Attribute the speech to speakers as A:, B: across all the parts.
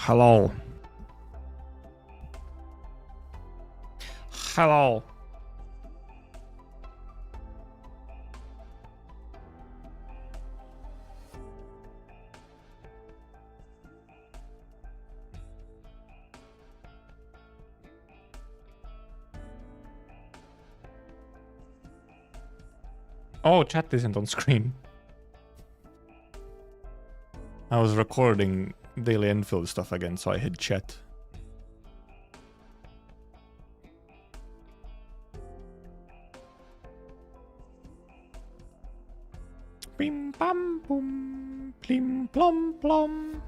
A: Hello. Hello. Oh, chat isn't on screen. I was recording Daily Enfield stuff again, so I hid chat. Bim bam boom, plim plom plom.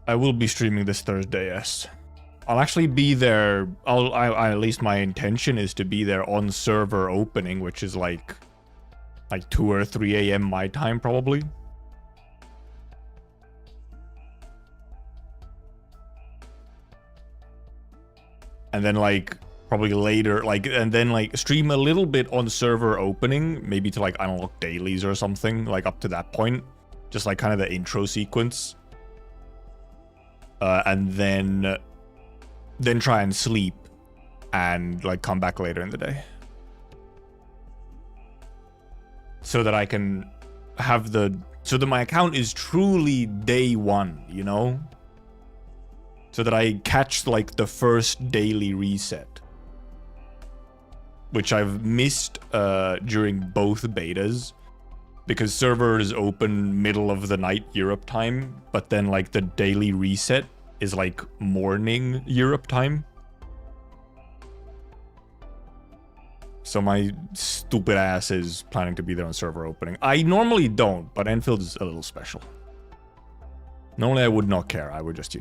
A: I will be streaming this Thursday, yes. I'll actually be there. At least my intention is to be there on server opening, which is like 2 or 3 a.m. my time, probably. And then probably later, and then stream a little bit on server opening, maybe to unlock dailies or something, up to that point. Just kind of the intro sequence. And then try and sleep and come back later in the day. So that I can have so that my account is truly day one, you know? So that I catch the first daily reset. Which I've missed during both betas. Because servers open middle of the night Europe time, but then the daily reset is morning Europe time. So my stupid ass is planning to be there on server opening. I normally don't, but Enfield is a little special. Normally I would not care, I would just,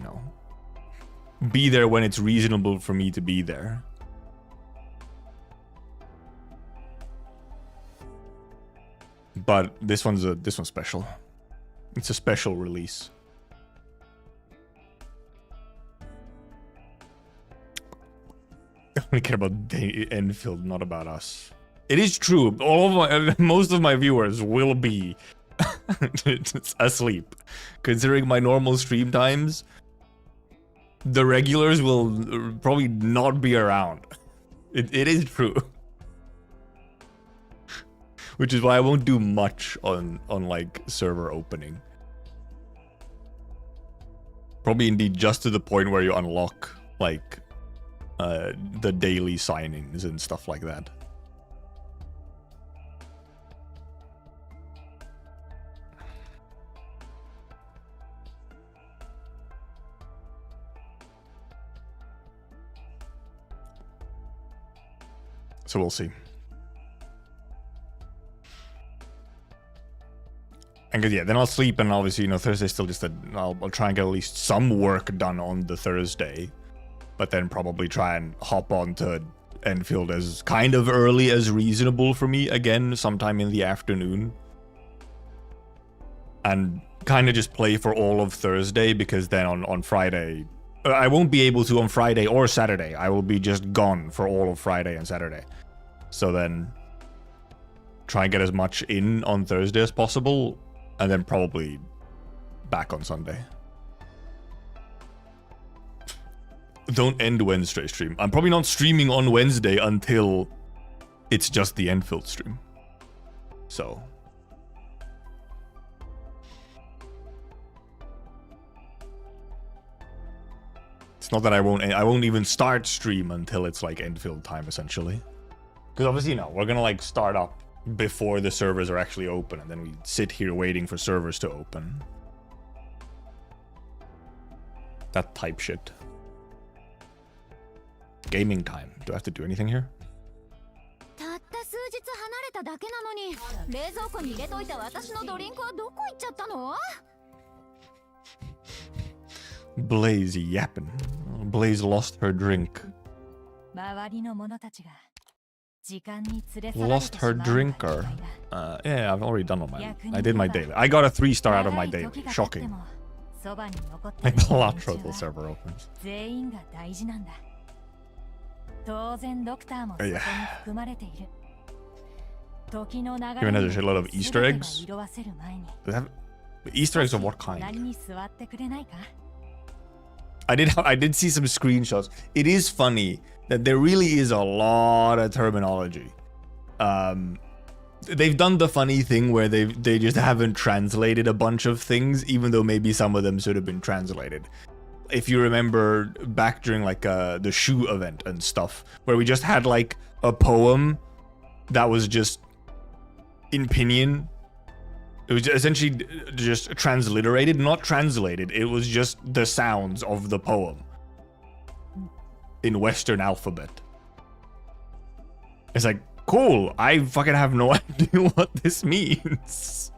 A: be there when it's reasonable for me to be there. But this one's special. It's a special release. I only care about Enfield, not about us. It is true. Most of my viewers will be asleep. Considering my normal stream times, the regulars will probably not be around. It is true. Which is why I won't do much on server opening. Probably indeed just to the point where you unlock the daily signings and stuff like that. So we'll see. And yeah, then I'll sleep, and obviously, Thursday's still just I'll try and get at least some work done on the Thursday, but then probably try and hop on to Enfield as kind of early as reasonable for me again, sometime in the afternoon. And kind of just play for all of Thursday, because then on Friday, I won't be able to on Friday or Saturday. I will be just gone for all of Friday and Saturday. So then try and get as much in on Thursday as possible. And then probably back on Sunday. Don't end Wednesday stream. I'm probably not streaming on Wednesday until it's just the Enfield stream. So. It's not that I won't even start stream until it's Enfield time, essentially. Because obviously, we're gonna start up before the servers are actually open, and then we sit here waiting for servers to open. That type shit. Gaming time. Do I have to do anything here? Blaze yapping. Blaze lost her drink. Lost her drinker. Yeah, I've already done all I did my daily. I got a 3-star out of my daily. Shocking. My Palatro till server opens. Even has a shitload of Easter eggs. They have Easter eggs of what kind? I did see some screenshots. It is funny that there really is a lot of terminology. They've done the funny thing where they just haven't translated a bunch of things, even though maybe some of them should have been translated. If you remember back during like the shoe event and stuff, where we just had like a poem that was just in pinyin. It was essentially just transliterated, not translated. It was just the sounds of the poem in Western alphabet. It's like, cool. I fucking have no idea what this means.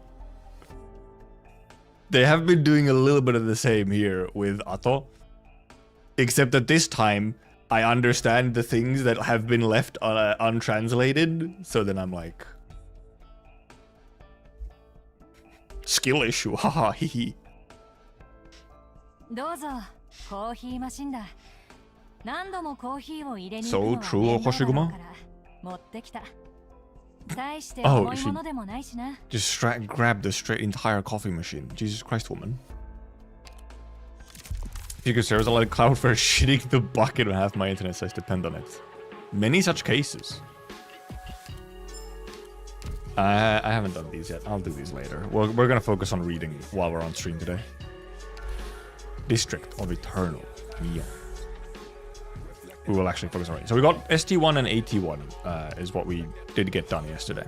A: They have been doing a little bit of the same here with ATO. Except that this time, I understand the things that have been left untranslated. So then I'm like... skill issue, haha, hehe. So true, hoshiguma? Oh, she just grabbed the entire coffee machine. Jesus Christ, woman. Because there was a lot of Cloudflare shitting the bucket and half my internet size depend on it. Many such cases. I haven't done these yet. I'll do these later. We're gonna focus on reading while we're on stream today. District of Eternal Neon. We will actually focus on reading. So we got ST1 and AT1 is what we did get done yesterday.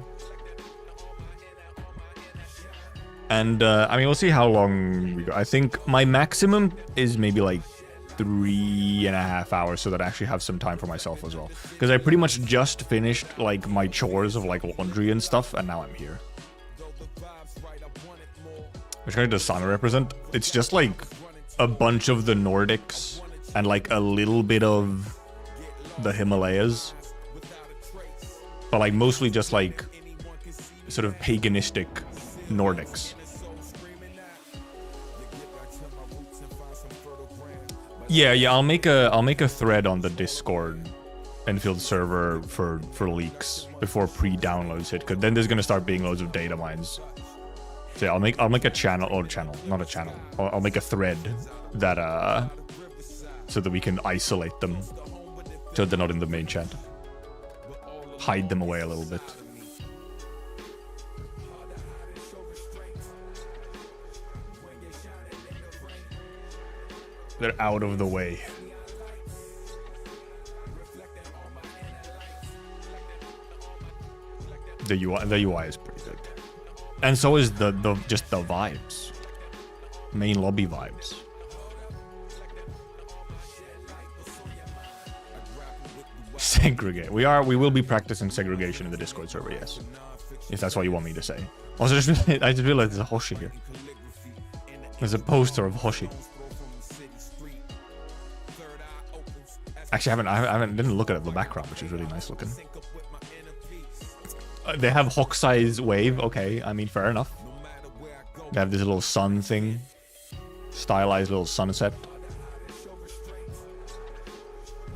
A: And I mean, we'll see how long we go. I think my maximum is maybe like 3.5 hours, so that I actually have some time for myself as well, because I pretty much just finished like my chores of like laundry and stuff, and now I'm here. Which kind of does Sana represent? It's just like a bunch of the Nordics and like a little bit of the Himalayas, but like mostly just like sort of paganistic Nordics. Yeah, I'll make a thread on the Discord Enfield server for leaks before pre-downloads hit, because then there's gonna start being loads of data mines. So yeah, I'll make a channel, or not a channel. I'll make a thread that so that we can isolate them, so they're not in the main chat. Hide them away a little bit. They're out of the way. The UI is pretty good, and so is the just the vibes, main lobby vibes. Segregate. We will be practicing segregation in the Discord server. Yes, if that's what you want me to say. Also, I just realized there's a Hoshi here. There's a poster of Hoshi. Actually, I didn't look at the background, which is really nice looking. They have Hokusai's wave. Okay, I mean, fair enough. They have this little sun thing, stylized little sunset.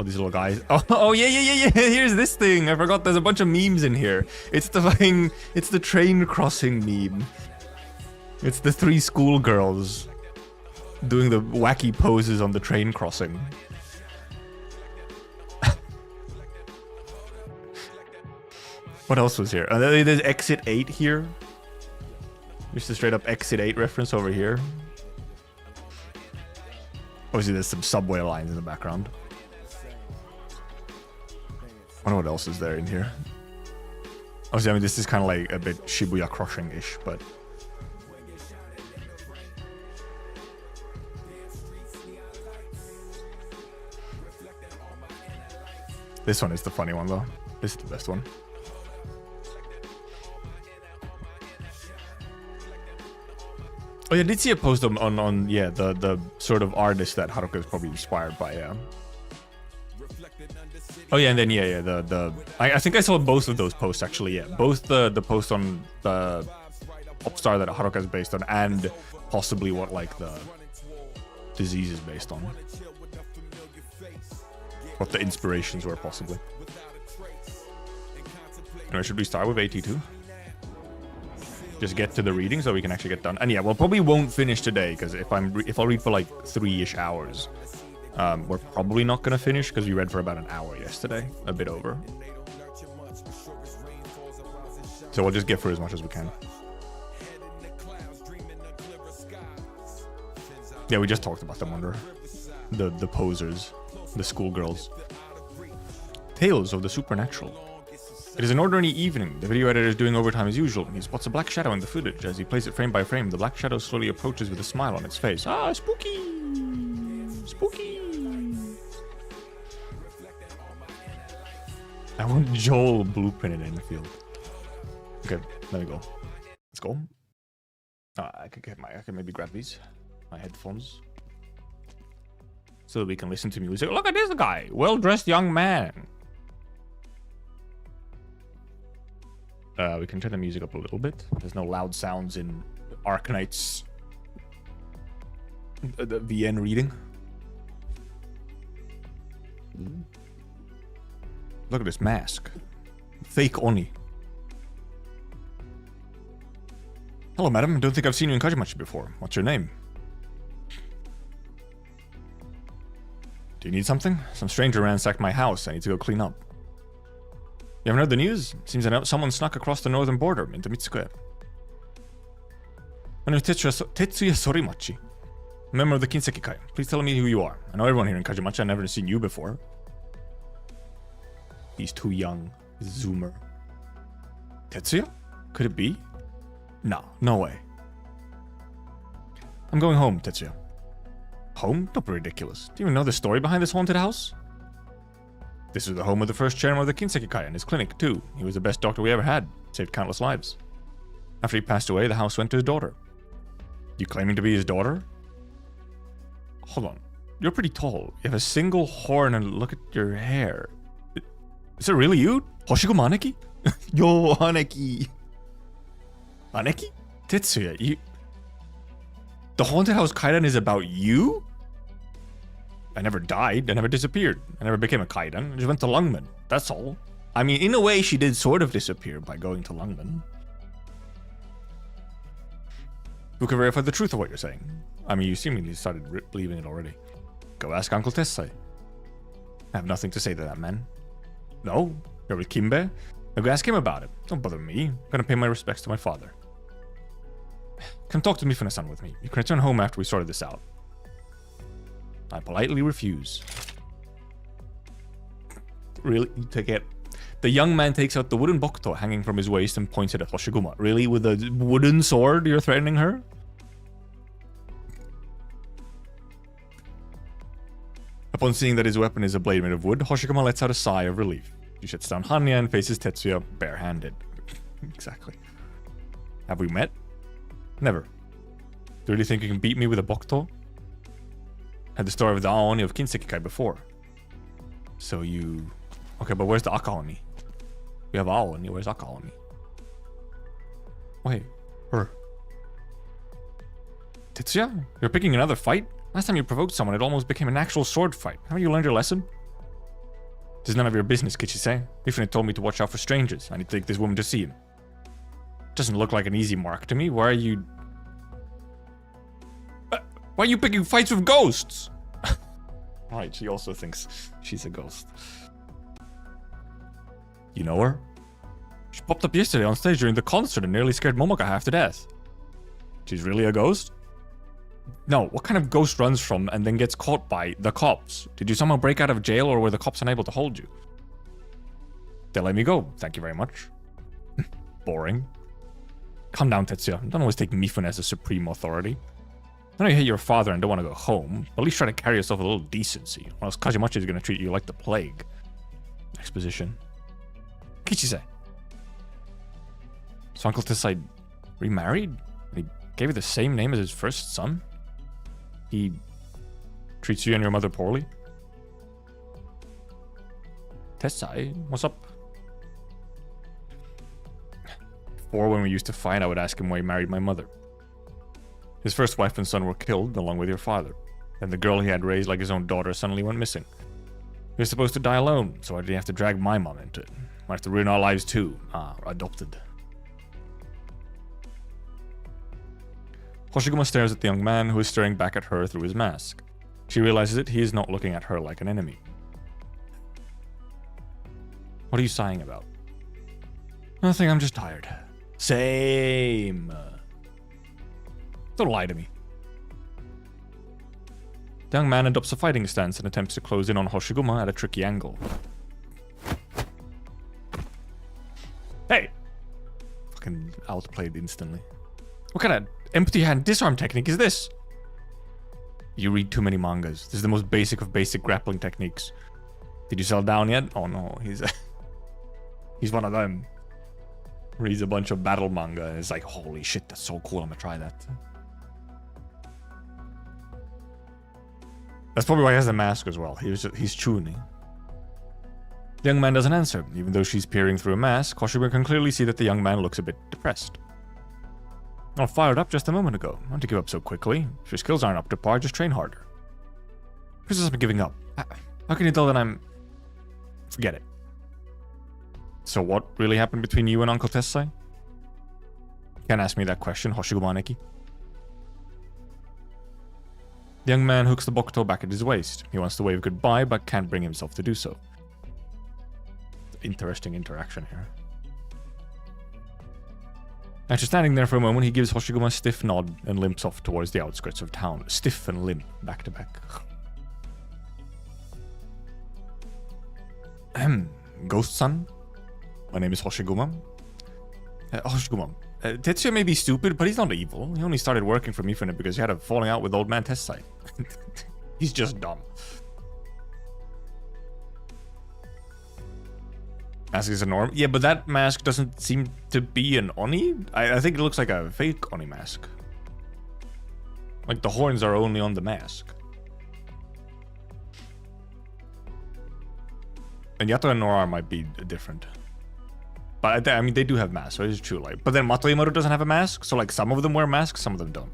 A: Oh, these little guys. Oh yeah. Here's this thing. I forgot. There's a bunch of memes in here. It's the train crossing meme. It's the 3 schoolgirls doing the wacky poses on the train crossing. What else was here? There's Exit 8 here. Just a straight up Exit 8 reference over here. Obviously, there's some subway lines in the background. I wonder what else is there in here. Obviously, I mean, this is kind of like a bit Shibuya Crossing-ish, but... This one is the funny one, though. This is the best one. Oh yeah, I did see a post on yeah, the sort of artist that Haruka is probably inspired by, yeah. Oh yeah, and then yeah, I think I saw both of those posts actually, yeah. Both the post on the pop star that Haruka is based on, and possibly what like the disease is based on. what the inspirations were, possibly. Anyway, should we start with AT2? Just get to the reading so we can actually get done. And yeah, we'll probably won't finish today, because if I'll read for like 3-ish hours, we're probably not gonna finish because we read for about an hour yesterday, a bit over. So we'll just get through as much as we can. Yeah, we just talked about them under the posers, the schoolgirls. Tales of the supernatural. It is an ordinary evening. The video editor is doing overtime as usual. He spots a black shadow in the footage. As he plays it frame by frame, the black shadow slowly approaches with a smile on its face. Ah, spooky! Spooky! I want Joel blueprinted in the field. Okay, let me go. Let's go. I can maybe grab these. My headphones. So that we can listen to music. Look at this guy! Well-dressed young man. We can turn the music up a little bit. There's no loud sounds in Arknights. The VN reading. Look at this mask. Fake Oni. Hello, madam. Don't think I've seen you in Kajimachi before. What's your name? Do you need something? Some stranger ransacked my house. I need to go clean up. You haven't heard the news? Seems that someone snuck across the northern border into Mitsukue. My name is Tetsuya Sorimachi, a member of the Kinseki Kai. Please tell me who you are. I know everyone here in Kajimachi. I've never seen you before. He's too young. Zoomer. Tetsuya? Could it be? No, no way. I'm going home, Tetsuya. Home? Don't be ridiculous. Do you even know the story behind this haunted house? This is the home of the first chairman of the Kinseki Kai and his clinic, too. He was the best doctor we ever had. Saved countless lives. After he passed away, the house went to his daughter. You claiming to be his daughter? Hold on. You're pretty tall. You have a single horn and look at your hair. Is it really you? Hoshiguma Aneki? Yo, Aneki. Aneki? Tetsuya, you... The haunted house Kaidan is about you? I never died. I never disappeared. I never became a Kaidan. I just went to Lungmen. That's all. I mean, in a way, she did sort of disappear by going to Lungmen. Who can verify the truth of what you're saying? I mean, you seemingly started believing it already. Go ask Uncle Tessai. I have nothing to say to that man. No? You're with Kimbe? Now go ask him about it. Don't bother me. I'm gonna pay my respects to my father. Come talk to Mifune-san with me. You can return home after we sorted this out. I politely refuse. Really? You take it? The young man takes out the wooden bokuto hanging from his waist and points it at Hoshiguma. Really? With a wooden sword you're threatening her? Upon seeing that his weapon is a blade made of wood, Hoshiguma lets out a sigh of relief. He shuts down Hanya and faces Tetsuya barehanded. Exactly. Have we met? Never. Do you really think you can beat me with a bokuto? Had the story of the Aoni of Kinseki Kai before. So you... Okay, but where's the Akaoni? We have Aoni, where's Akaoni? Wait, her. Tetsuya? You're picking another fight? Last time you provoked someone, it almost became an actual sword fight. Haven't you learned your lesson? This is none of your business, Kichise. Mifune told me to watch out for strangers. I need to take this woman to see him. Doesn't look like an easy mark to me. Why are you... Why are you picking fights with ghosts? Right, she also thinks she's a ghost. You know her? She popped up yesterday on stage during the concert and nearly scared Momoka half to death. She's really a ghost? No, what kind of ghost runs from and then gets caught by the cops? Did you somehow break out of jail or were the cops unable to hold you? They let me go, thank you very much. Boring. Calm down, Tetsuya. Don't always take Mifune as a supreme authority. I know you hate your father and don't want to go home, but at least try to carry yourself with a little decency, or else Kajimachi is going to treat you like the plague. Exposition. Kichise. So Uncle Tessai remarried? He gave you the same name as his first son? He treats you and your mother poorly? Tessai, what's up? Before, when we used to fight, I would ask him why he married my mother. His first wife and son were killed, along with your father. And the girl he had raised like his own daughter suddenly went missing. You're supposed to die alone, so why did you have to drag my mom into it? Might have to ruin our lives too. Ah, adopted. Hoshiguma stares at the young man who is staring back at her through his mask. She realizes that he is not looking at her like an enemy. What are you sighing about? Nothing, I'm just tired. Same. Don't lie to me. The young man adopts a fighting stance and attempts to close in on Hoshiguma at a tricky angle. Hey! Fucking outplayed instantly. What kind of empty hand disarm technique is this? You read too many mangas. This is the most basic of basic grappling techniques. Did you sell down yet? Oh no, he's one of them. Reads a bunch of battle manga and it's like, holy shit, that's so cool, I'm gonna try that. That's probably why he has the mask as well. He's chuny. The young man doesn't answer. Even though she's peering through a mask, Hoshiguma can clearly see that the young man looks a bit depressed. I fired up just a moment ago. Not to give up so quickly. If your skills aren't up to par, just train harder. Chris has been giving up. How can you tell that I'm... Forget it. So what really happened between you and Uncle Tessai? Can't ask me that question, Hoshiguma Neki. The young man hooks the bokuto back at his waist. He wants to wave goodbye, but can't bring himself to do so. Interesting interaction here. After standing there for a moment, he gives Hoshiguma a stiff nod and limps off towards the outskirts of town. Stiff and limp, back to back. Ghost-san? My name is Hoshiguma. Hoshiguma. Tetsuya may be stupid, but he's not evil. He only started working for Mifune because he had a falling out with old man Tessai. He's just dumb. Mask is a norm. Yeah, but that mask doesn't seem to be an Oni. I think it looks like a fake Oni mask. Like the horns are only on the mask. And Yato and Norar might be different. But I mean, they do have masks, so it is true. Like, but then Matoimaru doesn't have a mask, so like some of them wear masks, some of them don't.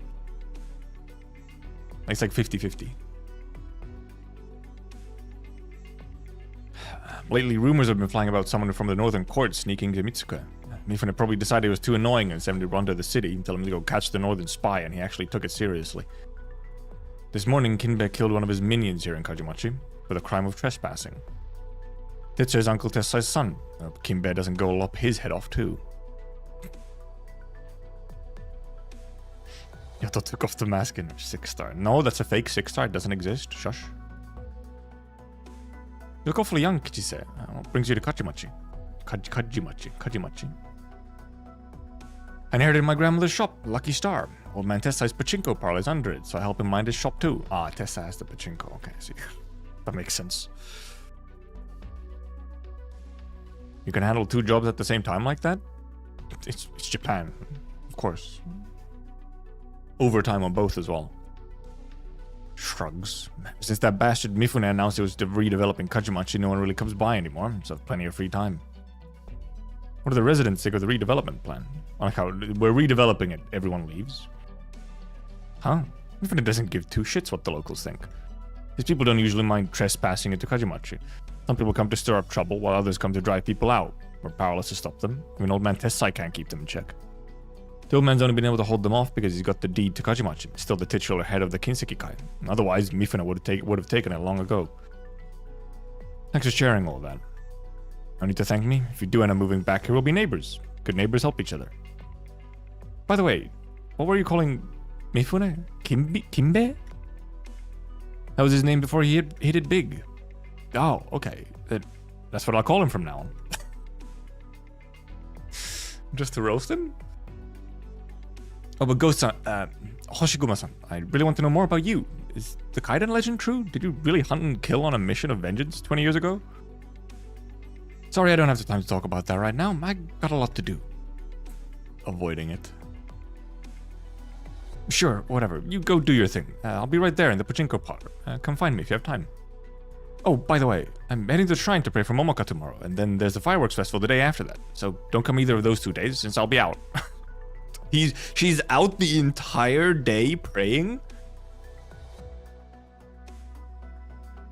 A: It's like 50-50. Lately, rumors have been flying about someone from the northern court sneaking to Mitsuka. Mifune probably decided it was too annoying and sent him to run to the city and tell him to go catch the northern spy, and he actually took it seriously. This morning, Kinbe killed one of his minions here in Kajimachi for the crime of trespassing. Tetsuya's Uncle Tessai's son. Kinbe doesn't go lop his head off too. Yato took off the mask in 6-star. No, that's a fake 6-star. It doesn't exist. Shush. You look awfully young, Kichise. What brings you to Kajimachi? Kajimachi. I inherited my grandmother's shop, Lucky Star. Old man Tessai's pachinko parlor is under it, so I help him mind his shop too. Ah, Tessa has the pachinko. Okay, see. That makes sense. You can handle 2 jobs at the same time like that? It's Japan, of course. Overtime on both as well. Shrugs. Since that bastard Mifune announced it was redeveloping Kajimachi, no one really comes by anymore, so I have plenty of free time. What do the residents think of the redevelopment plan? Like how we're redeveloping it, everyone leaves. Huh? Mifune doesn't give 2 shits what the locals think. These people don't usually mind trespassing into Kajimachi. Some people come to stir up trouble, while others come to drive people out. We're powerless to stop them. Even old man Tessai can't keep them in check. The old man's only been able to hold them off because he's got the deed to Kajimachi, still the titular head of the Kinseki-kai. Otherwise, Mifune would have taken it long ago. Thanks for sharing all that. No need to thank me. If you do end up moving back here, we'll be neighbors. Good neighbors help each other. By the way, what were you calling Mifune? Kinbe? That was his name before he hit it big. Oh, okay. That's what I'll call him from now on. Just to roast him? Oh, but Ghost-san, Hoshiguma-san, I really want to know more about you. Is the Kaiden legend true? Did you really hunt and kill on a mission of vengeance 20 years ago? Sorry, I don't have the time to talk about that right now. I got a lot to do. Avoiding it. Sure, whatever. You go do your thing. I'll be right there in the pachinko parlor. Come find me if you have time. Oh, by the way, I'm heading to the shrine to pray for Momoka tomorrow, and then there's the fireworks festival the day after that. So don't come either of those 2 days, since I'll be out. She's out the entire day praying?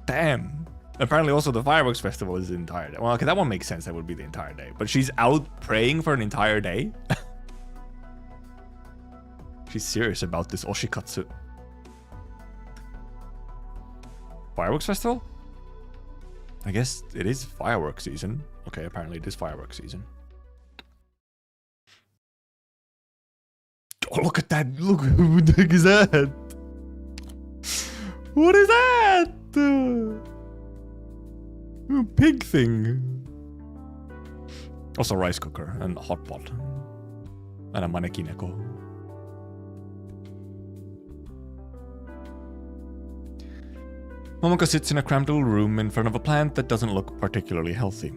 A: Damn. Apparently also the fireworks festival is the entire day. Well, okay, that one makes sense. That would be the entire day. But she's out praying for an entire day? She's serious about this oshikatsu. Fireworks festival? I guess it is fireworks season. Okay, apparently it is fireworks season. Oh, look at that. Look, who the heck is that? What is that? A pig thing. Also rice cooker and a hot pot. And a manekineko. Momoko sits in a cramped little room in front of a plant that doesn't look particularly healthy.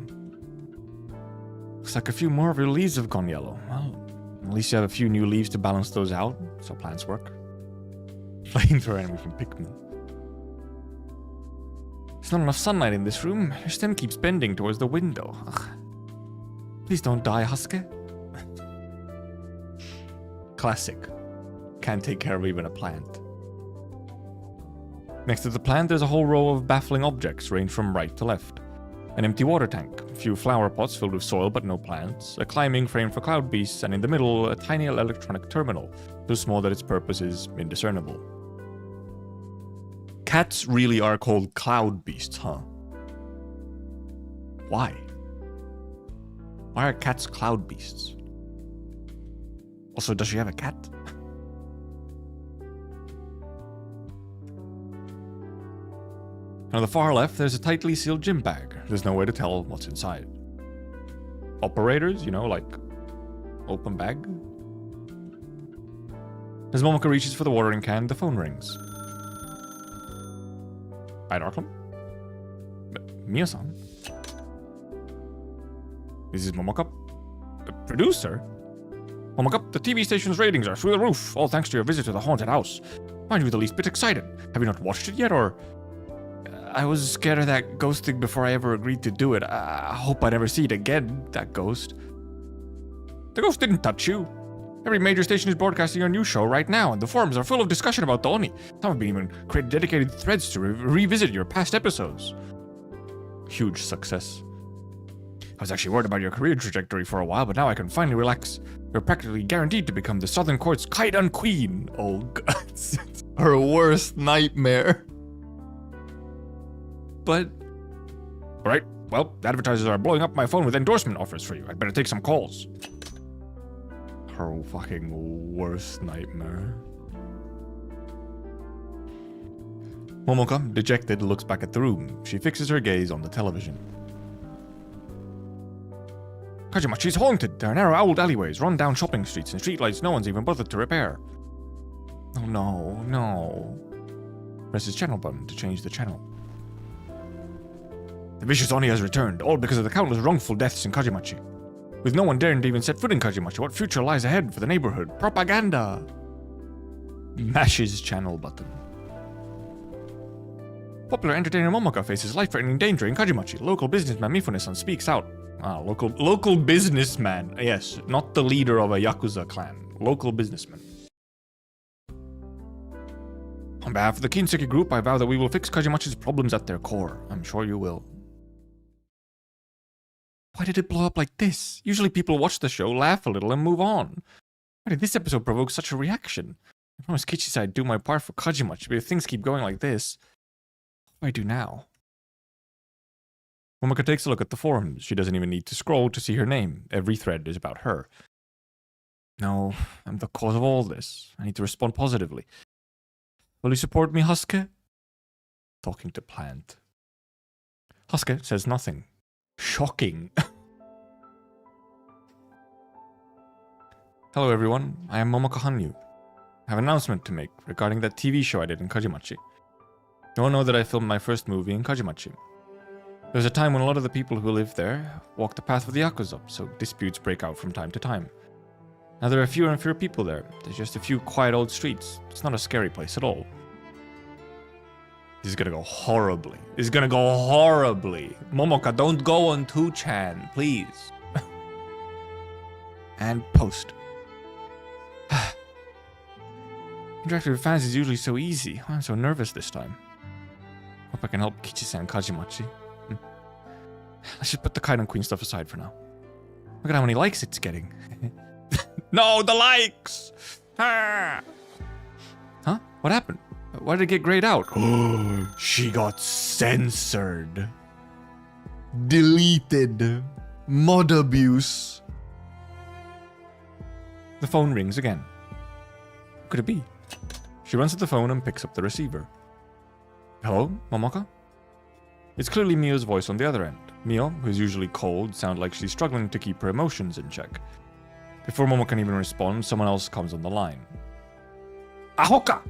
A: Looks like a few more of your leaves have gone yellow. Well, at least you have a few new leaves to balance those out. That's how plants work. Flamethrower enemy from Pikmin. There's not enough sunlight in this room. Your stem keeps bending towards the window. Ugh. Please don't die, Hasuke. Classic. Can't take care of even a plant. Next to the plant, there's a whole row of baffling objects ranged from right to left. An empty water tank, a few flower pots filled with soil but no plants, a climbing frame for cloud beasts, and in the middle, a tiny electronic terminal, so small that its purpose is indiscernible. Cats really are called cloud beasts, huh? Why? Why are cats cloud beasts? Also, does she have a cat? On the far left, there's a tightly sealed gym bag. There's no way to tell what's inside. Operators, you know, like open bag. As Momoko reaches for the watering can, the phone rings. Hi, Darklam. Mia-san. This is Momoko. The producer? Momoko, the TV station's ratings are through the roof, all thanks to your visit to the haunted house. Find you the least bit excited. Have you not watched it yet, or... I was scared of that ghost thing before I ever agreed to do it. I hope I never see it again, that ghost. The ghost didn't touch you. Every major station is broadcasting your new show right now, and the forums are full of discussion about the Oni. Some have even created dedicated threads to revisit your past episodes. Huge success. I was actually worried about your career trajectory for a while, but now I can finally relax. You're practically guaranteed to become the Southern Court's Kaidan Queen. Oh god, it's her worst nightmare. But... Alright, well, advertisers are blowing up my phone with endorsement offers for you. I'd better take some calls. Her fucking worst nightmare. Momoko, dejected, looks back at the room. She fixes her gaze on the television. Kajimachi's haunted. There are narrow owled alleyways, run-down shopping streets, and streetlights no one's even bothered to repair. Oh no, no. Press his channel button to change the channel. The vicious Oni has returned, all because of the countless wrongful deaths in Kajimachi. With no one daring to even set foot in Kajimachi, what future lies ahead for the neighborhood? Propaganda! Mash his channel button. Popular entertainer Momoko faces life-threatening danger in Kajimachi. Local businessman Mifune-san speaks out. Ah, local businessman. Yes, not the leader of a Yakuza clan. Local businessman. On behalf of the Kinseki Group, I vow that we will fix Kajimachi's problems at their core. I'm sure you will. Why did it blow up like this? Usually people watch the show, laugh a little, and move on. Why did this episode provoke such a reaction? I promised Kichi-san I'd do my part for Kajimachi, but if things keep going like this, what do I do now? Momoko takes a look at the forums. She doesn't even need to scroll to see her name. Every thread is about her. No, I'm the cause of all this. I need to respond positively. Will you support me, Hasuke? Talking to plant. Hasuke says nothing. Shocking. Hello everyone, I am Momoko Hanyu. I have an announcement to make regarding that TV show I did in Kajimachi. You all know that I filmed my first movie in Kajimachi. There was a time when a lot of the people who live there walk the path of the Yakuza, so disputes break out from time to time. Now there are fewer and fewer people there. There's just a few quiet old streets. It's not a scary place at all. This is gonna go horribly. This is gonna go horribly. Momoka, don't go on 2chan, please. And post. Interacting with fans is usually so easy. I'm so nervous this time. Hope I can help Kichi-san Kajimachi. I should put the Kite and Queen stuff aside for now. Look at how many likes it's getting. No, the likes! Ah! Huh? What happened? Why did it get grayed out? She got censored. Deleted. Mod abuse. The phone rings again. Who could it be? She runs to the phone and picks up the receiver. Hello, Momoka? It's clearly Mio's voice on the other end. Mio, who's usually cold, sounds like she's struggling to keep her emotions in check. Before Momo can even respond, someone else comes on the line. Ahoka!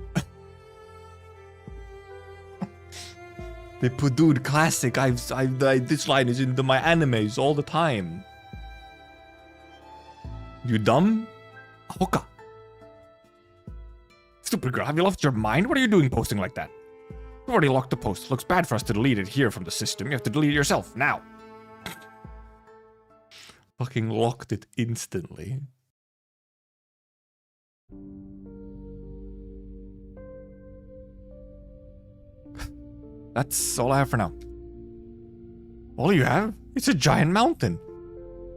A: The Pudude classic. This line is in my animes all the time. You dumb? Ahoka. Stupid girl, have you lost your mind? What are you doing posting like that? You've already locked the post. It looks bad for us to delete it here from the system. You have to delete it yourself, now. Fucking locked it instantly. That's all I have for now. All you have? It's a giant mountain.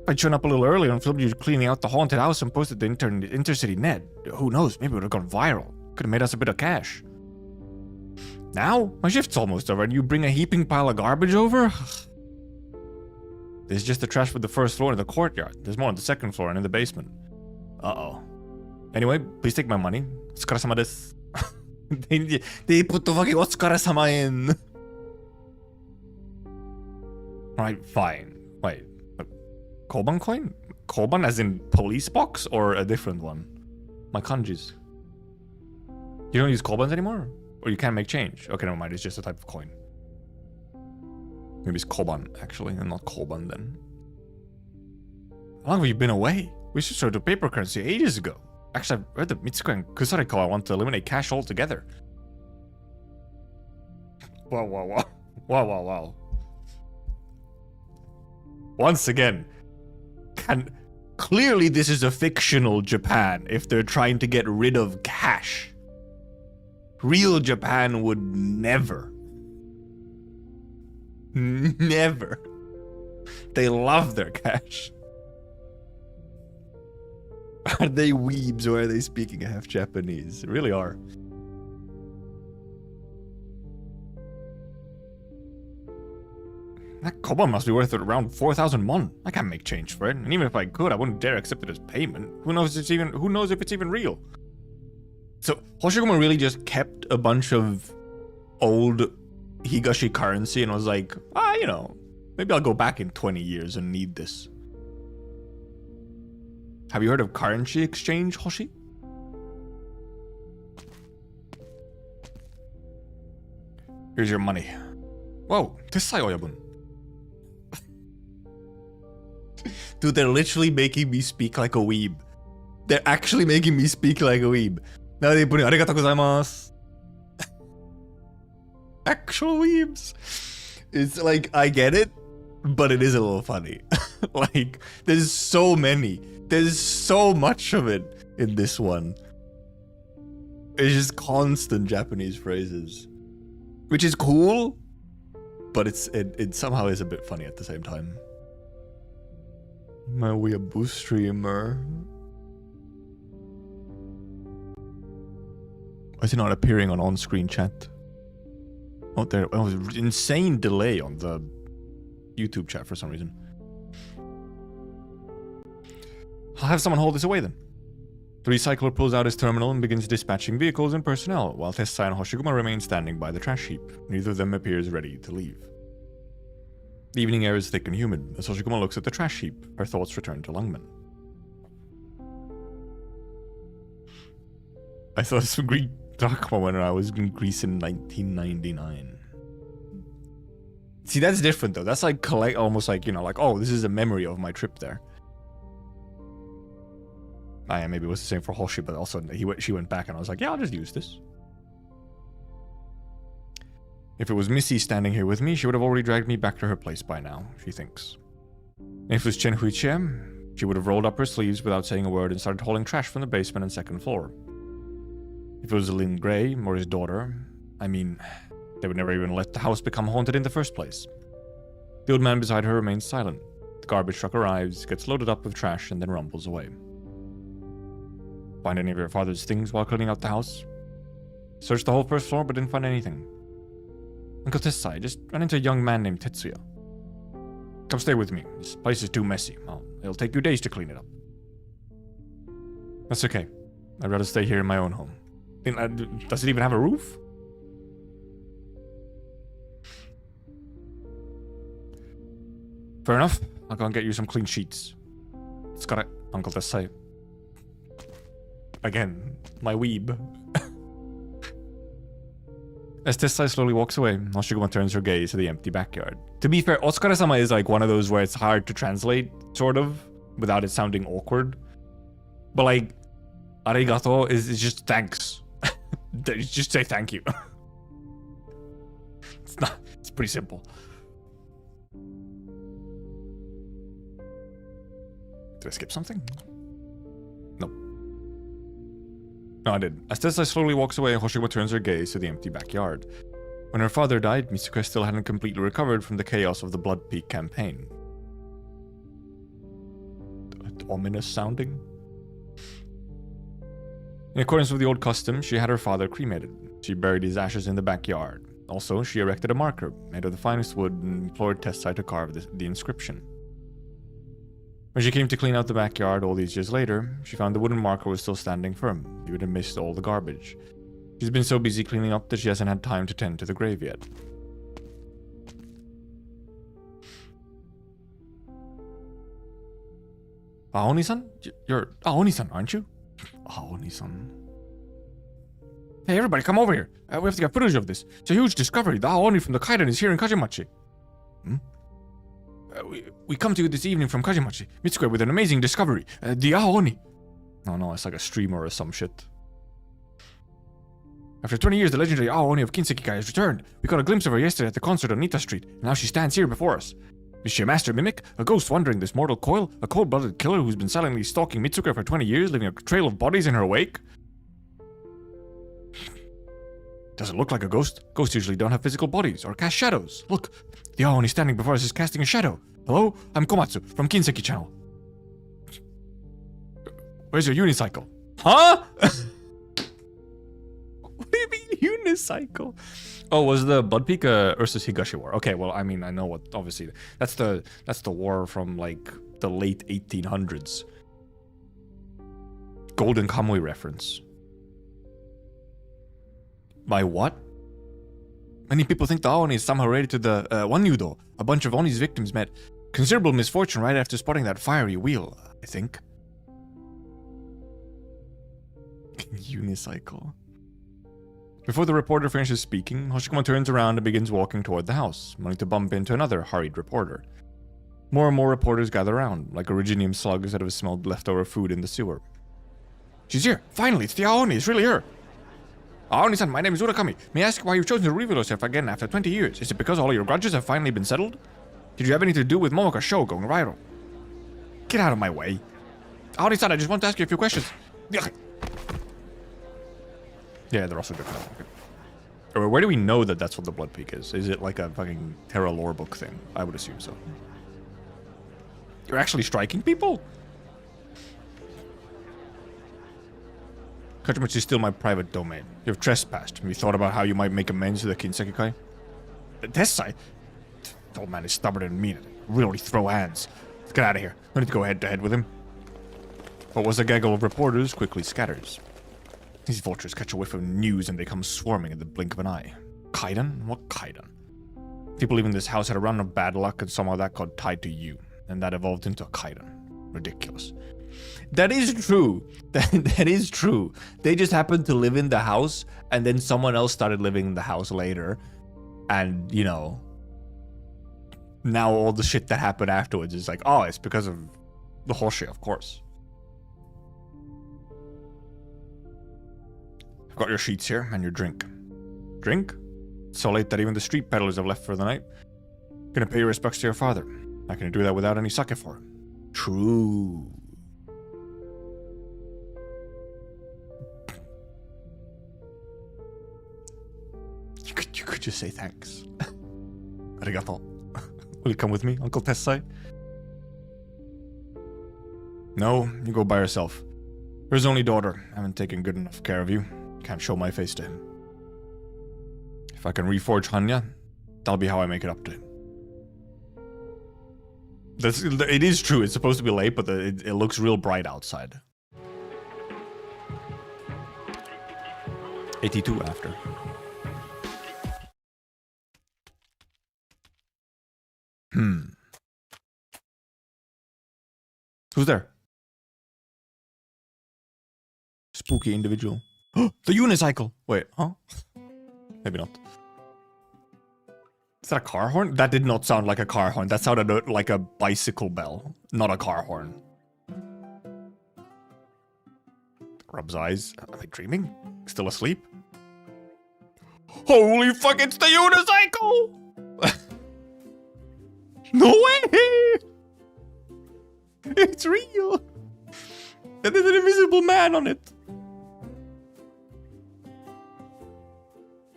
A: If I'd shown up a little earlier and filmed you cleaning out the haunted house and posted the intercity net, who knows, maybe it would have gone viral. Could have made us a bit of cash. Now? My shift's almost over and you bring a heaping pile of garbage over? There's just the trash with the first floor in the courtyard. There's more on the second floor and in the basement. Uh-oh. Anyway, please take my money. Otsukaresama desu. They put the fucking Otsukaresama in. Alright, fine. Wait. Koban coin? Koban as in police box or a different one? My kanjis. You don't use Kobans anymore? Or you can't make change? Okay, never mind. It's just a type of coin. Maybe it's Koban, actually, and not Koban then. How long have you been away? We should start to paper currency ages ago. Actually, I've read that Mitsuko and Kusariko want to eliminate cash altogether. Wow, wow, wow. Wow, wow, wow. Once again, clearly this is a fictional Japan if they're trying to get rid of cash. Real Japan would never. Never. They love their cash. Are they weebs or are they speaking half Japanese? They really are. That Koban must be worth around 4,000 mon. I can't make change for it, and even if I could, I wouldn't dare accept it as payment. Who knows if it's even real? So Hoshiguma really just kept a bunch of old Higashi currency and was like, you know, maybe I'll go back in 20 years and need this. Have you heard of currency exchange, Hoshi? Here's your money. Whoa, tessai oyabun. Dude, they're literally making me speak like a weeb. They're actually making me speak like a weeb. Now they put in arigatou gozaimasu. Actual weebs. It's like, I get it, but it is a little funny. Like, there's so many. There's so much of it in this one. It's just constant Japanese phrases. Which is cool, but it somehow is a bit funny at the same time. My weeaboo streamer. Why is it not appearing on on-screen chat? Oh, there was an insane delay on the YouTube chat for some reason. I'll have someone hold this away then. The recycler pulls out his terminal and begins dispatching vehicles and personnel, while Tessai and Hoshiguma remain standing by the trash heap. Neither of them appears ready to leave. The evening air is thick and humid. As Hoshiguma looks at the trash heap, her thoughts return to Lungman. I saw some Greek drachma when I was in Greece in 1999. See, that's different though. That's like almost like, you know, like, oh, this is a memory of my trip there. Yeah, maybe it was the same for Hoshi, but also she went back and I was like, yeah, I'll just use this. If it was Missy standing here with me, she would have already dragged me back to her place by now, she thinks. And if it was Chen Huichie, she would have rolled up her sleeves without saying a word and started hauling trash from the basement and second floor. If it was Lin Gray or his daughter, I mean, They would never even let the house become haunted in the first place. The old man beside her remains silent. The garbage truck arrives, gets loaded up with trash, and then rumbles away. Find any of your father's things while cleaning out the house? Searched the whole first floor, but didn't find anything. Uncle Tessai just ran into a young man named Tetsuya. Come stay with me. This place is too messy. Well, it'll take you days to clean it up. That's okay. I'd rather stay here in my own home. Does it even have a roof? Fair enough. I'll go and get you some clean sheets. It's got it, Uncle Tessai. Again, my weeb. As Tessai slowly walks away, Hoshiguma turns her gaze to the empty backyard. To be fair, Otsukare-sama is like one of those where it's hard to translate, sort of, without it sounding awkward. But like, arigato is just thanks. Just say thank you. It's pretty simple. Did I skip something? Nope. No, I didn't. As Tessai slowly walks away, Hoshiguma turns her gaze to the empty backyard. When her father died, Mitsuko still hadn't completely recovered from the chaos of the Blood Peak campaign. Ominous sounding? In accordance with the old custom, she had her father cremated. She buried his ashes in the backyard. Also, she erected a marker made of the finest wood and implored Tessai to carve the inscription. When she came to clean out the backyard all these years later, she found the wooden marker was still standing firm, even amidst all the garbage. She's been so busy cleaning up that she hasn't had time to tend to the grave yet. Aoni-san? You're Aoni-san, aren't you? Aoni-san. Hey, everybody, come over here. We have to get footage of this. It's a huge discovery. The Aoni from the Kaidan is here in Kajimachi. We come to you this evening from Kajimachi, Mitsuko, with an amazing discovery. The Aoni. Oh no, it's like a streamer or some shit. After 20 years, the legendary Aoni of Kinsekikai has returned. We got a glimpse of her yesterday at the concert on Nita Street, and now she stands here before us. Is she a master mimic? A ghost wandering this mortal coil? A cold-blooded killer who's been silently stalking Mitsuko for 20 years, leaving a trail of bodies in her wake? Does it look like a ghost? Ghosts usually don't have physical bodies or cast shadows. Look, the Aoni standing before us is casting a shadow. Hello? I'm Komatsu from Kinseki Channel. Where's your unicycle? Huh? What do you mean unicycle? Oh, was the Blood Peak Ursus Higashi War? Okay, well, I mean, I know what, obviously, that's the war from, like, the late 1800s. Golden Kamui reference. By what? Many people think the Aoni is somehow related to the Wanyudo. A bunch of Oni's victims met considerable misfortune right after spotting that fiery wheel, I think. Unicycle. Before the reporter finishes speaking, Hoshiguma turns around and begins walking toward the house, only to bump into another hurried reporter. More and more reporters gather around, like originium slugs that have smelled leftover food in the sewer. She's here! Finally, it's the Aoni! It's really her! Aoni-san, my name is Urakami. May I ask why you've chosen to reveal yourself again after 20 years? Is it because all your grudges have finally been settled? Did you have anything to do with Momoka's show going viral? Get out of my way. Aoni-san, I just want to ask you a few questions. Yeah, they're also good for that. Okay. Where do we know that that's what the Blood Peak is? Is it like a fucking Terra lore book thing? I would assume so. You're actually striking people? Kajimachi is still my private domain. You've trespassed. Have you thought about how you might make amends to the Kinsekikai? Tessai? The old man is stubborn and mean. Really throw hands. Let's get out of here. I need to go head to head with him. What was a gaggle of reporters quickly scatters. These vultures catch a whiff of news and they come swarming in the blink of an eye. Kaidan? What Kaidan? People leaving this house had a run of bad luck and somehow that got tied to you. And that evolved into a Kaidan. Ridiculous. That is true. That is true. They just happened to live in the house and then someone else started living in the house later. And, you know, now all the shit that happened afterwards is like, oh, it's because of the Hoshi, of course. I've got your sheets here and your drink. Drink? It's so late that even the street peddlers have left for the night. Gonna pay your respects to your father. I can do that without any sake for him. True. could just say thanks. Arigato. Will you come with me, Uncle Tessai? No, you go by yourself. You're his only daughter. I haven't taken good enough care of you. Can't show my face to him. If I can reforge Hanya, that'll be how I make it up to him. It is true, it's supposed to be late, but it looks real bright outside. 82 after. Who's there? Spooky individual. The unicycle! Wait, huh? Maybe not. Is that a car horn? That did not sound like a car horn. That sounded like a bicycle bell, not a car horn. Rubs eyes. Am I dreaming? Still asleep? Holy fuck, it's the unicycle! No way! It's real! And there's an invisible man on it.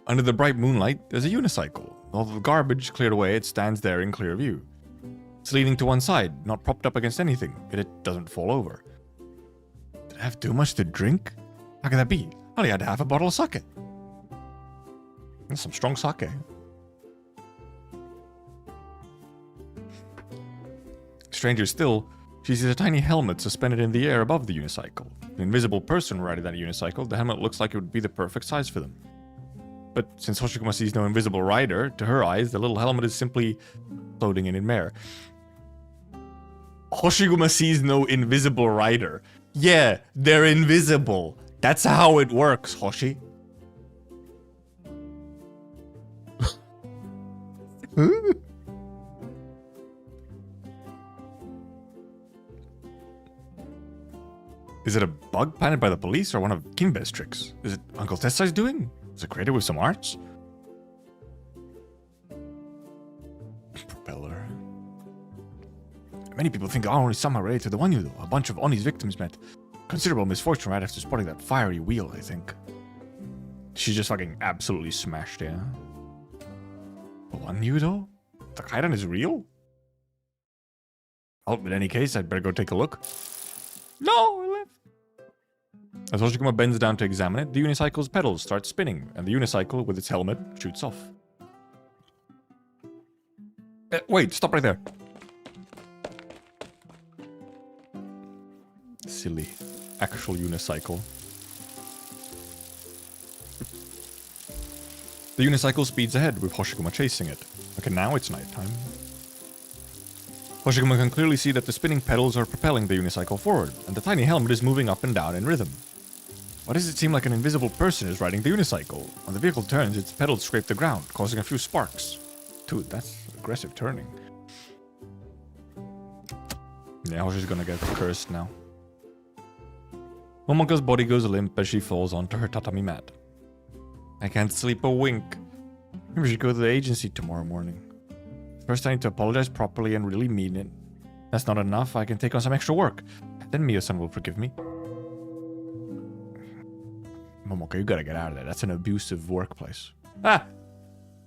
A: Under the bright moonlight, there's a unicycle. All the garbage cleared away, it stands there in clear view. It's leaning to one side, not propped up against anything, yet it doesn't fall over. Did I have too much to drink? How could that be? I only had half a bottle of sake. That's some strong sake. Stranger still, she sees a tiny helmet suspended in the air above the unicycle. An invisible person riding that unicycle, the helmet looks like it would be the perfect size for them. But since Hoshiguma sees no invisible rider, to her eyes, the little helmet is simply floating in air. Hoshiguma sees no invisible rider. Yeah, they're invisible. That's how it works, Hoshi. Is it a bug planted by the police or one of Kinbe's tricks? Is it Uncle Tessai's doing? Is it created with some arts? Propeller. Many people think Oni somehow related to the one a bunch of Oni's victims met. Considerable misfortune right after spotting that fiery wheel, I think. She just fucking absolutely smashed, yeah. The one though? The Kaidan is real? Oh, in any case, I'd better go take a look. No, I left. As Hoshiguma bends down to examine it, the unicycle's pedals start spinning, and the unicycle, with its helmet, shoots off. Wait, stop right there. Silly. Actual unicycle. The unicycle speeds ahead, with Hoshiguma chasing it. Okay, now it's nighttime. Hoshiguma can clearly see that the spinning pedals are propelling the unicycle forward, and the tiny helmet is moving up and down in rhythm. Why does it seem like an invisible person is riding the unicycle? When the vehicle turns, its pedals scrape the ground, causing a few sparks. Dude, that's aggressive turning. Yeah, Hoshi's gonna get cursed now. Momoka's body goes limp as she falls onto her tatami mat. I can't sleep a wink. Maybe we should go to the agency tomorrow morning. First, I need to apologize properly and really mean it. That's not enough, I can take on some extra work. Then Mio-san will forgive me. Momoka, you gotta get out of there. That's an abusive workplace. Ah!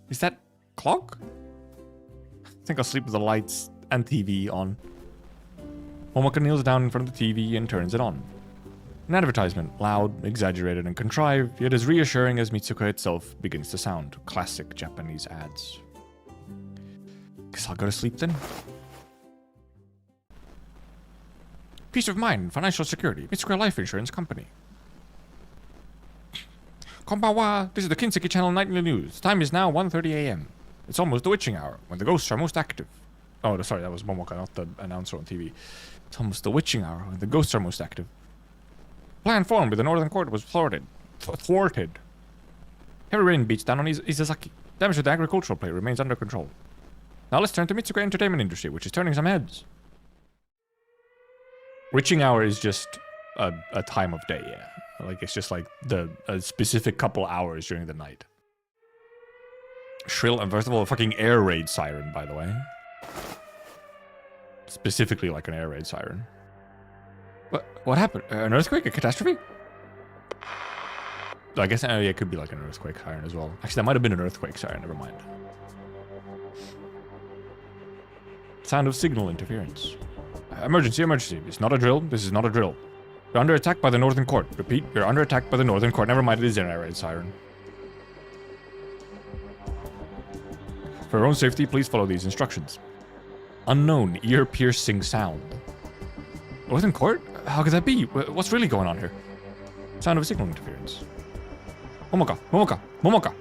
A: Is that clock? I think I'll sleep with the lights and TV on. Momoka kneels down in front of the TV and turns it on. An advertisement, loud, exaggerated, and contrived, yet as reassuring as Mitsuka itself begins to sound. Classic Japanese ads. Guess I'll go to sleep then. Peace of mind, financial security, Mitsuka Life Insurance Company. Konbanwa, this is the Kinseki Channel Nightly News. Time is now 1:30 a.m. It's almost the witching hour, when the ghosts are most active. Oh, sorry, that was Momoka, not the announcer on TV. It's almost the witching hour, when the ghosts are most active. Plan formed with the Northern Court was thwarted. Heavy rain beats down on Isazaki. Damage to the agricultural plate remains under control. Now let's turn to Mitsuka Entertainment Industry, which is turning some heads. Witching hour is just a time of day, yeah. Like, it's just like a specific couple hours during the night. Shrill, and first of all, a fucking air raid siren, by the way. Specifically like an air raid siren. What happened? An earthquake? A catastrophe? I guess yeah, it could be like an earthquake siren as well. Actually, that might have been an earthquake siren. Never mind. Sound of signal interference. Emergency, emergency. It's not a drill. This is not a drill. You're under attack by the Northern Court. Repeat, you're under attack by the Northern Court. Never mind, it is an air raid siren. For your own safety, please follow these instructions. Unknown, ear-piercing sound. Northern Court? How could that be? What's really going on here? Sound of signal interference. Momoka, Momoka, Momoka.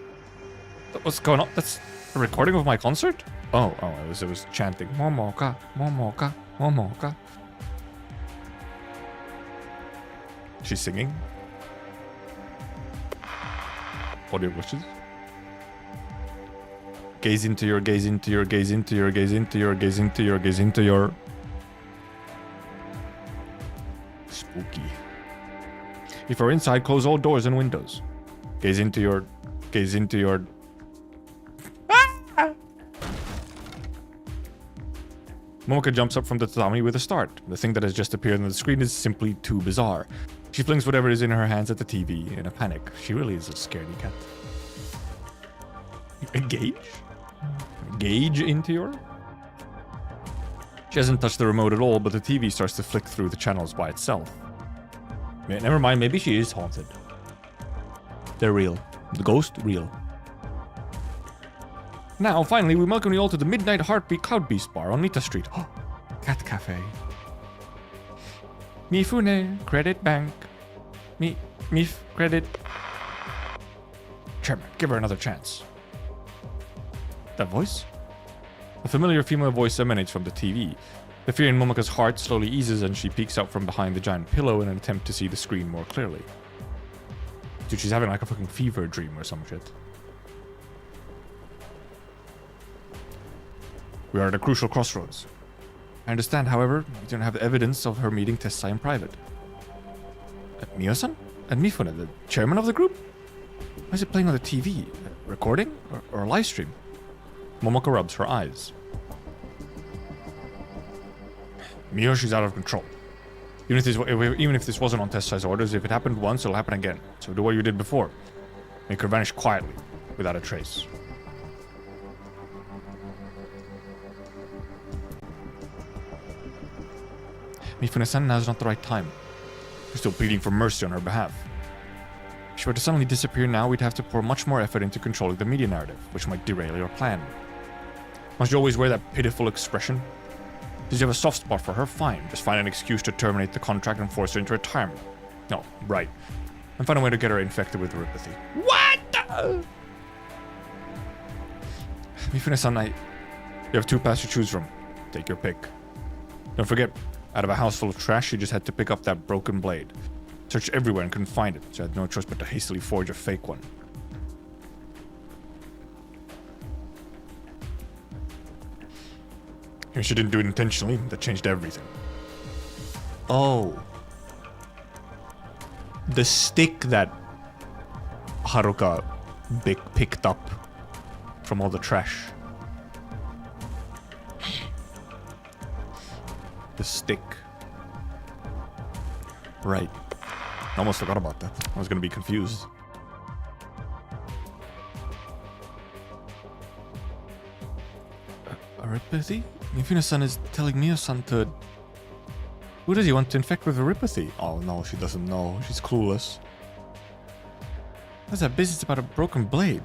A: What's going on? That's a recording of my concert? Oh, it was chanting. Momoka, Momoka, Momoka. She's singing. Audio glitches. Gaze into your, gaze into your, gaze into your, gaze into your, gaze into your, gaze into your. Spooky. If you're inside, close all doors and windows. Gaze into your, gaze into your. Momoka jumps up from the tatami with a start. The thing that has just appeared on the screen is simply too bizarre. She flings whatever is in her hands at the TV in a panic. She really is a scaredy cat. A gauge? Gauge into your? She hasn't touched the remote at all, but the TV starts to flick through the channels by itself. Never mind, maybe she is haunted. They're real. The ghost, real. Now, finally, we welcome you all to the Midnight Heartbeat Cloud Beast Bar on Nita Street. Oh, Cat Cafe. Mifune, Credit Bank. Mif, Credit. Chairman, give her another chance. That voice? A familiar female voice emanates from the TV. The fear in Momoka's heart slowly eases and she peeks out from behind the giant pillow in an attempt to see the screen more clearly. Dude, she's having like a fucking fever dream or some shit. We are at a crucial crossroads. I understand, however, we don't have evidence of her meeting Tessai in private. Mio-san? And Mifune, the chairman of the group? Why is it playing on the TV? A recording? Or a live stream? Momoka rubs her eyes. Mio, she's out of control. Even if this wasn't on Tessai's orders, if it happened once, it'll happen again. So do what you did before. Make her vanish quietly, without a trace. Mifune-san, now's not the right time. We're still pleading for mercy on her behalf. If she were to suddenly disappear now, we'd have to pour much more effort into controlling the media narrative, which might derail your plan. Must you always wear that pitiful expression? Did you have a soft spot for her? Fine. Just find an excuse to terminate the contract and force her into retirement. No, right. And find a way to get her infected with neuropathy. What the? Mifune-san, you have 2 paths to choose from. Take your pick. Don't forget, out of a house full of trash, you just had to pick up that broken blade. Searched everywhere and couldn't find it, so you had no choice but to hastily forge a fake one. If she didn't do it intentionally, that changed everything. Oh. The stick that Haruka picked up from all the trash. The stick. Right. I almost forgot about that. I was gonna be confused. Aripathy? Mifune-san is telling Mio-san to... Who does he want to infect with Aripathy? Oh no, she doesn't know. She's clueless. What's that business about a broken blade?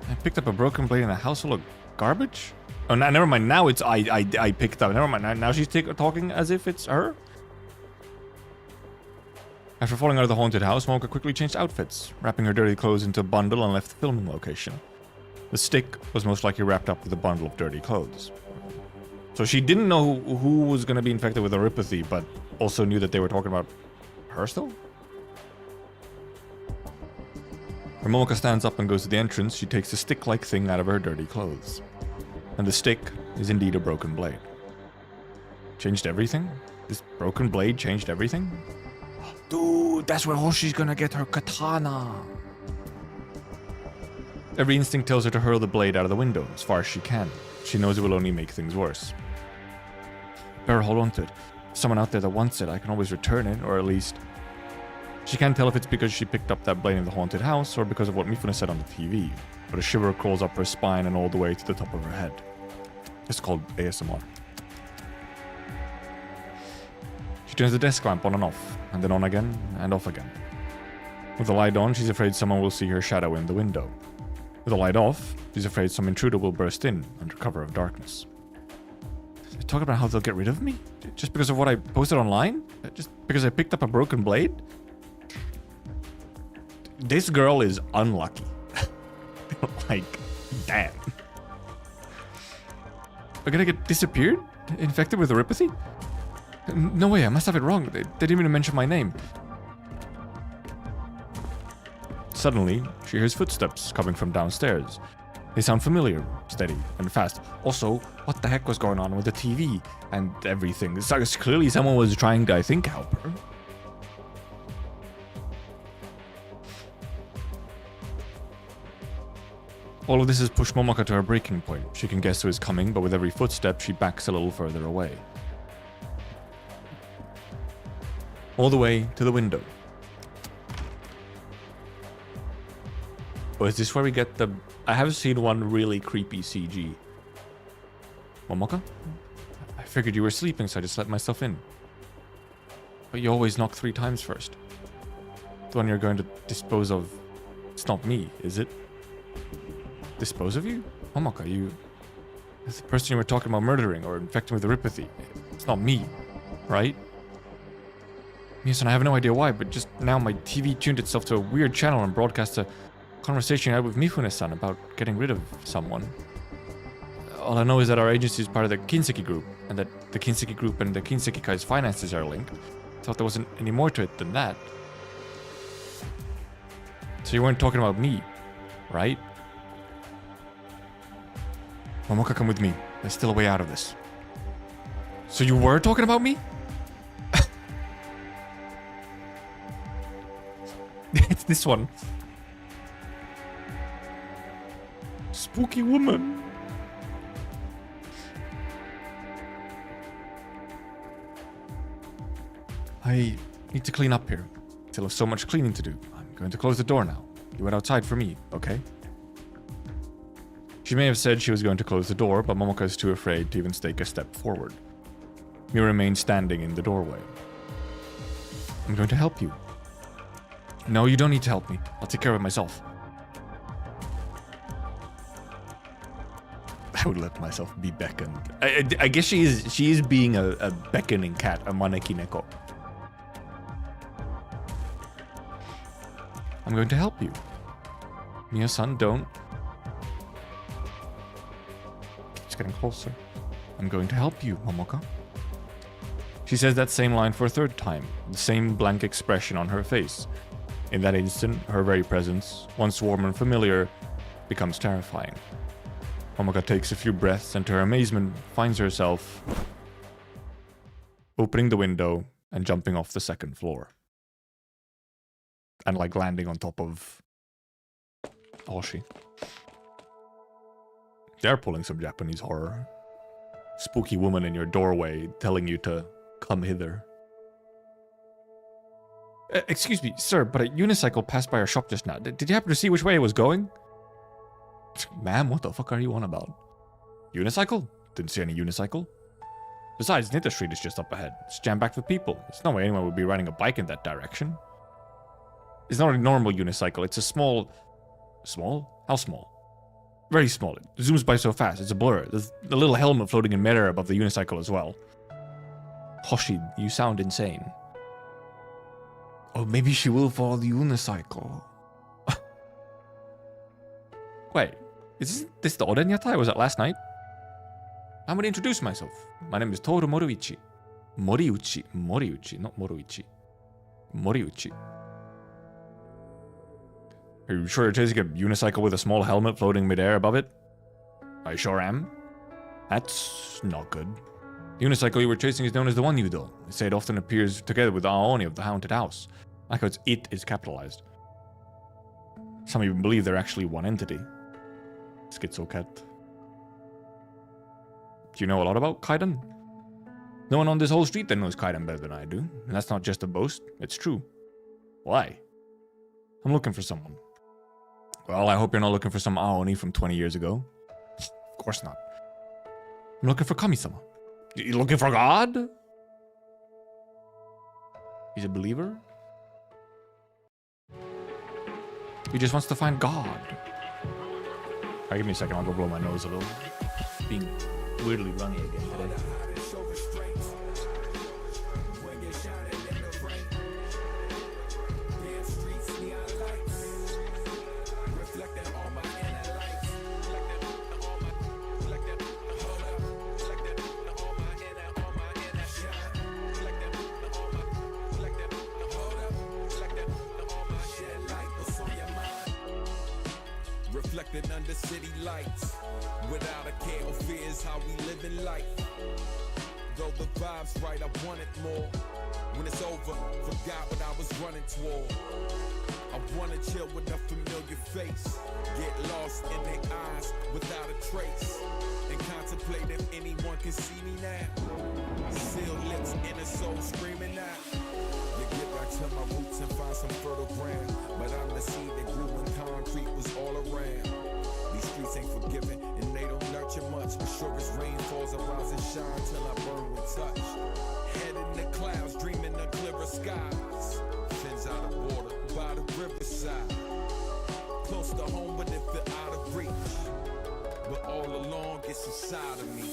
A: I picked up a broken blade in a house full of garbage? Oh, never mind. Now it's I picked up. Never mind. Now she's talking as if it's her? After falling out of the haunted house, Momoka quickly changed outfits, wrapping her dirty clothes into a bundle and left the filming location. The stick was most likely wrapped up with a bundle of dirty clothes. So she didn't know who was going to be infected with Aripathy, but also knew that they were talking about her still? When Momoka stands up and goes to the entrance, she takes the stick-like thing out of her dirty clothes. And the stick is indeed a broken blade. Changed everything? This broken blade changed everything? Dude, that's where Hoshi's gonna get her katana. Every instinct tells her to hurl the blade out of the window as far as she can. She knows it will only make things worse. Better hold on to it. Someone out there that wants it, I can always return it, or at least... She can't tell if it's because she picked up that blade in the haunted house or because of what Mifune said on the TV, but a shiver crawls up her spine and all the way to the top of her head. It's called ASMR. She turns the desk lamp on and off, and then on again and off again. With the light on, she's afraid someone will see her shadow in the window. With the light off, she's afraid some intruder will burst in under cover of darkness. They talk about how they'll get rid of me? Just because of what I posted online? Just because I picked up a broken blade? This girl is unlucky. Like, damn. I'm gonna get disappeared? Infected with neuropathy? No way, I must have it wrong. They didn't even mention my name. Suddenly, she hears footsteps coming from downstairs. They sound familiar, steady, and fast. Also, what the heck was going on with the TV and everything? Clearly someone was trying to, I think, help her. All of this has pushed Momoka to her breaking point. She can guess who is coming, but with every footstep, she backs a little further away. All the way to the window. Oh, is this where we get the... I have seen one really creepy CG. Momoka? I figured you were sleeping, so I just let myself in. But you always knock 3 times first. The one you're going to dispose of... It's not me, is it? Dispose of you? Momoka, you... It's the person you were talking about murdering or infecting with neuropathy. It's not me, right? Yes, and I have no idea why, but just now my TV tuned itself to a weird channel and broadcast a conversation I had with Mifune-san about getting rid of someone. All I know is that our agency is part of the Kinseki group, and that the Kinseki group and the Kinseki Kai's finances are linked. Thought there wasn't any more to it than that. So you weren't talking about me, right? Momoka, come with me. There's still a way out of this. So you were talking about me? It's this one. Spooky woman. I need to clean up here. Still have so much cleaning to do. I'm going to close the door now. You wait outside for me, okay? She may have said she was going to close the door, but Momoka is too afraid to even take a step forward. He remains standing in the doorway. I'm going to help you. No, you don't need to help me. I'll take care of it myself. I would let myself be beckoned. I guess she is being a beckoning cat, a maneki neko. I'm going to help you. Mia-san, don't. It's getting closer. I'm going to help you, Momoka. She says that same line for a 3rd time, the same blank expression on her face. In that instant, her very presence, once warm and familiar, becomes terrifying. Momoka takes a few breaths and to her amazement finds herself opening the window and jumping off the 2nd floor. And like landing on top of Hoshi. They're pulling some Japanese horror. Spooky woman in your doorway telling you to come hither. Excuse me, sir, but a unicycle passed by our shop just now. Did you happen to see which way it was going? Ma'am, what the fuck are you on about? Unicycle? Didn't see any unicycle. Besides, Nita Street is just up ahead. It's jam-packed with people. There's no way anyone would be riding a bike in that direction. It's not a normal unicycle. It's a small... Small? How small? Very small. It zooms by so fast. It's a blur. There's a little helmet floating in midair above the unicycle as well. Hoshi, you sound insane. Oh, maybe she will follow the unicycle. Wait, is this the Oden Yatai? Was that last night? I'm gonna introduce myself. My name is Toru Moriuchi. Moriuchi, not Moriuchi. Moriuchi. Are you sure you're chasing a unicycle with a small helmet floating midair above it? I sure am. That's not good. The unicycle you were chasing is known as the One Yudo. They say it often appears together with Aoni of the Haunted House. Like how it is capitalized. Some even believe they're actually one entity. Schizo cat. Do you know a lot about Kaiden? No one on this whole street that knows Kaiden better than I do. And that's not just a boast, it's true. Why? I'm looking for someone. Well, I hope you're not looking for some Aoni from 20 years ago. Of course not. I'm looking for Kami-sama. You looking for God? He's a believer? He just wants to find God. Alright, give me a second. I'll go blow my nose a little. Being weirdly runny again today.
B: Reflected under city lights, without a care or fears, how we live in life. Though the vibe's right, I want it more. When it's over, forgot what I was running toward. I wanna chill with a familiar face, get lost in their eyes without a trace, and contemplate if anyone can see me now. Sealed lips, inner soul screaming out. To get back to my roots and find some fertile ground, but I'm the seed that grew when concrete was all around. These streets ain't forgiving and they don't nurture much. As sure as rain falls, I rise and shine till I burn with touch. Head in the clouds, dreaming of clearer skies. Fins out of water by the riverside. Close to home, but it feel out of reach. But all along, it's inside of me.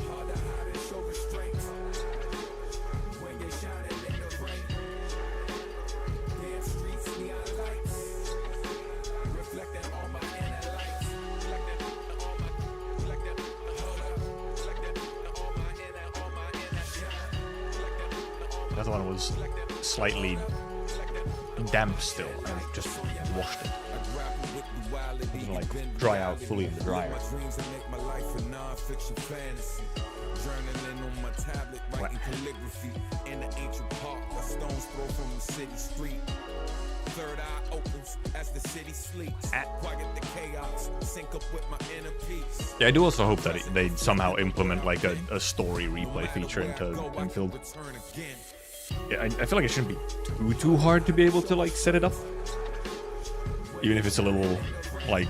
B: Hard to hide and show restraint. When you're shining in the rain. Damn streets, neon lights. Reflecting all my inner lights.
A: The other one was slightly damp still. I just washed it. It didn't like dry out fully in the dryer.
B: Journaling on my tablet, writing calligraphy in the ancient park, a stone's throw from the city street. Third eye opens as the city sleeps. Quiet the chaos, sync up with my inner peace.
A: Yeah, I do also hope that they somehow implement like a story replay feature into Infield. Yeah, I feel like it shouldn't be too hard to be able to like set it up, even if it's a little like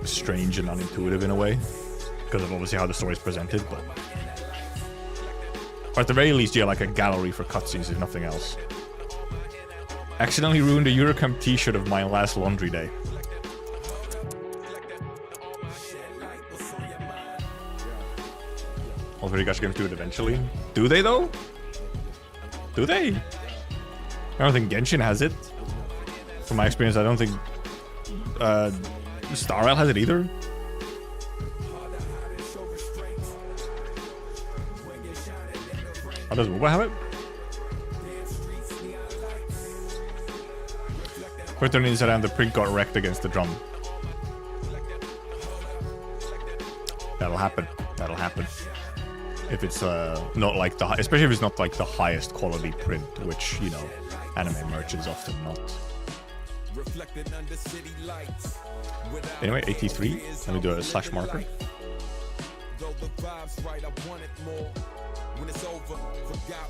A: strange and unintuitive in a way, because of obviously how the story is presented. But or at the very least, yeah, like a gallery for cutscenes, if nothing else. Accidentally ruined a Eurocamp T-shirt of my last laundry day. All three guys are going to do it eventually. Do they though? Do they? I don't think Genshin has it. From my experience, I don't think Star Rail has it either. How does MOBA have it? Return inside and the print got wrecked against the drum. That'll happen. That'll happen. If it's not like the, especially if it's not like the highest quality print, which, you know, anime merch is often not. Anyway, 83. Let me do a slash marker.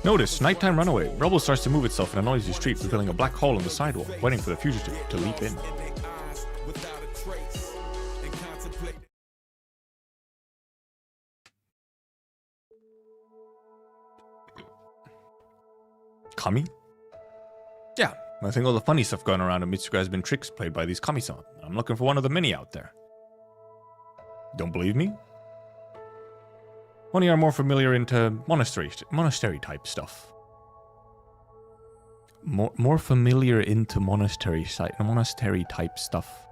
A: Notice, nighttime runaway. Rubble starts to move itself in a noisy street, revealing a black hole in the sidewalk, waiting for the fugitive to leap in. Kami? Yeah, I think all the funny stuff going around in Mitsuka has been tricks played by these Kami-sama. I'm looking for one of the many out there. Don't believe me? One of you are more familiar into monastery type stuff. More familiar into monastery type stuff.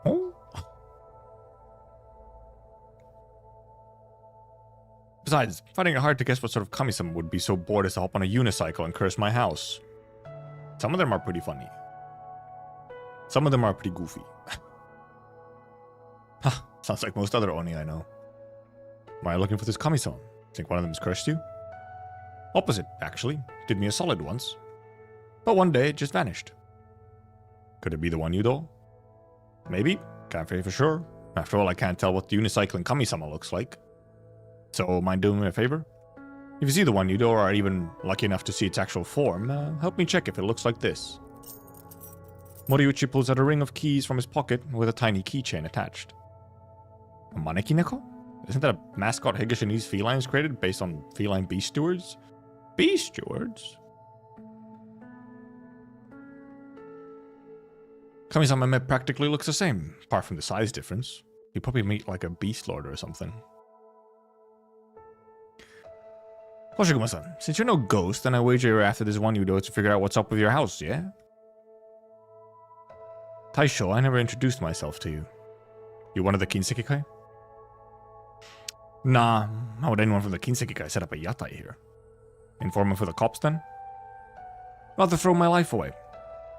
A: Oh? Besides, finding it hard to guess what sort of Kami-sama would be so bored as to hop on a unicycle and curse my house. Some of them are pretty funny. Some of them are pretty goofy. Huh, sounds like most other Oni I know. Why are you looking for this Kami-sama? Think one of them's cursed you? Opposite, actually. Did me a solid once. But one day it just vanished. Could it be the one you though? Maybe. Can't say for sure. After all, I can't tell what the unicycling Kami-sama looks like. So, mind doing me a favor? If you see the one you do, or are even lucky enough to see its actual form, help me check if it looks like this. Moriuchi pulls out a ring of keys from his pocket with a tiny keychain attached. A manekineko? Isn't that a mascot Higashinese felines created based on feline beast stewards? Beast stewards? Kami-sama Met practically looks the same, apart from the size difference. You probably meet like a beast lord or something. Hoshiguma-san, since you're no ghost, then I wager you're after this one you do to figure out what's up with your house, yeah? Taisho, I never introduced myself to you. You one of the Kinsekikai? Nah, how would anyone from the Kinsekikai set up a yatai here? Informant for the cops then? Rather throw my life away.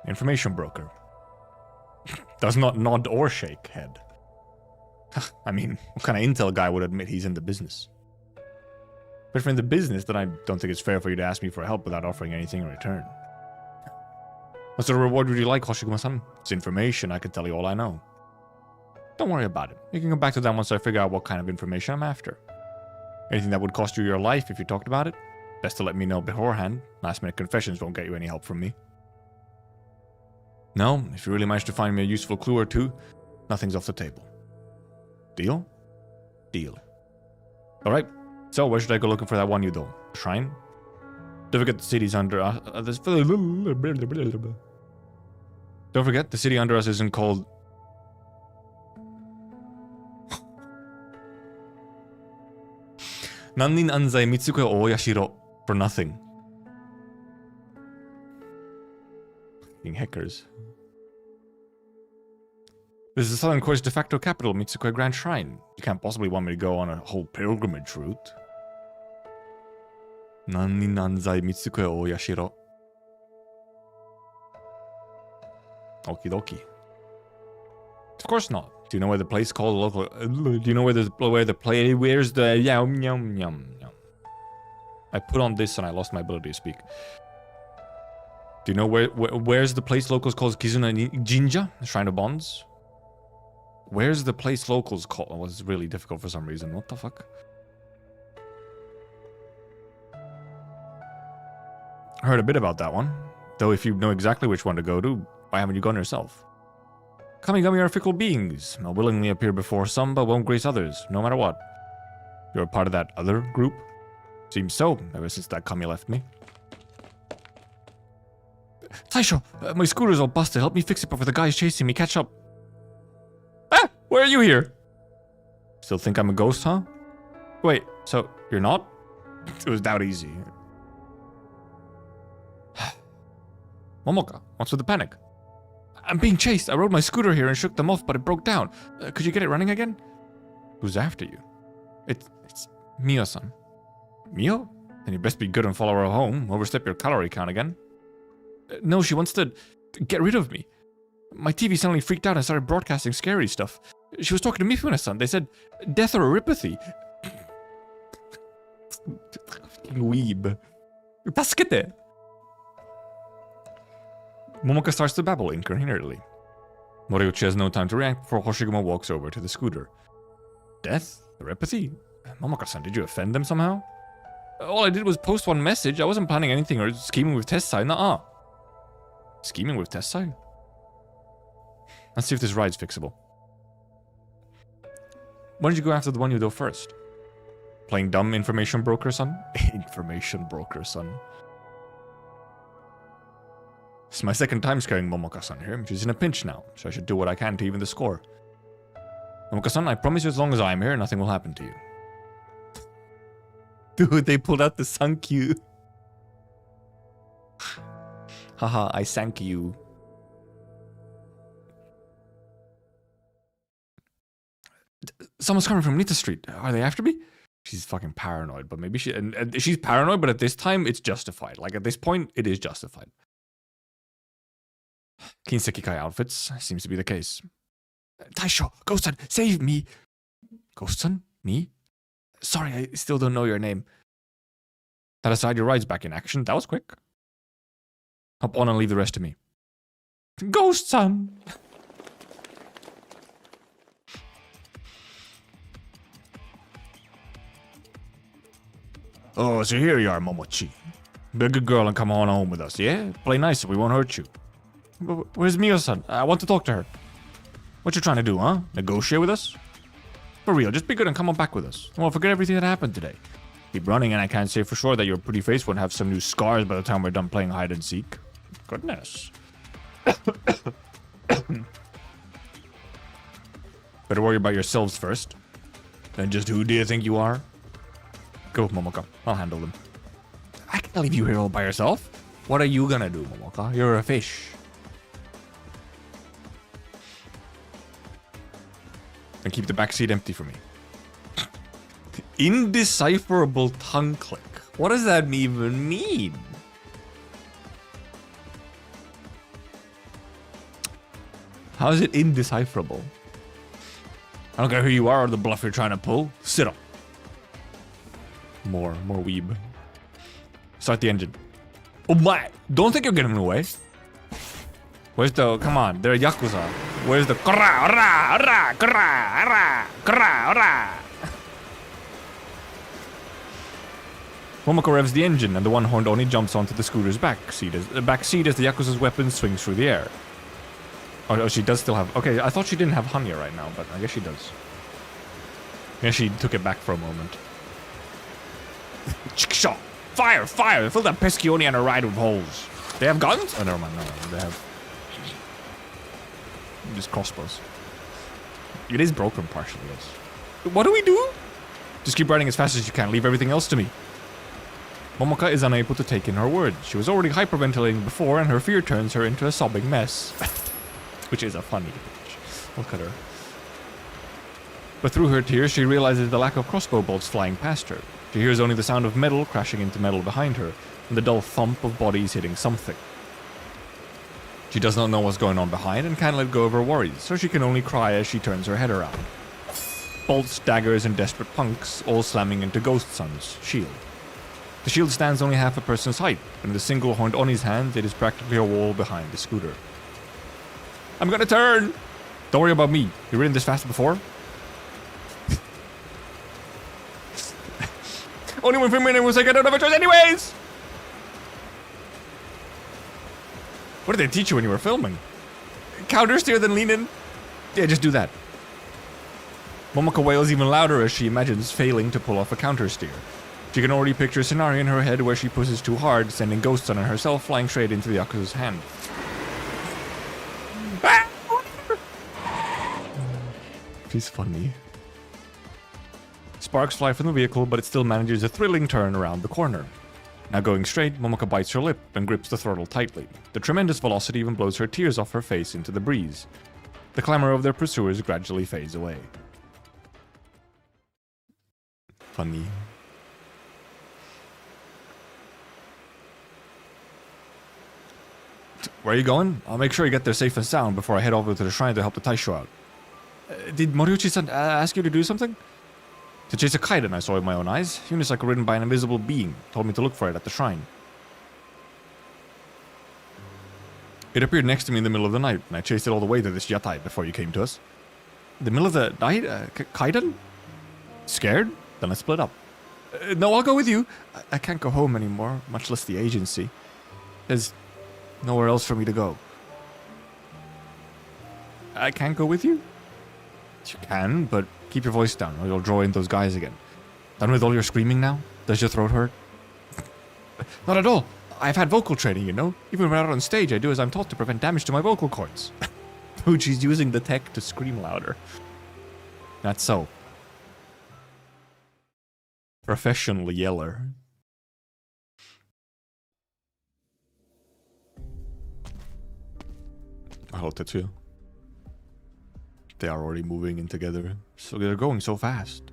A: Information broker. Does not nod or shake head. I mean, what kind of intel guy would admit he's in the business? But if you're in the business, then I don't think it's fair for you to ask me for help without offering anything in return. What sort of reward would you like, Hoshiguma-san? It's information, I can tell you all I know. Don't worry about it. You can come back to that once I figure out what kind of information I'm after. Anything that would cost you your life if you talked about it? Best to let me know beforehand. Last-minute confessions won't get you any help from me. No, if you really manage to find me a useful clue or two, nothing's off the table. Deal? Deal. Alright, so where should I go looking for that one you do? Shrine? Don't forget the city's under us. Don't forget, the city under us isn't called... Nannin Anzai Mitsuko Oyashiro for nothing. Fucking hackers. This is the Southern Core's de facto capital, Mitsukoi Grand Shrine. You can't possibly want me to go on a whole pilgrimage route. Nannin Anzai Mitsukoi Oyashiro. Okie dokie. Of course not. Do you know where the place called local? Do you know where the play? Where's the yum yum yum yum? I put on this and I lost my ability to speak. Do you know where's the place locals called Kizuna Jinja, the Shrine of Bonds? Where's the place locals called? Oh, it's really difficult for some reason. What the fuck? I heard a bit about that one. Though if you know exactly which one to go to, why haven't you gone yourself? Kamigami are fickle beings. They'll willingly appear before some, but won't grace others, no matter what. You're a part of that other group? Seems so, ever since that Kami left me. Taisho, my scooter's all busted. Help me fix it before the guys chasing me catch up. Ah! Why are you here? Still think I'm a ghost, huh? Wait, so you're not? It was that easy. Momoka, what's with the panic? I'm being chased. I rode my scooter here and shook them off, but it broke down. Could you get it running again? Who's after you? It's Mio-san. Mio? Then you best be good and follow her home. Overstep your calorie count again. No, she wants to get rid of me. My TV suddenly freaked out and started broadcasting scary stuff. She was talking to Mifune-san. They said, death or erypathy. Fucking weeb. Tasukete! Momoka starts to babble incoherently. Moriuchi has no time to react before Hoshiguma walks over to the scooter. Death? Erypathy? Momoka-san, did you offend them somehow? All I did was post one message. I wasn't planning anything or scheming with Tessai. Nuh-uh. Scheming with Tessai? Let's see if this ride's fixable. Why did you go after the one you do first? Playing dumb information broker, son? Information broker, son. It's my second time scaring Momoka-san here. She's in a pinch now, so I should do what I can to even the score. Momoka-san, I promise you as long as I'm here, nothing will happen to you. Dude, they pulled out the Sankyu. Haha, I sank you. Someone's coming from Nita Street. Are they after me? She's fucking paranoid, but maybe she's paranoid, but at this time, it's justified. Like, at this point, it is justified. Kinsekikai outfits, seems to be the case. Taisho, Ghost-san, save me! Ghost-san? Me? Sorry, I still don't know your name. That aside, your ride's back in action. That was quick. Hop on and leave the rest to me. Ghost-san! Oh, so here you are, Momochi. Be a good girl and come on home with us, yeah? Play nice so we won't hurt you. Where's Mio-san? I want to talk to her. What you trying to do, huh? Negotiate with us? For real, just be good and come on back with us. Well, forget everything that happened today. Keep running and I can't say for sure that your pretty face won't have some new scars by the time we're done playing hide and seek. Goodness. Better worry about yourselves first. Then just who do you think you are? Go, Momoka. I'll handle them. I can't leave you here all by yourself. What are you gonna do, Momoka? You're a fish. And keep the backseat empty for me. Indecipherable tongue click. What does that even mean? How is it indecipherable? I don't care who you are or the bluff you're trying to pull. Sit up. More weeb. Start the engine. Oh my! Don't think you're getting away. Where's the? Come on, they're Yakuza. Where's the? Momoko revs the engine, and the one-horned Oni jumps onto the scooter's back seat as the Yakuza's weapon swings through the air. Oh, she does still have... Okay, I thought she didn't have Hanya right now, but I guess she does. Yeah, she took it back for a moment. Chickshot! Fire! Fire! Fill that pesky Oni on a ride with holes. They have guns? Oh, never mind. No, they have... just crossbows. It is broken partially, yes. What do we do? Just keep riding as fast as you can. Leave everything else to me. Momoka is unable to take in her words. She was already hyperventilating before, and her fear turns her into a sobbing mess. Which is a funny bitch. Look at her. But through her tears, she realizes the lack of crossbow bolts flying past her. She hears only the sound of metal crashing into metal behind her, and the dull thump of bodies hitting something. She does not know what's going on behind and can't let go of her worries, so she can only cry as she turns her head around. Bolts, daggers, and desperate punks all slamming into Ghost Sun's shield. The shield stands only half a person's height, but in the single-horned Oni's hand, it is practically a wall behind the scooter. I'm gonna turn! Don't worry about me. You've ridden this fast before? Only one minute was like I don't have a choice anyways! What did they teach you when you were filming? Counter steer then lean in? Yeah, just do that. Momoka wails even louder as she imagines failing to pull off a counter steer. She can already picture a scenario in her head where she pushes too hard, sending Ghost Sun and herself flying straight into the Yakuza's hand. She's funny. Sparks fly from the vehicle, but it still manages a thrilling turn around the corner. Now going straight, Momoka bites her lip and grips the throttle tightly. The tremendous velocity even blows her tears off her face into the breeze. The clamor of their pursuers gradually fades away. Funny. Where are you going? I'll make sure you get there safe and sound before I head over to the shrine to help the Taisho out. Did Moriuchi-san ask you to do something? To chase a kaiden I saw with my own eyes. Unicycle ridden by an invisible being. Told me to look for it at the shrine. It appeared next to me in the middle of the night, and I chased it all the way to this yatai before you came to us. The middle of the night? Kaiden? Scared? Then let's split up. No, I'll go with you. I can't go home anymore, much less the agency. There's nowhere else for me to go. I can't go with you? You can, but keep your voice down or you'll draw in those guys again. Done with all your screaming now? Does your throat hurt? Not at all. I've had vocal training, you know. Even when out on stage, I do as I'm taught to prevent damage to my vocal cords. Dude, she's using the tech to scream louder. That's so. Professional yeller. Hello, Tetsuya. They are already moving in together, so they're going so fast.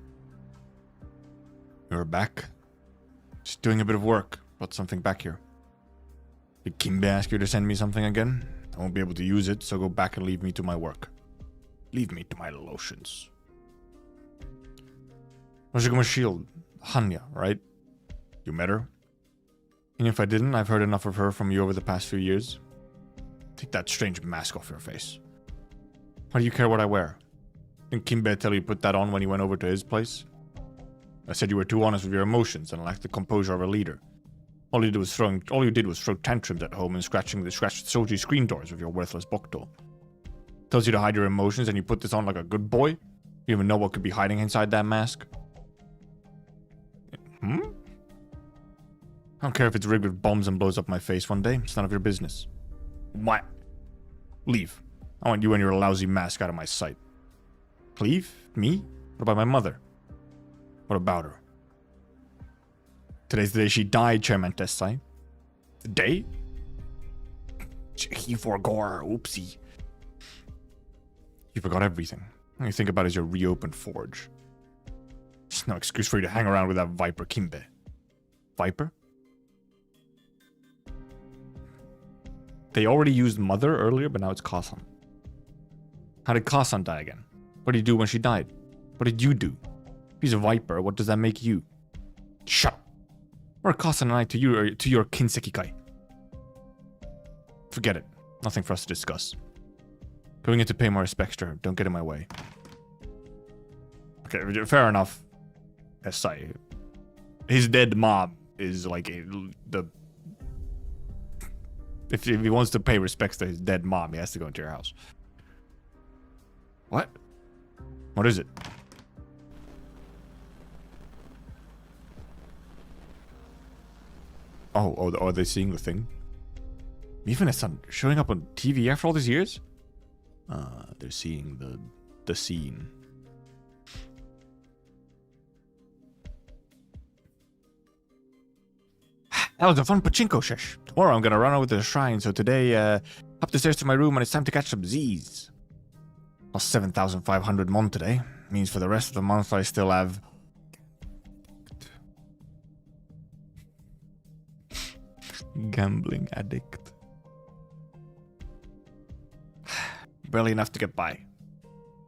A: You're back. Just doing a bit of work. Brought something back here. Did Kimbe ask you to send me something again? I won't be able to use it, so go back and leave me to my work. Leave me to my lotions. Hoshiguma shield. Hanya, right? You met her? And if I didn't, I've heard enough of her from you over the past few years. Take that strange mask off your face. Why do you care what I wear? Didn't Kimbe tell you to put that on when you went over to his place? I said you were too honest with your emotions and lacked the composure of a leader. All you did was throw tantrums at home and scratch Soji screen doors with your worthless Bokto. Tells you to hide your emotions and you put this on like a good boy? You even know what could be hiding inside that mask? I don't care if it's rigged with bombs and blows up my face one day. It's none of your business. What? Leave. I want you and your lousy mask out of my sight. Leave? Me? What about my mother? What about her? Today's the day she died, Chairman Tessai. The day? He forgot. Oopsie. You forgot everything. All you think about is your reopened forge. There's no excuse for you to hang around with that Viper Kimbe. Viper? They already used Mother earlier, but now it's Kasan. How did Kasan die again? What did you do when she died? What did you do? If he's a Viper, what does that make you? Shut up. Or Kasan and I to your Kinsekikai. Forget it. Nothing for us to discuss. Going in to pay my respects to her. Don't get in my way. Okay, fair enough. Essai. His dead mom is like if he wants to pay respects to his dead mom, he has to go into your house. What? What is it? Oh, are they seeing the thing? Even his son showing up on TV after all these years? They're seeing the scene. That was a fun pachinko sesh. Tomorrow I'm gonna run over to the shrine, so today, up the stairs to my room and it's time to catch some Z's. Lost 7,500 mon today. Means for the rest of the month I still have... Gambling addict. Barely enough to get by.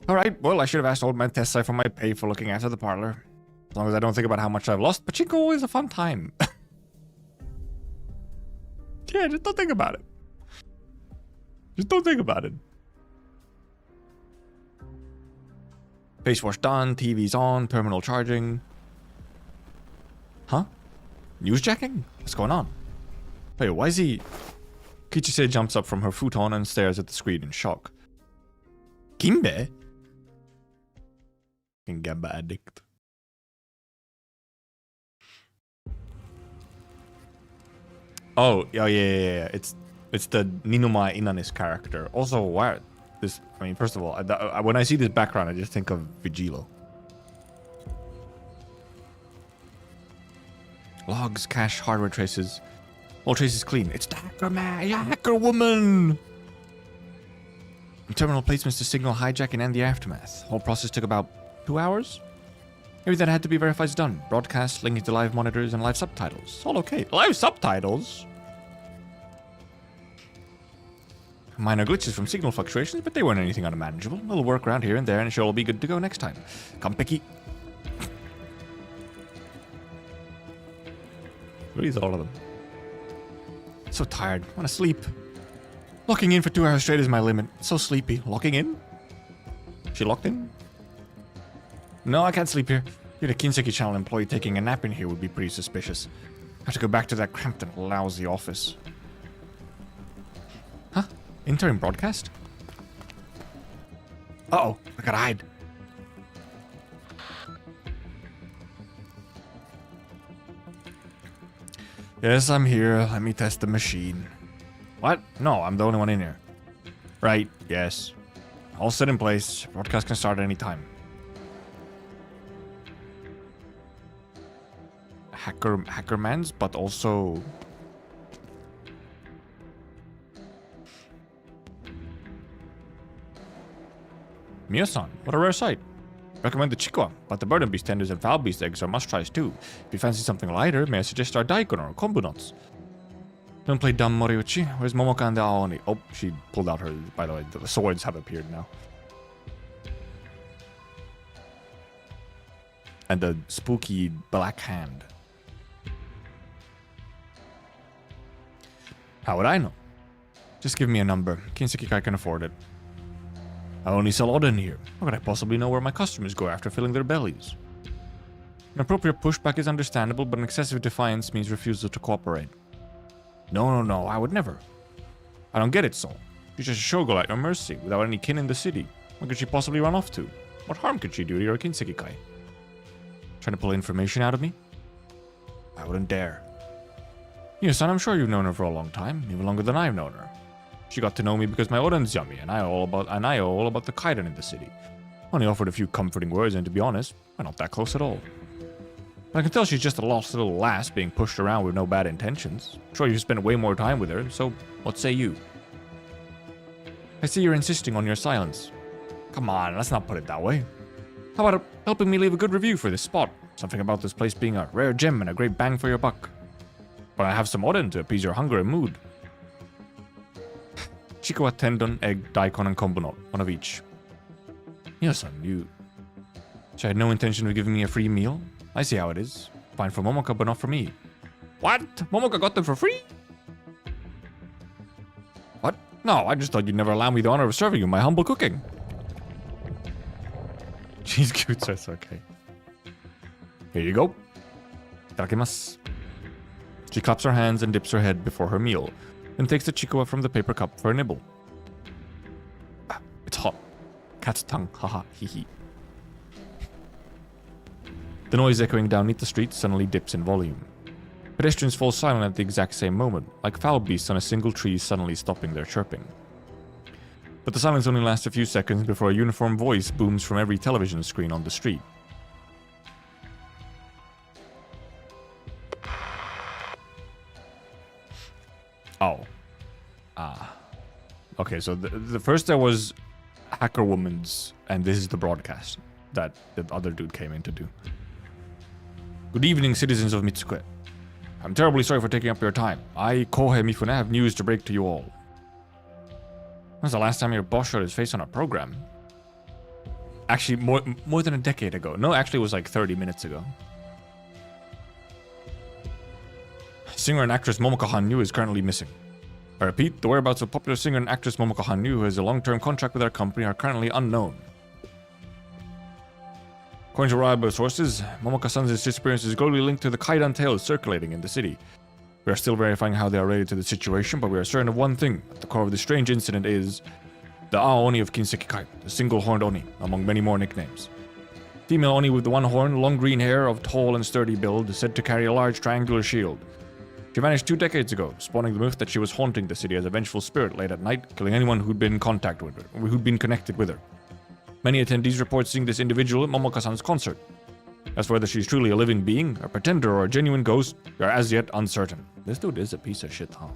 A: Alright, well, I should have asked old man Tessai for my pay for looking after the parlor. As long as I don't think about how much I've lost, pachinko is a fun time. Yeah, just don't think about it. Just don't think about it. Face wash done, TV's on, terminal charging. Huh? Newsjacking? What's going on? Wait, why is he... Kichise jumps up from her futon and stares at the screen in shock. Kimbe? Gamba addict. Oh, yeah. It's the Ninuma Inanis character. Also, why this? I mean, first of all, when I see this background, I just think of Vigilo. Logs, cache, hardware traces. All traces clean. It's the hacker man, yeah, hacker woman. Terminal placements to signal hijacking and the aftermath. Whole process took about 2 hours. Maybe that had to be verified done. Broadcast, linking to live monitors, and live subtitles. All okay. Live subtitles? Minor glitches from signal fluctuations, but they weren't anything unmanageable. A little work around here and there, and it should all be good to go next time. Come, Picky. What is all of them? So tired. Want to sleep. Locking in for 2 hours straight is my limit. So sleepy. Locking in? She locked in? No, I can't sleep here. You're the Kinseki channel employee taking a nap in here would be pretty suspicious. I have to go back to that cramped and lousy office. Huh? Interim broadcast? Uh-oh, I gotta hide. Yes, I'm here. Let me test the machine. What? No, I'm the only one in here. Right, yes. All set in place. Broadcast can start at any time. Hackermans, but also... Mio-san, what a rare sight. Recommend the Chikwa, but the Burden Beast tenders and Foul Beast eggs are must-tries too. If you fancy something lighter, may I suggest our Daikon or Kombu nuts? Don't play dumb, Moriuchi. Where's Momoka and the Aoni? Oh, she pulled out her... By the way, the swords have appeared now. And the spooky black hand. How would I know? Just give me a number. Kinseki can afford it. I only sell Oden here. How could I possibly know where my customers go after filling their bellies? An appropriate pushback is understandable, but an excessive defiance means refusal to cooperate. No, I would never. I don't get it, Sol. She's just a showgirl at your mercy, without any kin in the city. What could she possibly run off to? What harm could she do to your Kinsekikai? Trying to pull information out of me? I wouldn't dare. Yes, and I'm sure you've known her for a long time, even longer than I've known her. She got to know me because my oden's yummy, and I know all about the kaiden in the city. Only offered a few comforting words, and to be honest, we're not that close at all. But I can tell she's just a lost little lass being pushed around with no bad intentions. I'm sure you've spent way more time with her, so what say you? I see you're insisting on your silence. Come on, let's not put it that way. How about helping me leave a good review for this spot? Something about this place being a rare gem and a great bang for your buck. But I have some oden to appease your hunger and mood. Chikuwa tendon, egg, daikon, and kombu nut, one of each. Yes-san, you... She had no intention of giving me a free meal? I see how it is. Fine for Momoka, but not for me. What? Momoka got them for free? What? No, I just thought you'd never allow me the honor of serving you my humble cooking. She's cute, so it's okay. Here you go. Itadakimasu. She claps her hands and dips her head before her meal, then takes the chikuwa from the paper cup for a nibble. Ah, it's hot. Cat's tongue, haha, hee hee. The noise echoing down the street suddenly dips in volume. Pedestrians fall silent at the exact same moment, like foul beasts on a single tree suddenly stopping their chirping. But the silence only lasts a few seconds before a uniform voice booms from every television screen on the street. Oh. Okay, so the first there was Hacker Woman's, and this is the broadcast that the other dude came in to do. Good evening, citizens of Mitsukue. I'm terribly sorry for taking up your time. I, Kohei Mifune, have news to break to you all. When was the last time your boss showed his face on a program? Actually, more than a decade ago. No, actually it was like 30 minutes ago. Singer and actress Momoka Hanyu is currently missing. I repeat, the whereabouts of popular singer and actress Momoka Hanyu, who has a long-term contract with our company, are currently unknown. According to reliable sources, Momoka-san's disappearance is globally linked to the Kaidan tales circulating in the city. We are still verifying how they are related to the situation, but we are certain of one thing. At the core of this strange incident is the Aoni of Kinsekikai, the single-horned Oni, among many more nicknames. Female Oni with the one horn, long green hair, of tall and sturdy build, said to carry a large triangular shield. She vanished 2 decades ago, spawning the myth that she was haunting the city as a vengeful spirit late at night, killing anyone who'd been in contact with her, or who'd been connected with her. Many attendees report seeing this individual at Momoka-san's concert. As for whether she's truly a living being, a pretender, or a genuine ghost, we are as yet uncertain. This dude is a piece of shit, huh?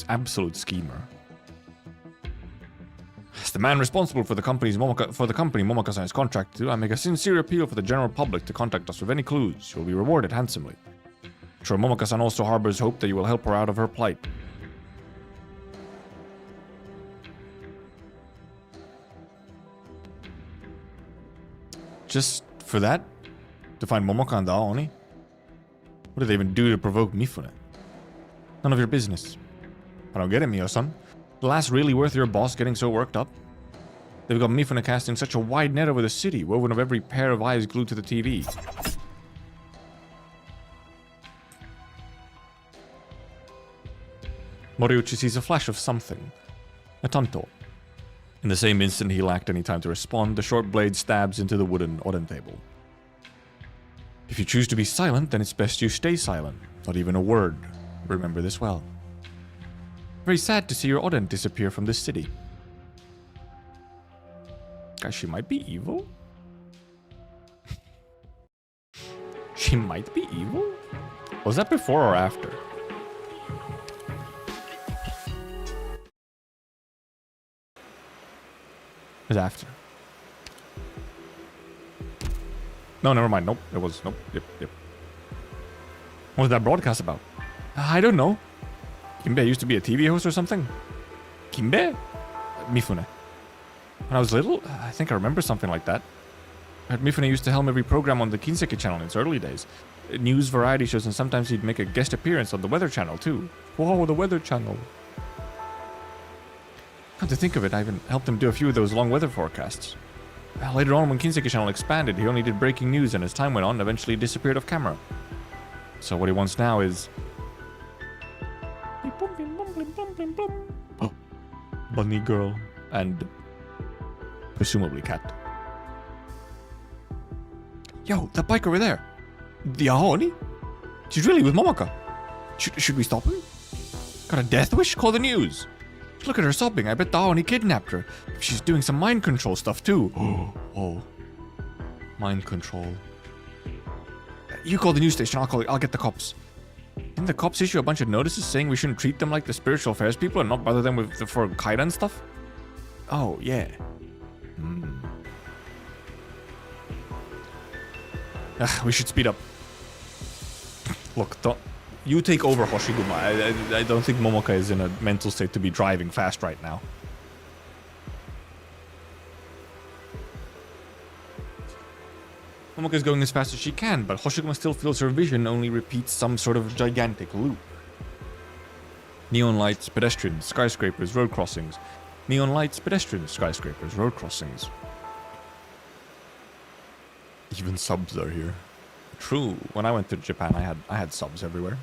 A: Absolute schemer. As the man responsible for the company Momoka-san's contract to, I make a sincere appeal for the general public to contact us with any clues. You will be rewarded handsomely. I'm sure Momoka-san also harbors hope that you will help her out of her plight. Just for that? To find Momoka and the Aoni? What did they even do to provoke Mifune? None of your business. I don't get it, Mio-san. The last really worth your boss getting so worked up? They've got Mifune casting such a wide net over the city, woven of every pair of eyes glued to the TV. Moriuchi sees a flash of something. A tanto. In the same instant he lacked any time to respond, the short blade stabs into the wooden oden table. If you choose to be silent, then it's best you stay silent. Not even a word. Remember this well. Very sad to see your oden disappear from this city. Guys, she might be evil? She might be evil? Was that before or after? It was after. No, never mind. Nope. It was. Nope. Yep. What was that broadcast about? I don't know. Kimbe used to be a TV host or something? Kimbe? Mifune. When I was little, I think I remember something like that. I heard Mifune used to helm every program on the Kinseki channel in its early days. News, variety shows, and sometimes he'd make a guest appearance on the Weather Channel too. Whoa, the Weather Channel. Come to think of it, I even helped him do a few of those long weather forecasts. Later on, when Kinseki's channel expanded, he only did breaking news, and as time went on, eventually disappeared off camera. So what he wants now is... Bunny girl and presumably cat. Yo, that bike over there. The Ahoni? She's really with Momoka. Should we stop him? Got a death wish? Call the news. Look at her sobbing. I bet the Ahoni kidnapped her. She's doing some mind control stuff too. Oh. Mind control. You call the news station, I'll get the cops. Didn't the cops issue a bunch of notices saying we shouldn't treat them like the spiritual affairs people and not bother them with for Kaida and stuff? Oh, yeah. We should speed up. Look, you take over Hoshiguma. I don't think Momoka is in a mental state to be driving fast right now. Momoka is going as fast as she can, but Hoshiguma still feels her vision only repeats some sort of gigantic loop. Neon lights, pedestrians, skyscrapers, road crossings. Neon lights, pedestrians, skyscrapers, road crossings. Even subs are here. True, when I went to Japan, I had subs everywhere.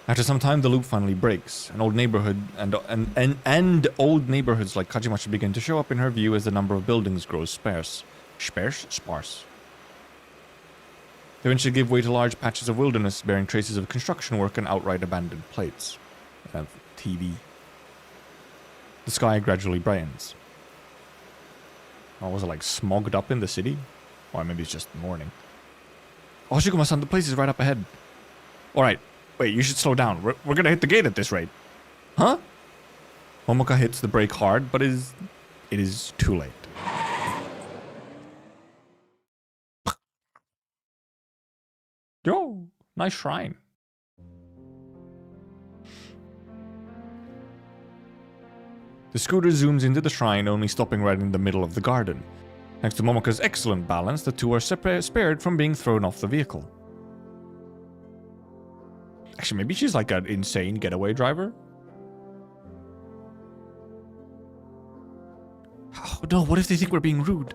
A: After some time, the loop finally breaks. An old neighborhood and old neighborhoods like Kajimachi begin to show up in her view as the number of buildings grows sparse. Sparse. They eventually give way to large patches of wilderness bearing traces of construction work and outright abandoned plates. TV. The sky gradually brightens. Oh, was it like smogged up in the city? Or maybe it's just morning. Hoshiguma-san, the place is right up ahead. Alright, wait, you should slow down. We're gonna hit the gate at this rate. Huh? Momoka hits the brake hard, but it is too late. Yo, nice shrine. The scooter zooms into the shrine, only stopping right in the middle of the garden. Thanks to Momoka's excellent balance, the two are spared from being thrown off the vehicle. Actually, maybe she's like an insane getaway driver? Oh no, what if they think we're being rude?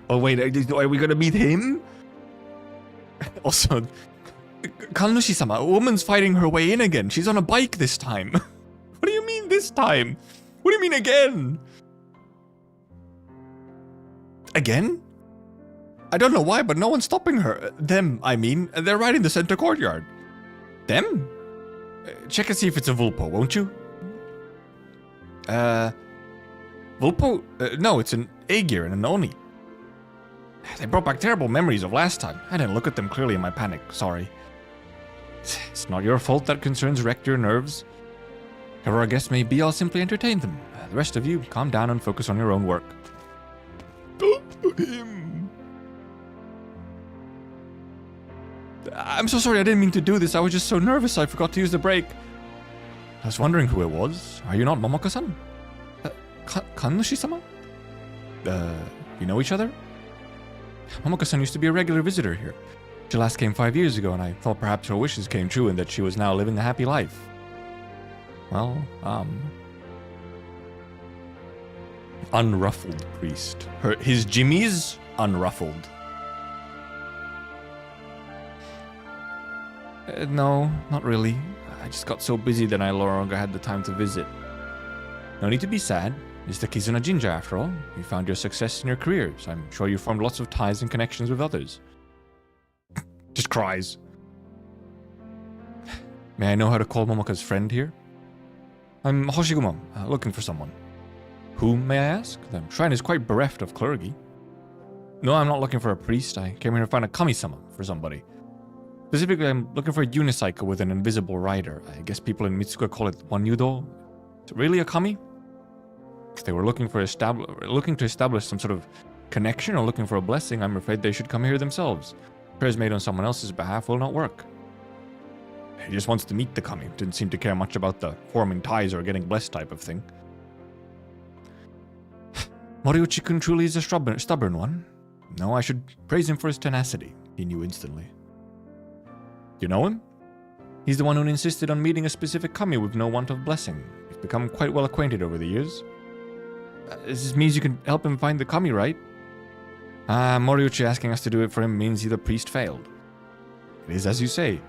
A: Oh wait, are we gonna meet him? Also... Kannushi-sama, a woman's fighting her way in again. She's on a bike this time. What do you mean this time? What do you mean again? Again? I don't know why, but no one's stopping her. Them, I mean. They're right in the center courtyard. Them? Check and see if it's a Vulpo, won't you? Vulpo? No, it's an Aegir and an Oni. They brought back terrible memories of last time. I didn't look at them clearly in my panic, sorry. It's not your fault that concerns wrecked your nerves. Whoever our guests may be, I'll simply entertain them. The rest of you, calm down and focus on your own work. Him. I'm so sorry, I didn't mean to do this. I was just so nervous I forgot to use the brake. I was wondering who it was. Are you not Momoka-san? Kannushi-sama? You know each other? Momoka-san used to be a regular visitor here. She last came 5 years ago, and I thought perhaps her wishes came true and that she was now living a happy life. Well, unruffled priest. His Jimmy's unruffled. No, not really. I just got so busy that I no longer had the time to visit. No need to be sad. It's the Kizuna Jinja after all. You found your success in your careers. I'm sure you formed lots of ties and connections with others. Just cries. May I know how to call Momoka's friend here? I'm Hoshiguma, looking for someone. Whom, may I ask? The shrine is quite bereft of clergy. No, I'm not looking for a priest. I came here to find a kami-sama for somebody. Specifically, I'm looking for a unicycle with an invisible rider. I guess people in Mitsuka call it wanyudo. Is it really a kami? If they were looking to establish some sort of connection or looking for a blessing, I'm afraid they should come here themselves. Prayers made on someone else's behalf will not work. He just wants to meet the kami. Didn't seem to care much about the forming ties or getting blessed type of thing. Moriuchi-kun truly is a stubborn one. No, I should praise him for his tenacity. He knew instantly. You know him? He's the one who insisted on meeting a specific kami with no want of blessing. We've become quite well acquainted over the years. This means you can help him find the kami, right? Moriuchi asking us to do it for him means the priest failed. It is as you say.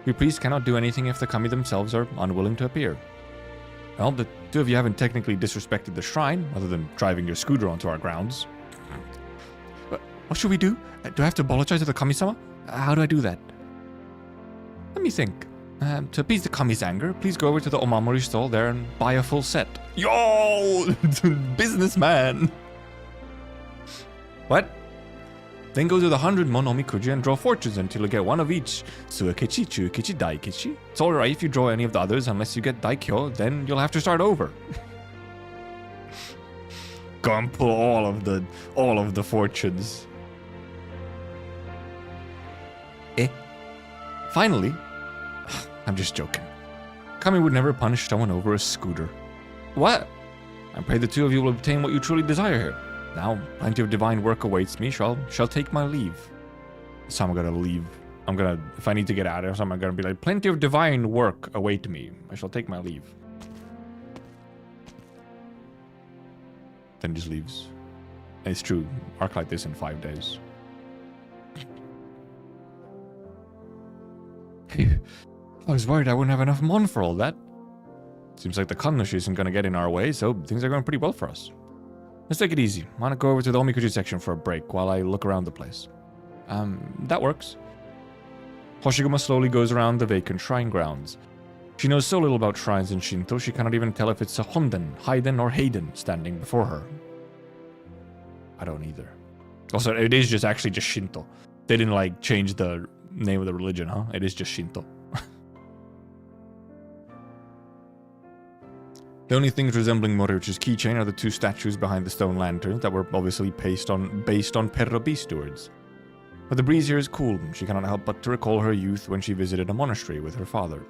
A: We priests cannot do anything if the kami themselves are unwilling to appear. Well, the two of you haven't technically disrespected the shrine, other than driving your scooter onto our grounds. What should we do? Do I have to apologize to the kami-sama? How do I do that? Let me think. To appease the kami's anger, please go over to the Omamori stall there and buy a full set. Yo! Businessman! What? Then go to the 100 Monomikuji and draw fortunes until you get one of each. Tsuakechi, Chukechi, Daikechi. It's alright if you draw any of the others unless you get Daikyo, then you'll have to start over. Go and pull all of the fortunes. Finally, I'm just joking. Kami would never punish someone over a scooter. What? I pray the two of you will obtain what you truly desire here. Now, plenty of divine work awaits me, shall take my leave. So I'm gonna leave. If I need to get out of here, I'm gonna be like, plenty of divine work await me. I shall take my leave. Then just leaves. And it's true, arc like this in 5 days. I was worried I wouldn't have enough mon for all that. Seems like the Kannoshi isn't gonna get in our way, so things are going pretty well for us. Let's take it easy. I want to go over to the Omikuji section for a break while I look around the place. That works. Hoshiguma slowly goes around the vacant shrine grounds. She knows so little about shrines in Shinto, she cannot even tell if it's a Honden, Heiden, or Hayden standing before her. I don't either. Also, it is actually just Shinto. They didn't, like, change the name of the religion, huh? It is just Shinto. The only things resembling Moriuchi's keychain are the two statues behind the stone lanterns that were obviously based on Perrobi stewards. But the breeze here is cool. She cannot help but to recall her youth when she visited a monastery with her father.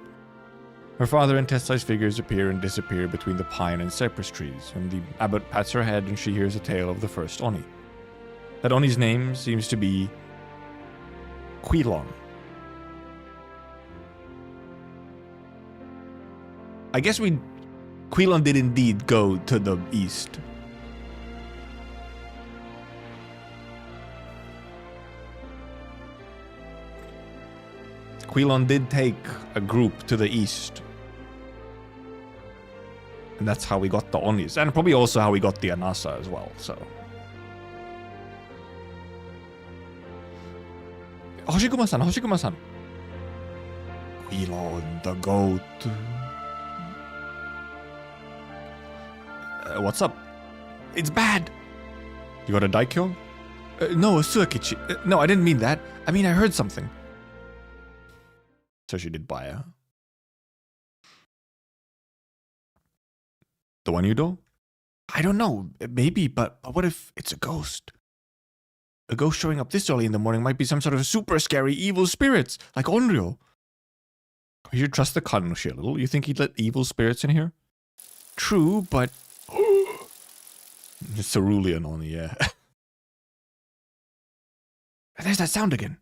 A: Her father and test-sized figures appear and disappear between the pine and cypress trees, and the abbot pats her head and she hears a tale of the first Oni. That Oni's name seems to be Quilon. I guess Quilon did indeed go to the east. Quilon did take a group to the east. And that's how we got the Onis. And probably also how we got the Anasa as well, so. Hoshiguma-san, Hoshiguma-san. Quilon the goat. What's up? It's bad. You got a Daikyo? No, a Suakichi. No, I didn't mean that. I mean, I heard something. So she did buy a... The one you do? I don't know. Maybe, but what if it's a ghost? A ghost showing up this early in the morning might be some sort of super scary evil spirits, like Onryo. You should trust the Kannoshi a little. You think he'd let evil spirits in here? True, but... It's Cerulean Oni, yeah. There's that sound again.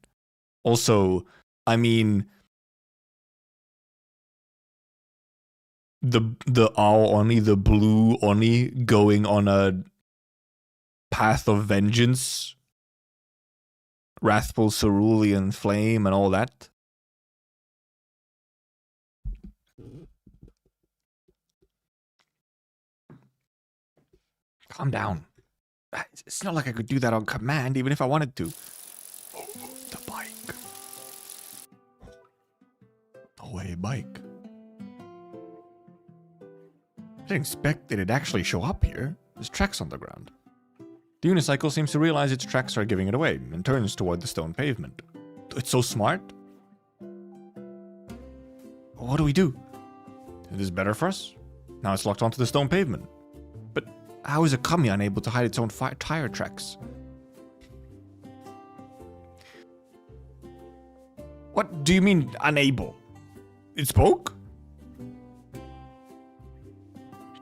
A: Also, I mean... The Ao Oni, the blue Oni, going on a path of vengeance. Wrathful Cerulean flame and all that. Calm down. It's not like I could do that on command, even if I wanted to. The bike. Away bike. I didn't expect that it'd actually show up here. There's tracks on the ground. The unicycle seems to realize its tracks are giving it away and turns toward the stone pavement. It's so smart. What do we do? Is this better for us? Now it's locked onto the stone pavement. But how is a kami unable to hide its own tire tracks? What do you mean unable? It spoke?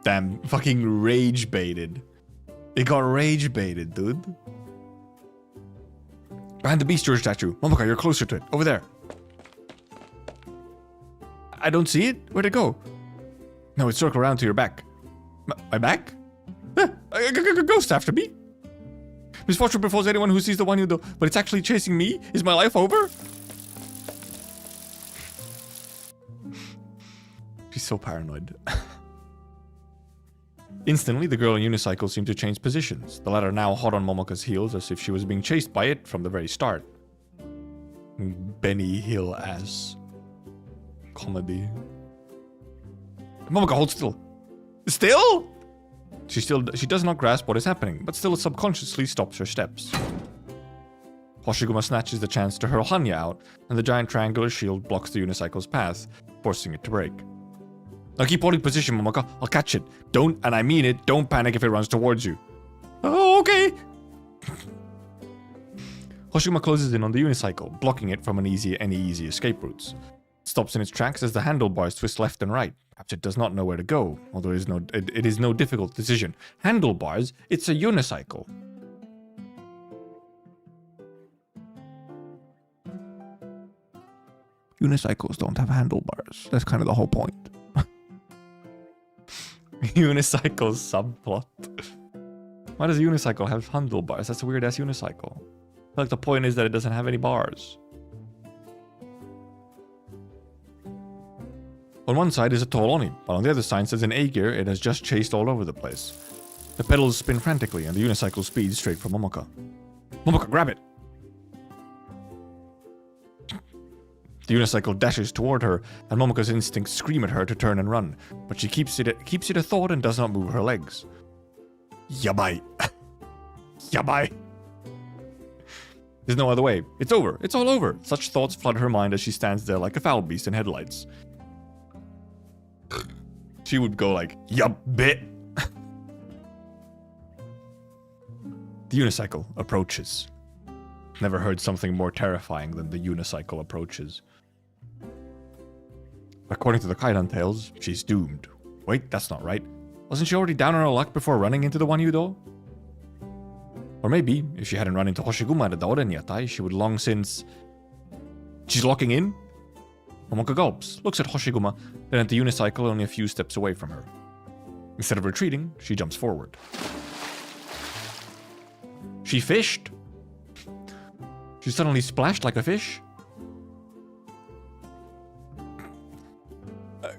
A: Damn, fucking rage baited. It got rage baited, dude. Behind the beast George statue. Momoka, you're closer to it. Over there. I don't see it. Where'd it go? No, it circled around to your back. My back? A ghost after me? Misfortune befalls anyone who sees the one you do, but it's actually chasing me? Is my life over? She's so paranoid. Instantly, the girl and unicycle seem to change positions, the latter now hot on Momoka's heels as if she was being chased by it from the very start. Benny Hill ass. Comedy. Momoka, hold still. Still? She does not grasp what is happening, but still subconsciously stops her steps. Hoshiguma snatches the chance to hurl Hanya out, and the giant triangular shield blocks the unicycle's path, forcing it to break. Now keep holding position, Momoka. I'll catch it. Don't, and I mean it, don't panic if it runs towards you. Oh, okay. Hoshiguma closes in on the unicycle, blocking it from any easy escape routes. It stops in its tracks as the handlebars twist left and right. Perhaps it does not know where to go, although it is no difficult decision. Handlebars? It's a unicycle. Unicycles don't have handlebars. That's kind of the whole point. Unicycle subplot. Why does a unicycle have handlebars? That's a weird ass unicycle. I feel like the point is that it doesn't have any bars. On one side is a tall Oni, while on the other side says an A-gear it has just chased all over the place. The pedals spin frantically and the unicycle speeds straight for Momoka. Momoka, grab it! The unicycle dashes toward her, and Momoka's instincts scream at her to turn and run, but she keeps it a thought and does not move her legs. Yabai. Yabai. There's no other way. It's over. It's all over. Such thoughts flood her mind as she stands there like a foul beast in headlights. She would go like, yup, bit. The unicycle approaches. Never heard something more terrifying than the unicycle approaches. According to the Kaidan tales, she's doomed. Wait, that's not right. Wasn't she already down on her luck before running into the Wanyudo? Or maybe, if she hadn't run into Hoshiguma at the Oren Yatai, she would long since... She's locking in? Momoka gulps, looks at Hoshiguma, then at the unicycle only a few steps away from her. Instead of retreating, she jumps forward. She fished? She suddenly splashed like a fish?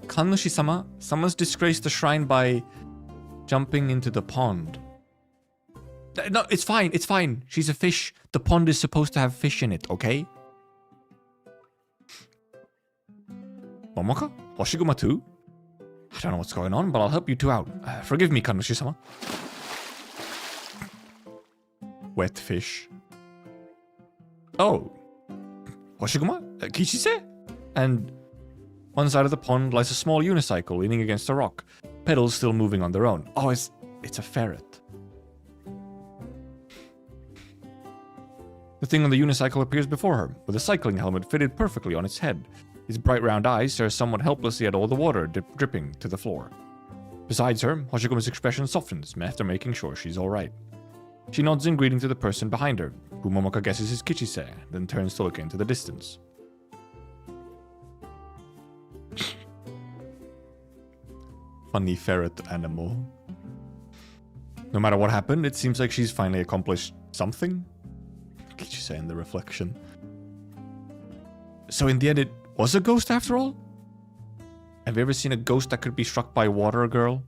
A: Kannushi-sama, someone's disgraced the shrine by jumping into the pond. No, it's fine, it's fine. She's a fish. The pond is supposed to have fish in it, okay? Momoka? Hoshiguma too? I don't know what's going on, but I'll help you two out. Forgive me, Kannushi-sama. Wet fish. Oh. Hoshiguma? Kichise? And one side of the pond lies a small unicycle leaning against a rock, pedals still moving on their own. Oh, it's a ferret. The thing on the unicycle appears before her, with a cycling helmet fitted perfectly on its head. His bright round eyes stare somewhat helplessly at all the water dripping to the floor. Besides her, Hoshiguma's expression softens after making sure she's alright. She nods in greeting to the person behind her, who Momoka guesses is Kichise, then turns to look into the distance. Funny ferret animal. No matter what happened, it seems like she's finally accomplished something. Kichise in the reflection. So in the end it was a ghost after all? Have you ever seen a ghost that could be struck by water, girl?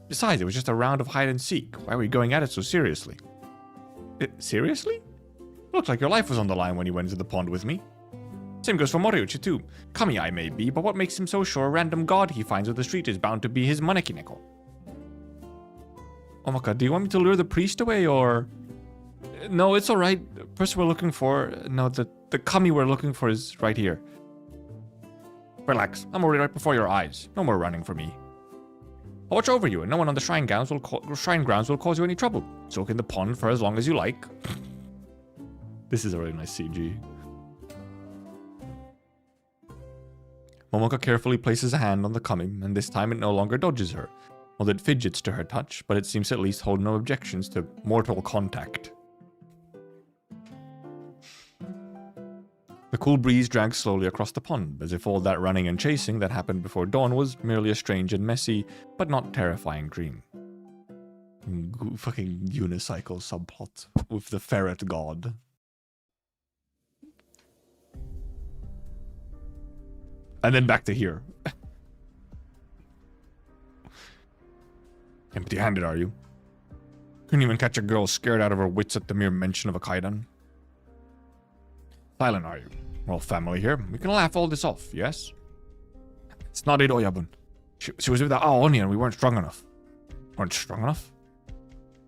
A: Besides, it was just a round of hide and seek. Why were you going at it so seriously? Seriously? Looks like your life was on the line when you went into the pond with me. Same goes for Moriuchi too. Kami-ai may be, but what makes him so sure a random god he finds on the street is bound to be his manekineko? Omaka, do you want me to lure the priest away or... No, it's alright. The person we're looking for... No, the Kami we're looking for is right here. Relax, I'm already right before your eyes. No more running for me. I'll watch over you, and no one on the shrine grounds will cause you any trouble. Soak in the pond for as long as you like. This is a really nice CG. Momoka carefully places a hand on the Kami, and this time it no longer dodges her. Well, it fidgets to her touch, but it seems to at least hold no objections to mortal contact. The cool breeze dragged slowly across the pond, as if all that running and chasing that happened before dawn was merely a strange and messy, but not terrifying dream. Fucking unicycle subplot with the ferret god. And then back to here. Empty-handed, are you? Couldn't even catch a girl scared out of her wits at the mere mention of a kaidan. Silent, are you? We're all family here. We can laugh all this off, yes? It's not it, Oyabun. She was with the Aoni and we weren't strong enough. Weren't strong enough?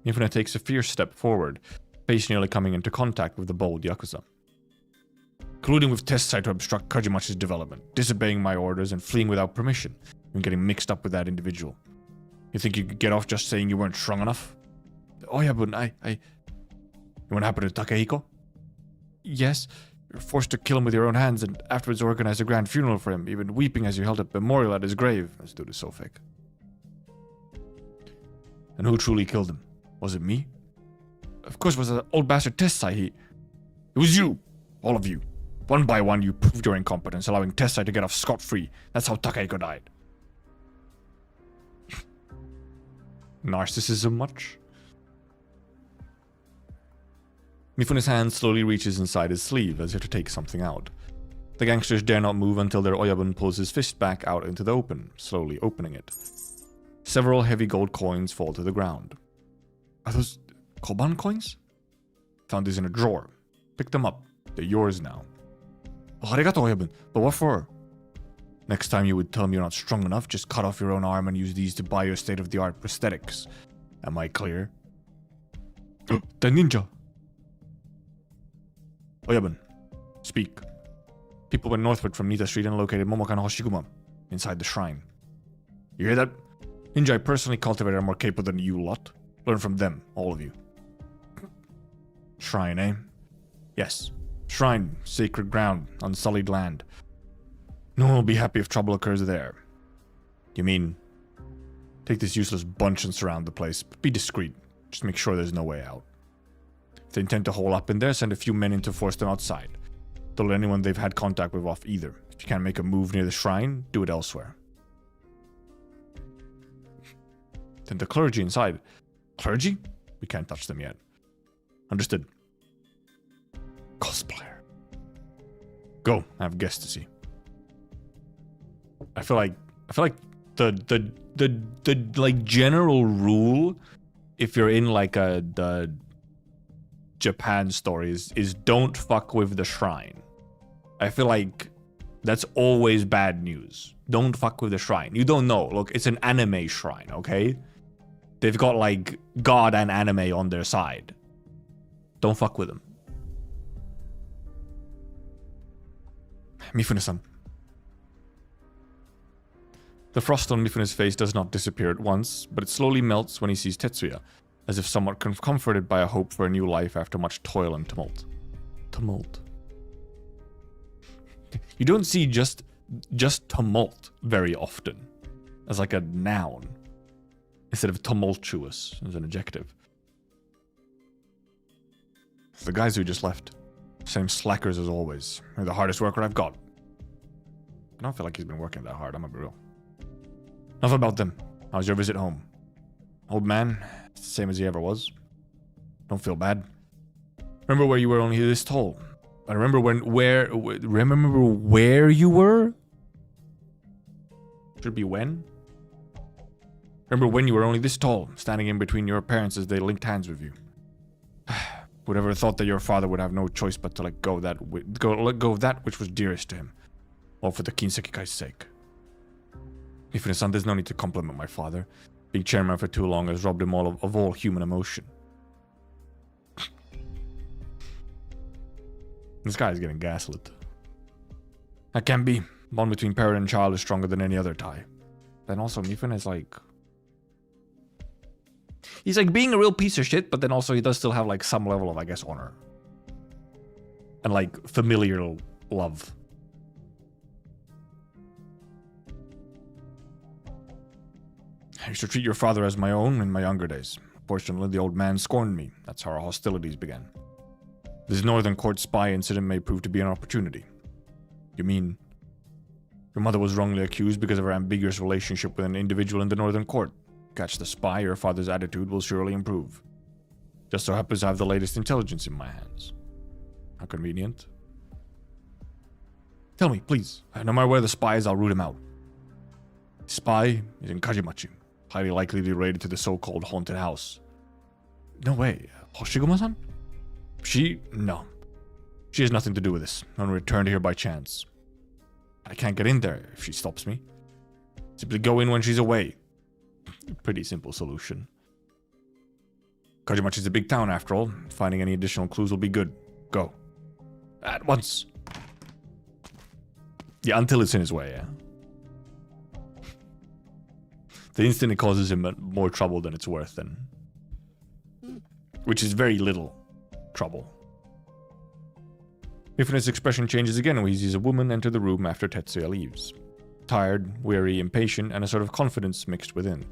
A: Mifune takes a fierce step forward, face nearly coming into contact with the bold Yakuza. Colluding with Testsai to obstruct Kajimachi's development, disobeying my orders and fleeing without permission, and getting mixed up with that individual. You think you could get off just saying you weren't strong enough? Oyabun, You what happened to Takehiko? Yes. You were forced to kill him with your own hands and afterwards organize a grand funeral for him, even weeping as you held up a memorial at his grave. This dude is so fake. And who truly killed him? Was it me? Of course it was that old bastard Testsai. It was you! All of you. One by one you proved your incompetence, allowing Testsai to get off scot-free. That's how Takehiko died. Narcissism much? Mifune's hand slowly reaches inside his sleeve as if to take something out. The gangsters dare not move until their Oyabun pulls his fist back out into the open, slowly opening it. Several heavy gold coins fall to the ground. Are those Koban coins? Found these in a drawer. Pick them up. They're yours now. Arigato, Oyabun. But what for? Next time you would tell me you're not strong enough, just cut off your own arm and use these to buy your state-of-the-art prosthetics. Am I clear? The ninja! Oyabun, speak. People went northward from Nita Street and located Momoka no Hoshiguma, inside the shrine. You hear that? Ninja I personally cultivated are more capable than you lot. Learn from them, all of you. Shrine, eh? Yes. Shrine, sacred ground, unsullied land. No one will be happy if trouble occurs there. You mean, take this useless bunch and surround the place, but be discreet. Just make sure there's no way out. If they intend to hole up in there, send a few men in to force them outside. Don't let anyone they've had contact with off either. If you can't make a move near the shrine, do it elsewhere. Then the clergy inside. Clergy? We can't touch them yet. Understood. Cosplayer. Go, I have guests to see. I feel like the like general rule, if you're in like the Japan stories, is don't fuck with the shrine. I feel like that's always bad news. Don't fuck with the shrine. You don't know. Look, it's an anime shrine, okay? They've got like God and anime on their side. Don't fuck with them. Mifune-san. The frost on Mifune's face does not disappear at once, but it slowly melts when he sees Tetsuya, as if somewhat comforted by a hope for a new life after much toil and tumult. Tumult. You don't see just tumult very often as like a noun instead of tumultuous as an adjective. The guys who just left, same slackers as always. They're the hardest worker I've got. I don't feel like he's been working that hard, I'm gonna be real. Enough about them. How's your visit home? Old man, it's the same as he ever was. Don't feel bad. Remember where you were only this tall. I remember where you were? Should be when? Remember when you were only this tall, standing in between your parents as they linked hands with you. Would ever thought that your father would have no choice but to let go of that which was dearest to him, all for the Kinsekikai's sake. Mifune-san, there's no need to compliment my father. Being chairman for too long has robbed him of all human emotion. This guy is getting gaslit. That can be. Bond between parent and child is stronger than any other tie. Then also Mifune is like... He's like being a real piece of shit, but then also he does still have like some level of, I guess, honor. And like familial love. I used to treat your father as my own in my younger days. Fortunately, the old man scorned me. That's how our hostilities began. This Northern Court spy incident may prove to be an opportunity. You mean your mother was wrongly accused because of her ambiguous relationship with an individual in the Northern Court? Catch the spy, your father's attitude will surely improve. Just so happens I have the latest intelligence in my hands. How convenient. Tell me, please. No matter where the spy is, I'll root him out. The spy is in Kajimachi, highly likely to be related to the so-called haunted house. No way. Hoshiguma-san? No. She has nothing to do with this. I returned here by chance. I can't get in there if she stops me. Simply go in when she's away. Pretty simple solution. Kajimachi is a big town after all. Finding any additional clues will be good. Go. At once. Yeah, until it's in his way, yeah. The instant it causes him more trouble than it's worth, then. Which is very little trouble. Mifune's expression changes again when he sees a woman enter the room after Tetsuya leaves. Tired, weary, impatient, and a sort of confidence mixed within.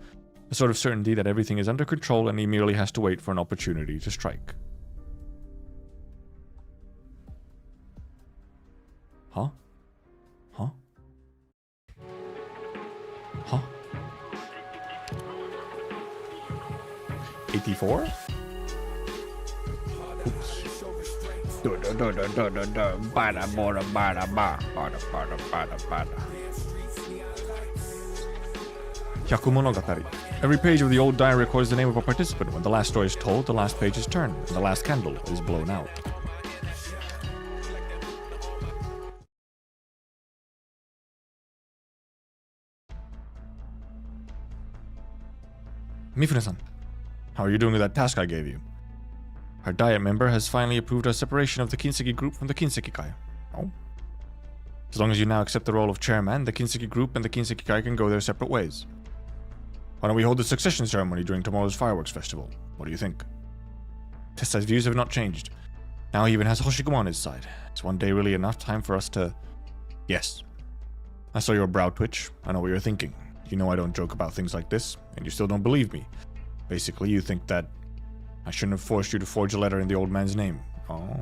A: A sort of certainty that everything is under control and he merely has to wait for an opportunity to strike. Huh? Huh? Huh? 84? Oops. Hyakumonogatari. Every page of the old diary records the name of a participant. When the last story is told, the last page is turned, and the last candle is blown out. Mifune-san, how are you doing with that task I gave you? Our diet member has finally approved our separation of the Kinseki group from the Kinseki Kai. Oh? As long as you now accept the role of chairman, the Kinseki group and the Kinseki Kai can go their separate ways. Why don't we hold the succession ceremony during tomorrow's fireworks festival? What do you think? Tessai's views have not changed. Now he even has Hoshiguma on his side. Is one day really enough time for us to... Yes. I saw your brow twitch. I know what you're thinking. You know I don't joke about things like this, and you still don't believe me. Basically, you think that I shouldn't have forced you to forge a letter in the old man's name. Oh.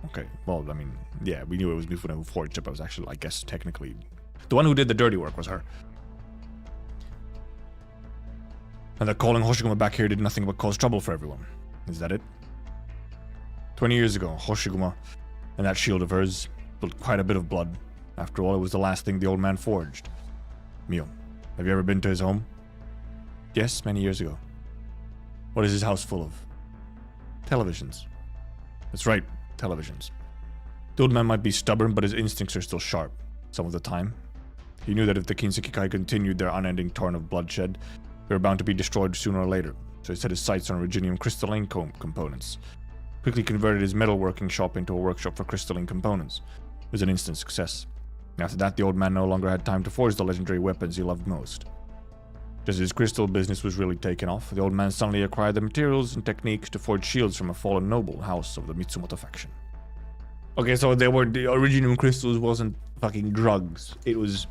A: Okay, well, I mean, yeah, we knew it was Mifune who forged it, but it was actually, I guess, technically... The one who did the dirty work was her. And that calling Hoshiguma back here did nothing but cause trouble for everyone. Is that it? 20 years ago, Hoshiguma and that shield of hers spilled quite a bit of blood. After all, it was the last thing the old man forged. Mio, have you ever been to his home? Yes, many years ago. What is his house full of? Televisions. That's right, televisions. The old man might be stubborn, but his instincts are still sharp. Some of the time. He knew that if the Kinseki Kai continued their unending torrent of bloodshed, they were bound to be destroyed sooner or later, so he set his sights on Reginium crystalline components. Quickly converted his metalworking shop into a workshop for crystalline components. It was an instant success. After that, the old man no longer had time to forge the legendary weapons he loved most. Just as his crystal business was really taken off, the old man suddenly acquired the materials and techniques to forge shields from a fallen noble house of the Mitsumoto faction. Okay, so the original crystals wasn't fucking drugs. It was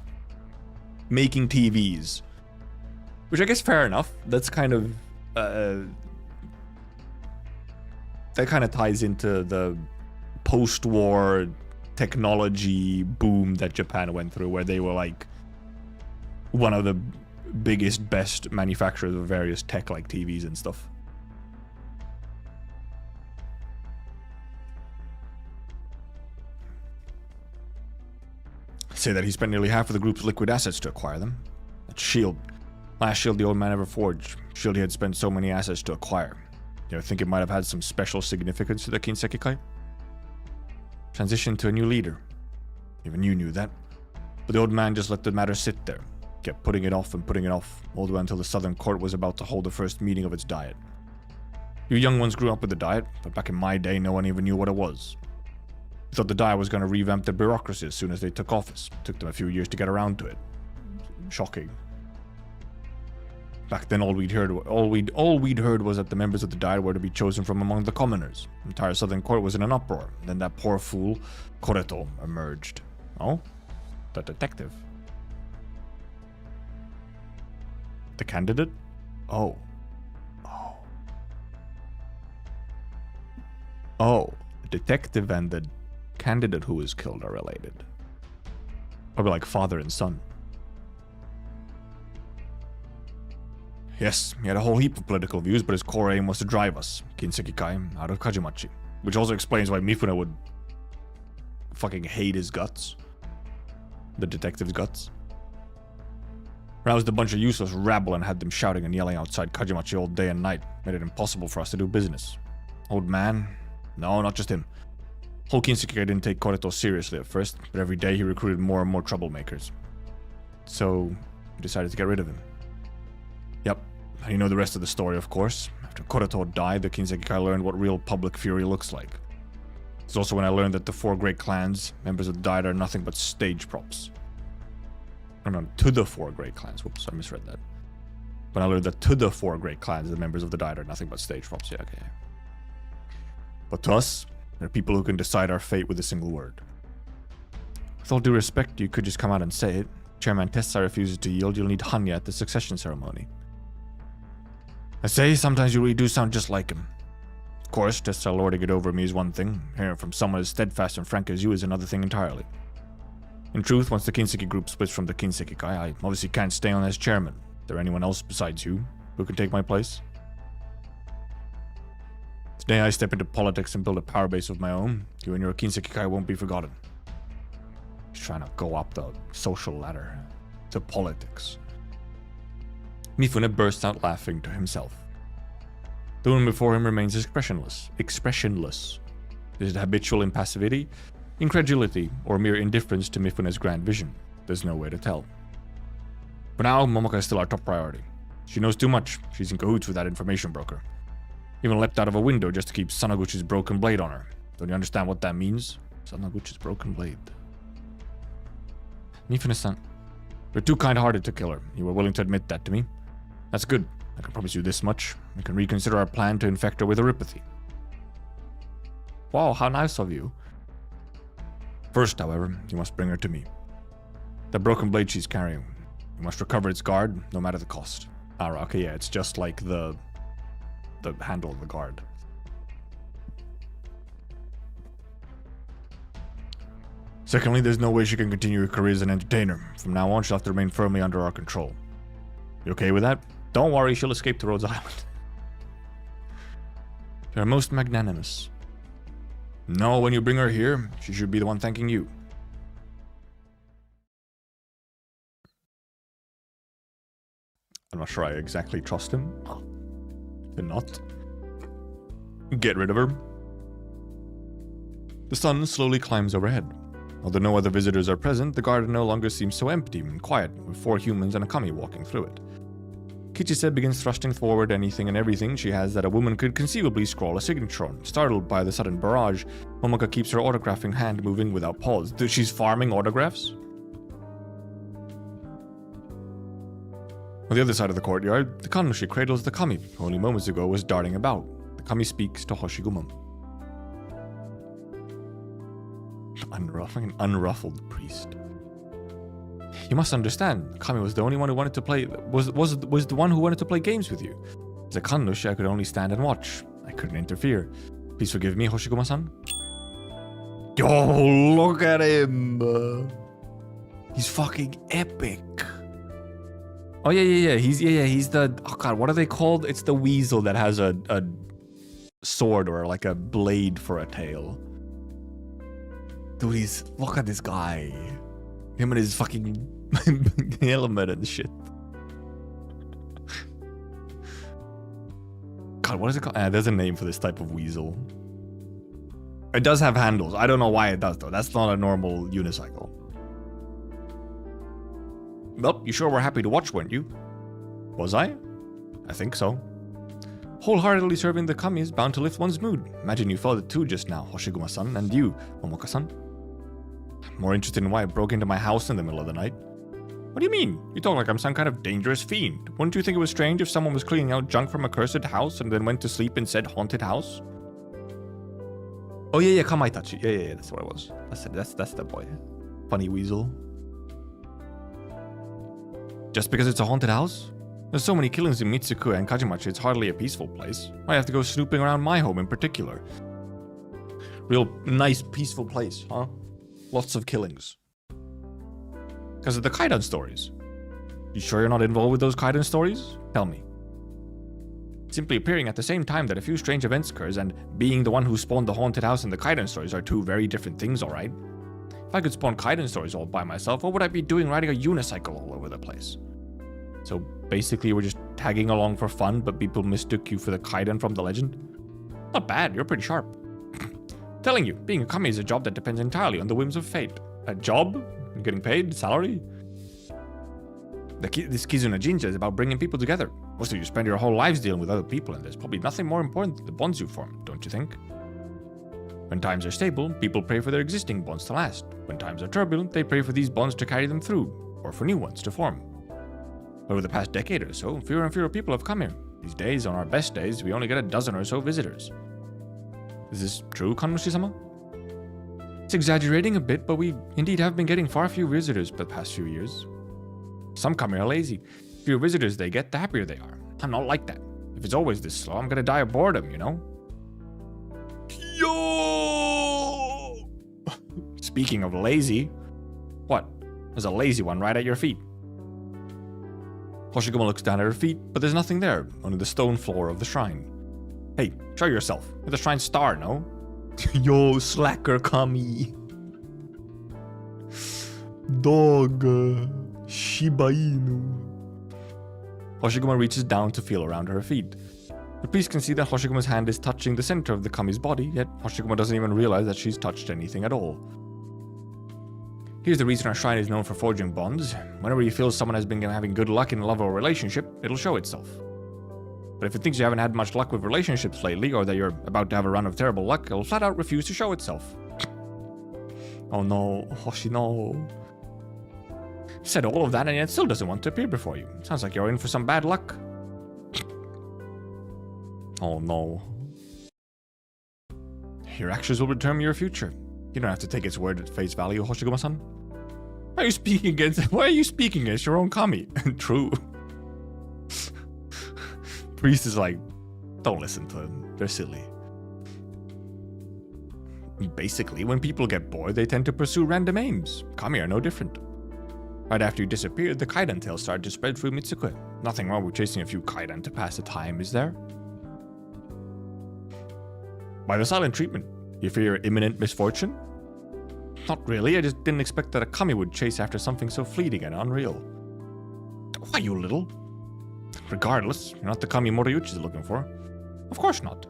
A: making TVs. Which I guess fair enough. That's kind of... that kind of ties into the post-war technology boom that Japan went through, where they were like one of the biggest, best manufacturers of various tech like TVs and stuff. Say that he spent nearly half of the group's liquid assets to acquire them. That shield. Last shield the old man ever forged. Shield he had spent so many assets to acquire. You think it might have had some special significance to the Kinseki Kai? Transition to a new leader. Even you knew that. But the old man just let the matter sit there. Kept putting it off and putting it off, all the way until the Southern Court was about to hold the first meeting of its diet. You young ones grew up with the diet, but back in my day no one even knew what it was. We thought the diet was going to revamp their bureaucracy as soon as they took office. It took them a few years to get around to it. Shocking. Back then all we'd heard was that the members of the diet were to be chosen from among the commoners. The entire Southern Court was in an uproar. Then that poor fool, Koreto, emerged. Oh? The detective. The candidate? Oh. Oh. Oh. The detective and the candidate who was killed are related. Probably like father and son. Yes, he had a whole heap of political views, but his core aim was to drive us, Kinseki Kai, out of Kajimachi. Which also explains why Mifune would fucking hate his guts. The detective's guts. Roused a bunch of useless rabble and had them shouting and yelling outside Kajimachi all day and night. Made it impossible for us to do business. Old man? No, not just him. Whole Kinseki didn't take Koreto seriously at first, but every day he recruited more and more troublemakers. So, we decided to get rid of him. Yep, and you know the rest of the story, of course. After Koreto died, the Kinseki learned what real public fury looks like. It's also when I learned that the 4 great clans, members of the Diet, are nothing but stage props. No, to the 4 great clans. Whoops, I misread that. When I learned that to the 4 great clans, the members of the Diet are nothing but stage props. Yeah, okay. But to us, there are people who can decide our fate with a single word. With all due respect, you could just come out and say it. Chairman Tessa refuses to yield, you'll need Hanya at the succession ceremony. I say, sometimes you really do sound just like him. Of course, Tessa lording it over me is one thing. Hearing it from someone as steadfast and frank as you is another thing entirely. In truth, once the Kinseki group splits from the Kinseki Kai, I obviously can't stay on as chairman. Is there anyone else besides you who can take my place? Today I step into politics and build a power base of my own. You and your Kinseki Kai won't be forgotten. He's trying to go up the social ladder to politics. Mifune burst out laughing to himself. The woman before him remains expressionless. Is it habitual impassivity, incredulity, or mere indifference to Mifune's grand vision? There's no way to tell. For now, Momoka is still our top priority. She knows too much. She's in cahoots with that information broker. Even leapt out of a window just to keep Sanaguchi's broken blade on her. Don't you understand what that means? Sanaguchi's broken blade. Mifune-san, you're too kind-hearted to kill her. You were willing to admit that to me. That's good. I can promise you this much. We can reconsider our plan to infect her with erypathy. Wow, how nice of you. First, however, you must bring her to me. The broken blade she's carrying. You must recover its guard, no matter the cost. Ah, okay, yeah, it's just like the handle of the guard. Secondly, there's no way she can continue her career as an entertainer. From now on, she'll have to remain firmly under our control. You okay with that? Don't worry, she'll escape to Rhodes Island. You're most magnanimous. No, when you bring her here, she should be the one thanking you. I'm not sure I exactly trust him. To not get rid of her. The sun slowly climbs overhead. Although no other visitors are present, the garden no longer seems so empty and quiet, with 4 humans and a kami walking through it. Kichise begins thrusting forward anything and everything she has that a woman could conceivably scrawl a signature on. Startled by the sudden barrage, Momoka keeps her autographing hand moving without pause. She's farming autographs? On the other side of the courtyard, the Kannushi cradles the kami, who only moments ago was darting about. The kami speaks to Hoshiguma. An unruffled priest. You must understand, Kami was the only one who wanted to play. Was the one who wanted to play games with you. As a Kannushi, I could only stand and watch. I couldn't interfere. Please forgive me, Hoshiguma-san. Yo, look at him. He's fucking epic. Oh yeah. He's the. Oh god, what are they called? It's the weasel that has a sword or like a blade for a tail. Dude, look at this guy. Him and his fucking helmet and shit. God, what is it called? There's a name for this type of weasel. It does have handles. I don't know why it does though. That's not a normal unicycle. Well, you sure were happy to watch, weren't you? Was I? I think so. Wholeheartedly serving the kami is bound to lift one's mood. Imagine you felt it too just now, Hoshiguma-san, and you, Momoka-san. More interested in why I broke into my house in the middle of the night. What do you mean? You talk like I'm some kind of dangerous fiend. Wouldn't you think it was strange if someone was cleaning out junk from a cursed house and then went to sleep in said haunted house? Oh yeah, Kamaitachi. Yeah, that's what it was. That's the boy. Funny weasel. Just because it's a haunted house? There's so many killings in Mitsuku and Kajimachi, it's hardly a peaceful place. Why have to go snooping around my home in particular? Real nice, peaceful place, huh? Lots of killings. Because of the Kaidan stories. You sure you're not involved with those Kaidan stories? Tell me. Simply appearing at the same time that a few strange events occurs and being the one who spawned the haunted house and the Kaidan stories are two very different things, alright? If I could spawn Kaidan stories all by myself, what would I be doing riding a unicycle all over the place? So basically we're just tagging along for fun, but people mistook you for the Kaidan from the legend? Not bad, you're pretty sharp. Telling you, being a kami is a job that depends entirely on the whims of fate. A job? Getting paid? Salary? This Kizuna Jinja is about bringing people together. Most of you spend your whole lives dealing with other people, and there's probably nothing more important than the bonds you form, don't you think? When times are stable, people pray for their existing bonds to last. When times are turbulent, they pray for these bonds to carry them through, or for new ones to form. Over the past decade or so, fewer and fewer people have come here. These days, on our best days, we only get a dozen or so visitors. Is this true, Kanushi-sama? It's exaggerating a bit, but we indeed have been getting far fewer visitors the past few years. Some come here lazy. The fewer visitors they get, the happier they are. I'm not like that. If it's always this slow, I'm gonna die of boredom, you know? Yo! Speaking of lazy, what? There's a lazy one right at your feet. Hoshiguma looks down at her feet, but there's nothing there, only the stone floor of the shrine. Hey, show yourself. You're the shrine star, no? Yo, slacker kami. Dog. Shiba Inu. Hoshiguma reaches down to feel around her feet. The priest can see that Hoshiguma's hand is touching the center of the kami's body, yet Hoshiguma doesn't even realize that she's touched anything at all. Here's the reason our shrine is known for forging bonds. Whenever you feel someone has been having good luck in a love or relationship, it'll show itself. But if it thinks you haven't had much luck with relationships lately, or that you're about to have a run of terrible luck, it'll flat out refuse to show itself. Oh no, Hoshi no. Said all of that and yet still doesn't want to appear before you. Sounds like you're in for some bad luck. Oh no. Your actions will determine your future. You don't have to take its word at face value, Hoshiguma-san. Why are you speaking against your own kami? True. Priest is like, don't listen to them. They're silly. Basically, when people get bored, they tend to pursue random aims. Kami are no different. Right after you disappeared, the Kaidan tales started to spread through Mitsukue. Nothing wrong with chasing a few Kaidan to pass the time, is there? By the silent treatment, you fear your imminent misfortune? Not really, I just didn't expect that a kami would chase after something so fleeting and unreal. Why, you little? Regardless, you're not the kami Moriyuchi is looking for. Of course not.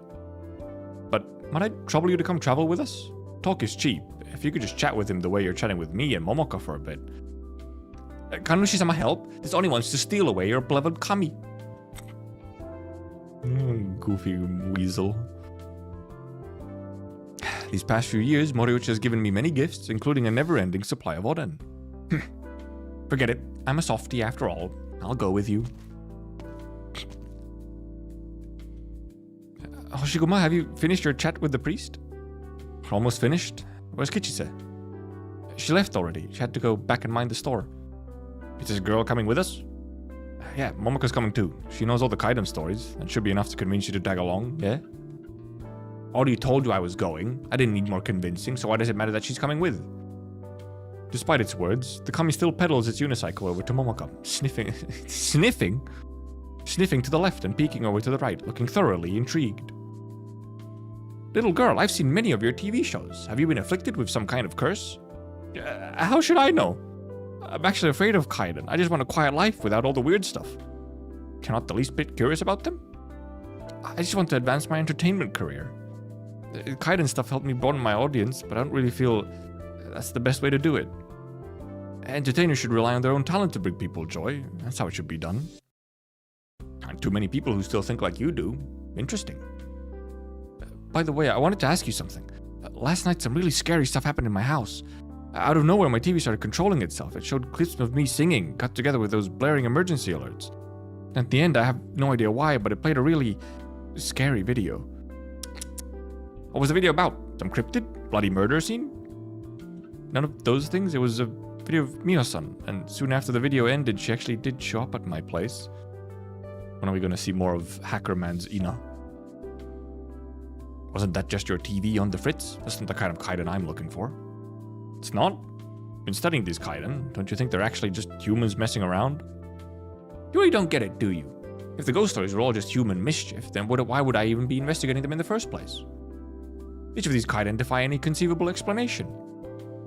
A: But might I trouble you to come travel with us? Talk is cheap. If you could just chat with him the way you're chatting with me and Momoka for a bit. Kanushi-sama help? This only wants to steal away your beloved kami. Goofy weasel. These past few years, Moriyuchi has given me many gifts, including a never-ending supply of oden. Forget it. I'm a softie after all. I'll go with you. Hoshiguma, have you finished your chat with the priest? Almost finished. Where's Kichise? She left already. She had to go back and mind the store. Is this girl coming with us? Yeah, Momoka's coming too. She knows all the Kaidan stories. That should be enough to convince you to tag along, yeah? Already told you I was going. I didn't need more convincing, so why does it matter that she's coming with? Despite its words, the kami still pedals its unicycle over to Momoka, sniffing to the left and peeking over to the right, looking thoroughly intrigued. Little girl, I've seen many of your TV shows. Have you been afflicted with some kind of curse? How should I know? I'm actually afraid of Kaidan. I just want a quiet life without all the weird stuff. You're not the least bit curious about them? I just want to advance my entertainment career. Kaidan stuff helped me broaden my audience, but I don't really feel that's the best way to do it. Entertainers should rely on their own talent to bring people joy. That's how it should be done. Aren't too many people who still think like you do. Interesting. By the way, I wanted to ask you something. Last night some really scary stuff happened in my house. Out of nowhere, my TV started controlling itself. It showed clips of me singing, cut together with those blaring emergency alerts. At the end, I have no idea why, but it played a really scary video. What was the video about? Some cryptid? Bloody murder scene? None of those things. It was a video of Miho-san, and soon after the video ended, she actually did show up at my place. When are we going to see more of Hackerman's Ina? Wasn't that just your TV on the fritz? That's not the kind of Kaidan I'm looking for. It's not? been studying these kaiden. Don't you think they're actually just humans messing around? You really don't get it, do you? If the ghost stories are all just human mischief, then why would I even be investigating them in the first place? Each of these kaiden defy any conceivable explanation.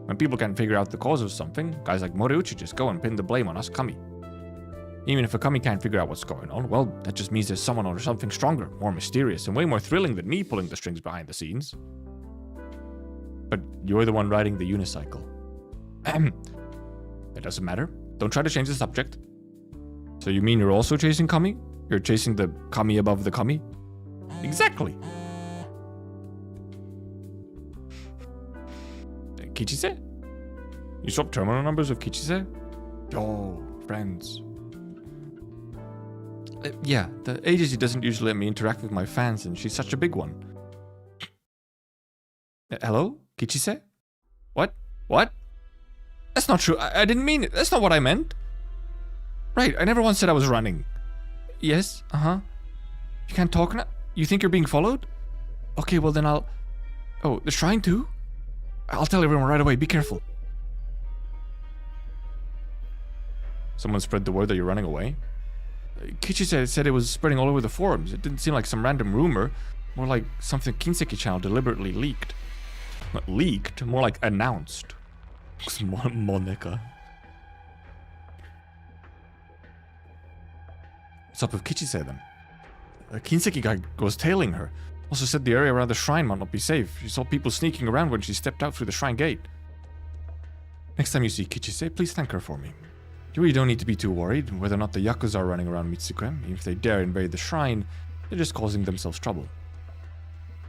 A: When people can't figure out the cause of something, guys like Moriuchi just go and pin the blame on us kami. Even if a kami can't figure out what's going on, well, that just means there's someone or something stronger, more mysterious, and way more thrilling than me pulling the strings behind the scenes. But you're the one riding the unicycle. It doesn't matter. Don't try to change the subject. So you mean you're also chasing kami? You're chasing the kami above the kami? Exactly. Kichise? You swapped terminal numbers with Kichise? Yo, friends. Yeah, the agency doesn't usually let me interact with my fans, and she's such a big one. Hello? Kichise? What? What? That's not true. I didn't mean it. That's not what I meant. Right, I never once said I was running. Yes, uh-huh. You can't talk now? You think you're being followed? Okay, well then I'll... Oh, the shrine too? I'll tell everyone right away, be careful. Someone spread the word that you're running away? Kichi said it was spreading all over the forums. It didn't seem like some random rumor. More like something Kinseki channel deliberately leaked. Not leaked, more like announced. Monica. What's up with Kichise then? The Kinseki guy was tailing her. Also said the area around the shrine might not be safe. She saw people sneaking around when she stepped out through the shrine gate. Next time you see Kichise, please thank her for me. You really don't need to be too worried whether or not the Yakuza are running around Mitsukuen. Even if they dare invade the shrine, they're just causing themselves trouble.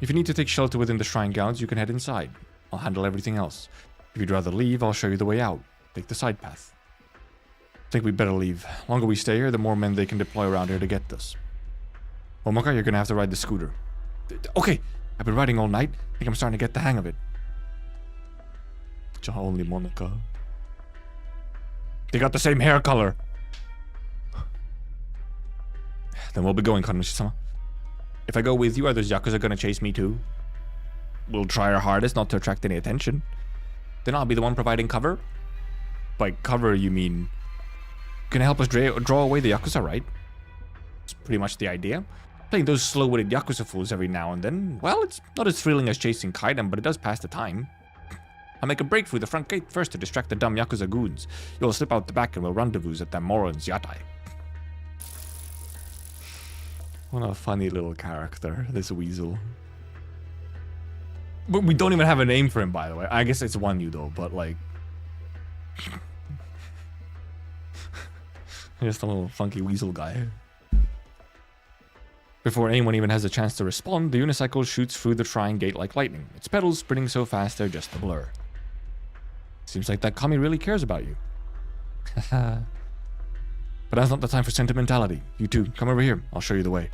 A: If you need to take shelter within the shrine grounds, you can head inside. I'll handle everything else. If you'd rather leave, I'll show you the way out. Take the side path. I think we'd better leave. The longer we stay here, the more men they can deploy around here to get us. Omaka, you're gonna have to ride the scooter. Okay, I've been riding all night. I think I'm starting to get the hang of it. Only Monica. They got the same hair color. Then we'll be going, Kanushi-sama. If I go with you, are those Yakuza gonna chase me too? We'll try our hardest not to attract any attention. Then I'll be the one providing cover? By cover, you mean... Gonna help us draw away the Yakuza, right? It's pretty much the idea. Playing those slow-witted Yakuza fools every now and then, well, it's not as thrilling as chasing Kaiden, but it does pass the time. I'll make a break through the front gate first to distract the dumb Yakuza goons. You'll slip out the back and we'll rendezvous at that moron's yatai. What a funny little character, this weasel. But we don't even have a name for him, by the way. I guess it's Wanyu though, but like... Just a little funky weasel guy. Before anyone even has a chance to respond, the unicycle shoots through the shrine gate like lightning, its pedals spinning so fast they're just a blur. Seems like that kami really cares about you. But that's not the time for sentimentality. You two, come over here. I'll show you the way.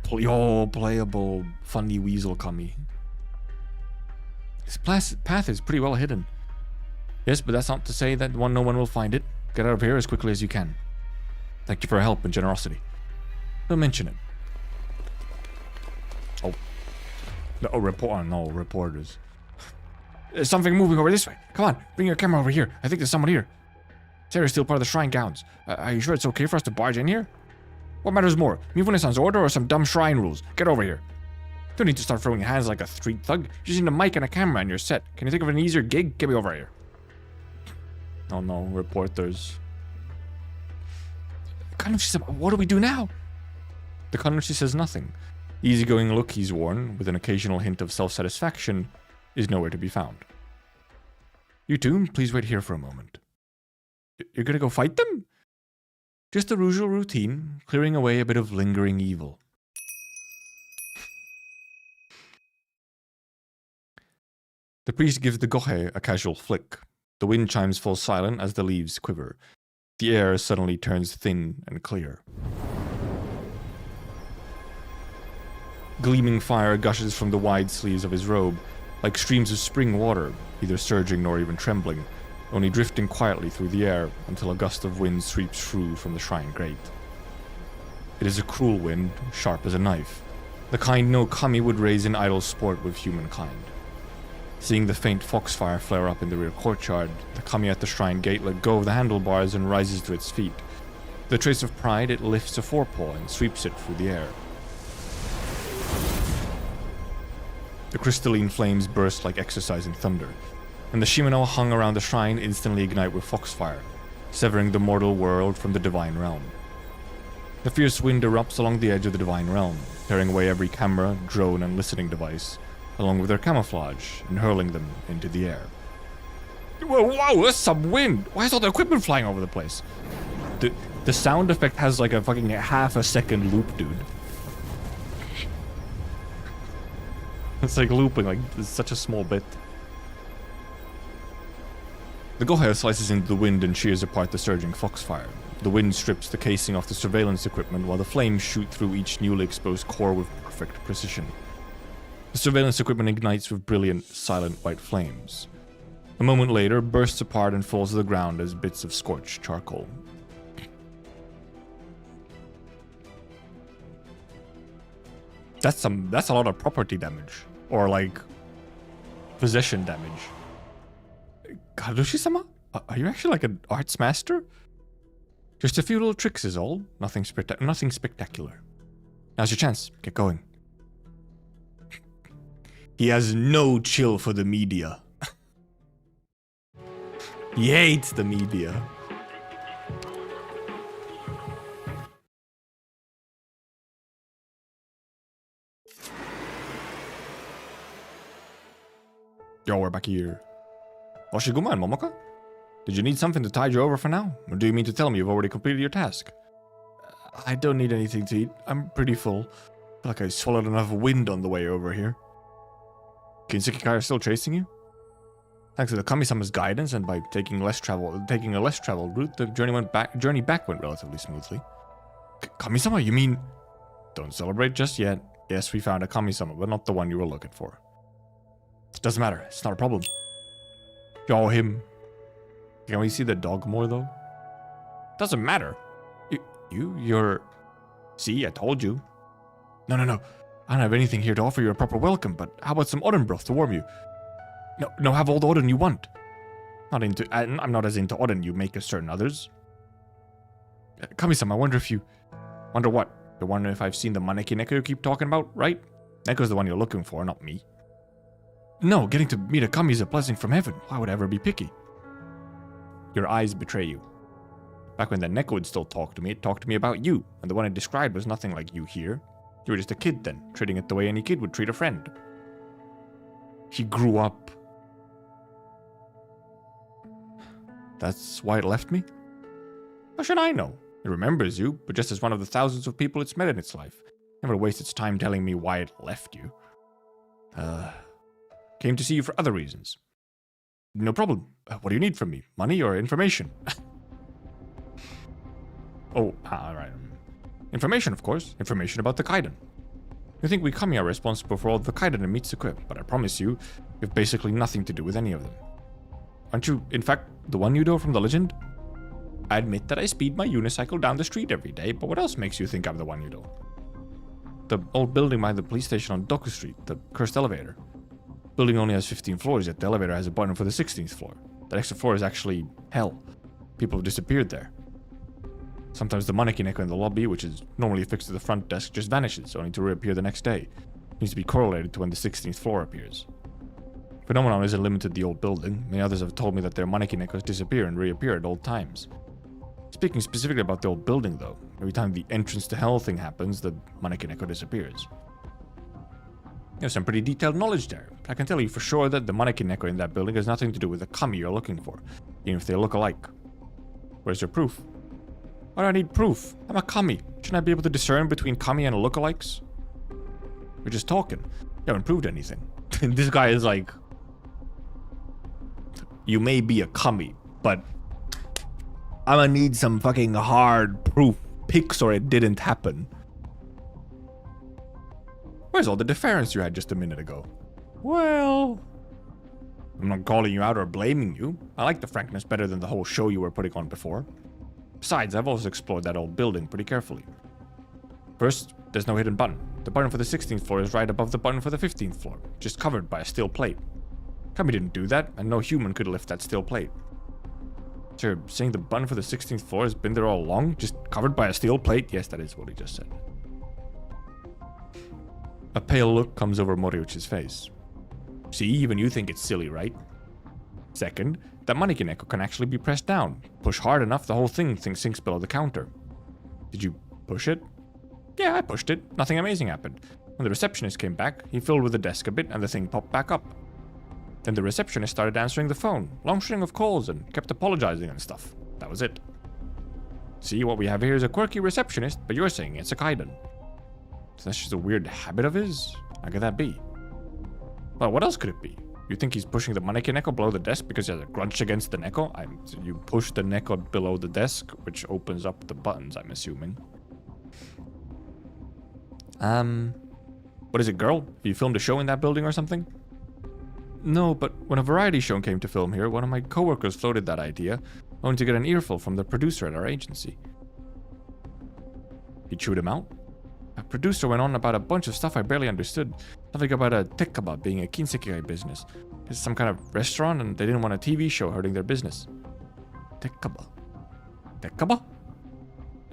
A: Playable, funny weasel kami. This path is pretty well hidden. Yes, but that's not to say that no one will find it. Get out of here as quickly as you can. Thank you for your help and generosity. Don't mention it. Oh. No, reporters. There's something moving over this way. Come on, bring your camera over here. I think there's someone here. This area is still part of the shrine grounds. Are you sure it's okay for us to barge in here? What matters more, Mifune-san's order or some dumb shrine rules? Get over here. Don't need to start throwing hands like a street thug. You just need a mic and a camera and you're set. Can you think of an easier gig? Get me over here. Oh no, reporters. Kanushi said, what do we do now? The Kanushi says nothing. The easygoing look he's worn, with an occasional hint of self-satisfaction, is nowhere to be found. You two, please wait here for a moment. You're gonna go fight them? Just the usual routine, clearing away a bit of lingering evil. The priest gives the gohe a casual flick. The wind chimes fall silent as the leaves quiver. The air suddenly turns thin and clear. Gleaming fire gushes from the wide sleeves of his robe, like streams of spring water, neither surging nor even trembling, only drifting quietly through the air until a gust of wind sweeps through from the shrine grate. It is a cruel wind, sharp as a knife, the kind no kami would raise in idle sport with humankind. Seeing the faint foxfire flare up in the rear courtyard, the kami at the shrine gate let go of the handlebars and rises to its feet. With a trace of pride, it lifts a forepaw and sweeps it through the air. The crystalline flames burst like exercising thunder, and the shimano hung around the shrine instantly ignite with foxfire, severing the mortal world from the divine realm. The fierce wind erupts along the edge of the divine realm, tearing away every camera, drone, and listening device, along with their camouflage, and hurling them into the air. Whoa, wow, that's some wind! Why is all the equipment flying over the place? The sound effect has like a fucking half a second loop, dude. It's like looping, like, it's such a small bit. The Goheo slices into the wind and shears apart the surging foxfire. The wind strips the casing off the surveillance equipment while the flames shoot through each newly exposed core with perfect precision. The surveillance equipment ignites with brilliant, silent white flames. A moment later, bursts apart and falls to the ground as bits of scorched charcoal. That's a lot of property damage. Or like possession damage. Kadoshi-sama? Are you actually like an arts master? Just a few little tricks is all. Nothing spectacular. Now's your chance. Get going. He has no chill for the media. He hates the media. Yo, we're back here. Hoshiguma and Momoka? Did you need something to tide you over for now? Or do you mean to tell me you've already completed your task? I don't need anything to eat. I'm pretty full. I feel like I swallowed enough wind on the way over here. Kinsuke Kai are still chasing you? Thanks to the Kami-sama's guidance and by taking a less traveled route, the journey back went relatively smoothly. Kami-sama, you mean? Don't celebrate just yet. Yes, we found a Kami-sama, but not the one you were looking for. Doesn't matter. It's not a problem. Yo, him. Can we see the dog more, though? Doesn't matter. You're... See, I told you. No. I don't have anything here to offer you a proper welcome, but how about some Odin broth to warm you? No, have all the Odin you want. I'm not as into Odin you make as certain others. Kami-sama, I wonder if you... Wonder what? You're wondering if I've seen the Maneki Neko you keep talking about, right? Neko's the one you're looking for, not me. No, getting to meet a kami is a blessing from heaven. Why would I ever be picky? Your eyes betray you. Back when the Neko would still talk to me, it talked to me about you, and the one it described was nothing like you here. You were just a kid then, treating it the way any kid would treat a friend. He grew up. That's why it left me? How should I know? It remembers you, but just as one of the thousands of people it's met in its life. Never waste its time telling me why it left you. Came to see you for other reasons. No problem. What do you need from me? Money or information? Alright. Information, of course. Information about the Kaiden. You think we Kami are responsible for all the Kaiden and meets equipped, but I promise you, we have basically nothing to do with any of them. Aren't you, in fact, the one Yudo from the legend? I admit that I speed my unicycle down the street every day, but what else makes you think I'm the one Yudo? The old building behind the police station on Doku Street, the cursed elevator. Building only has 15 floors, yet the elevator has a button for the 16th floor. That extra floor is actually hell. People have disappeared there. Sometimes the Maneki Neko in the lobby, which is normally affixed to the front desk, just vanishes, only to reappear the next day. It needs to be correlated to when the 16th floor appears. Phenomenon isn't limited to the old building. Many others have told me that their Maneki Nekos disappear and reappear at old times. Speaking specifically about the old building, though, every time the entrance to hell thing happens, the Maneki Neko disappears. You have some pretty detailed knowledge there. I can tell you for sure that the Maneki Neko in that building has nothing to do with the kami you're looking for, even if they look alike. Where's your proof? Why do I need proof? I'm a kami. Shouldn't I be able to discern between kami and lookalikes? We're just talking. You haven't proved anything. This guy is like... You may be a kami, but... I'm gonna need some fucking hard proof. Pics or it didn't happen. Where's all the deference you had just a minute ago? Well... I'm not calling you out or blaming you. I like the frankness better than the whole show you were putting on before. Besides, I've also explored that old building pretty carefully. First, there's no hidden button. The button for the 16th floor is right above the button for the 15th floor, just covered by a steel plate. Kami didn't do that, and no human could lift that steel plate. So you're saying the button for the 16th floor has been there all along, just covered by a steel plate? Yes, that is what he just said. A pale look comes over Moriuchi's face. See, even you think it's silly, right? Second, that mannequin echo can actually be pressed down. Push hard enough, the whole thing sinks below the counter. Did you push it? Yeah, I pushed it. Nothing amazing happened. When the receptionist came back, he fiddled with the desk a bit and the thing popped back up. Then the receptionist started answering the phone, long string of calls, and kept apologizing and stuff. That was it. See, what we have here is a quirky receptionist, but you're saying it's a Kaiden. So that's just a weird habit of his? How could that be? Well, what else could it be? You think he's pushing the mannequin Neko below the desk because he has a grudge against the Neko? You push the Neko below the desk, which opens up the buttons, I'm assuming. What is it, girl? Have you filmed a show in that building or something? No, but when a variety show came to film here, one of my coworkers floated that idea, only to get an earful from the producer at our agency. He chewed him out? A producer went on about a bunch of stuff I barely understood. Something about a tekkaba being a kinsekai business. It's some kind of restaurant and they didn't want a TV show hurting their business. Tekkaba? Tekkaba?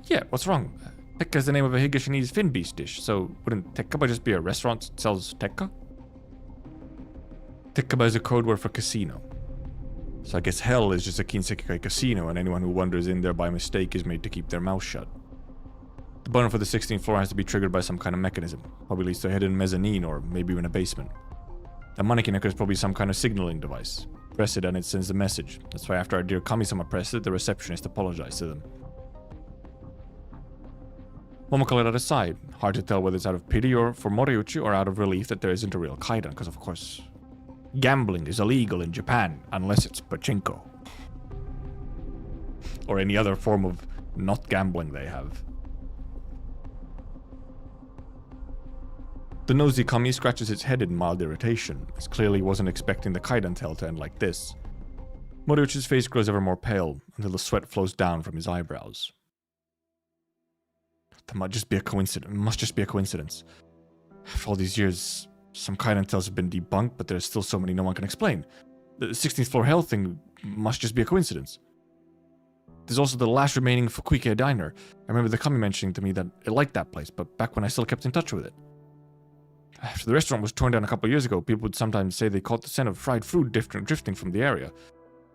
A: Yeah, what's wrong? Tekka is the name of a Higashinese fin beast dish, so wouldn't tekkaba just be a restaurant that sells tekka? Tekkaba is a code word for casino. So I guess hell is just a kinsekai casino and anyone who wanders in there by mistake is made to keep their mouth shut. The button for the 16th floor has to be triggered by some kind of mechanism. Probably leads to a hidden mezzanine or maybe even a basement. The mannequin is probably some kind of signaling device. Press it and it sends a message. That's why after our dear Kami-sama pressed it, the receptionist apologized to them. Momoko let out a sigh. Hard to tell whether it's out of pity or for Moriuchi or out of relief that there isn't a real Kaiden, because of course, gambling is illegal in Japan unless it's pachinko. Or any other form of not gambling they have. The nosy Kami scratches its head in mild irritation, as clearly he wasn't expecting the Kaiden tale to end like this. Moriuchi's face grows ever more pale, until the sweat flows down from his eyebrows. That must just be a coincidence. It must just be a coincidence. After all these years, some Kaiden tales have been debunked, but there's still so many no one can explain. The 16th floor hell thing must just be a coincidence. There's also the last remaining Fukuike diner. I remember the Kami mentioning to me that it liked that place, but back when I still kept in touch with it. After the restaurant was torn down a couple of years ago, people would sometimes say they caught the scent of fried food drifting from the area.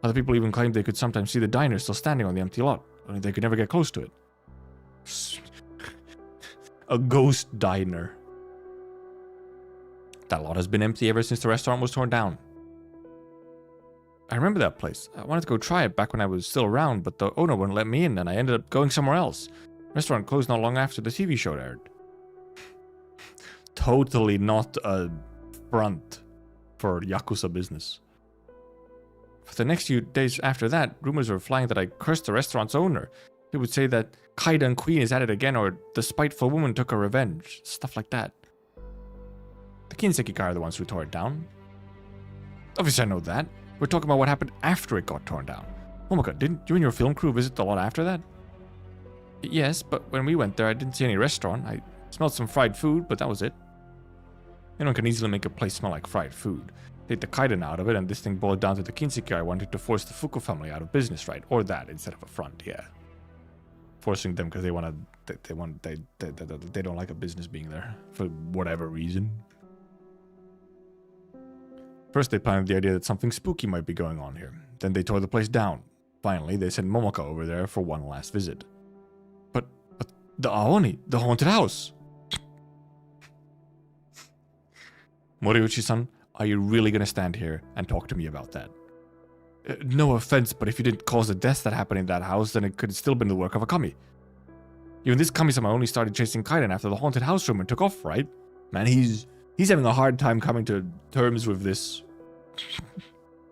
A: Other people even claimed they could sometimes see the diner still standing on the empty lot, only they could never get close to it. A ghost diner. That lot has been empty ever since the restaurant was torn down. I remember that place. I wanted to go try it back when I was still around, but the owner wouldn't let me in and I ended up going somewhere else. The restaurant closed not long after the TV show aired. Totally not a front for Yakuza business. For the next few days after that, rumors were flying that I cursed the restaurant's owner. They would say that Kaiden Queen is at it again or the spiteful woman took her revenge. Stuff like that. The Kinsekikai are the ones who tore it down. Obviously I know that. We're talking about what happened after it got torn down. Oh my god, didn't you and your film crew visit the lot after that? Yes, but when we went there I didn't see any restaurant. I smelled some fried food, but that was it. Anyone can easily make a place smell like fried food. Take the Kaiden out of it, and this thing boiled down to the Kinsekai wanted to force the Fuku family out of business, right? Or that instead of a front, yeah. Forcing them because they don't like a business being there for whatever reason. First, they planted the idea that something spooky might be going on here. Then they tore the place down. Finally, they sent Momoko over there for one last visit. But the Aoni, the haunted house. Moriuchi-san, are you really gonna stand here and talk to me about that? No offense, but if you didn't cause the deaths that happened in that house, then it could have still been the work of a Kami. Even this Kami-sama only started chasing Kaiden after the haunted house rumor took off, right? Man, he's having a hard time coming to terms with this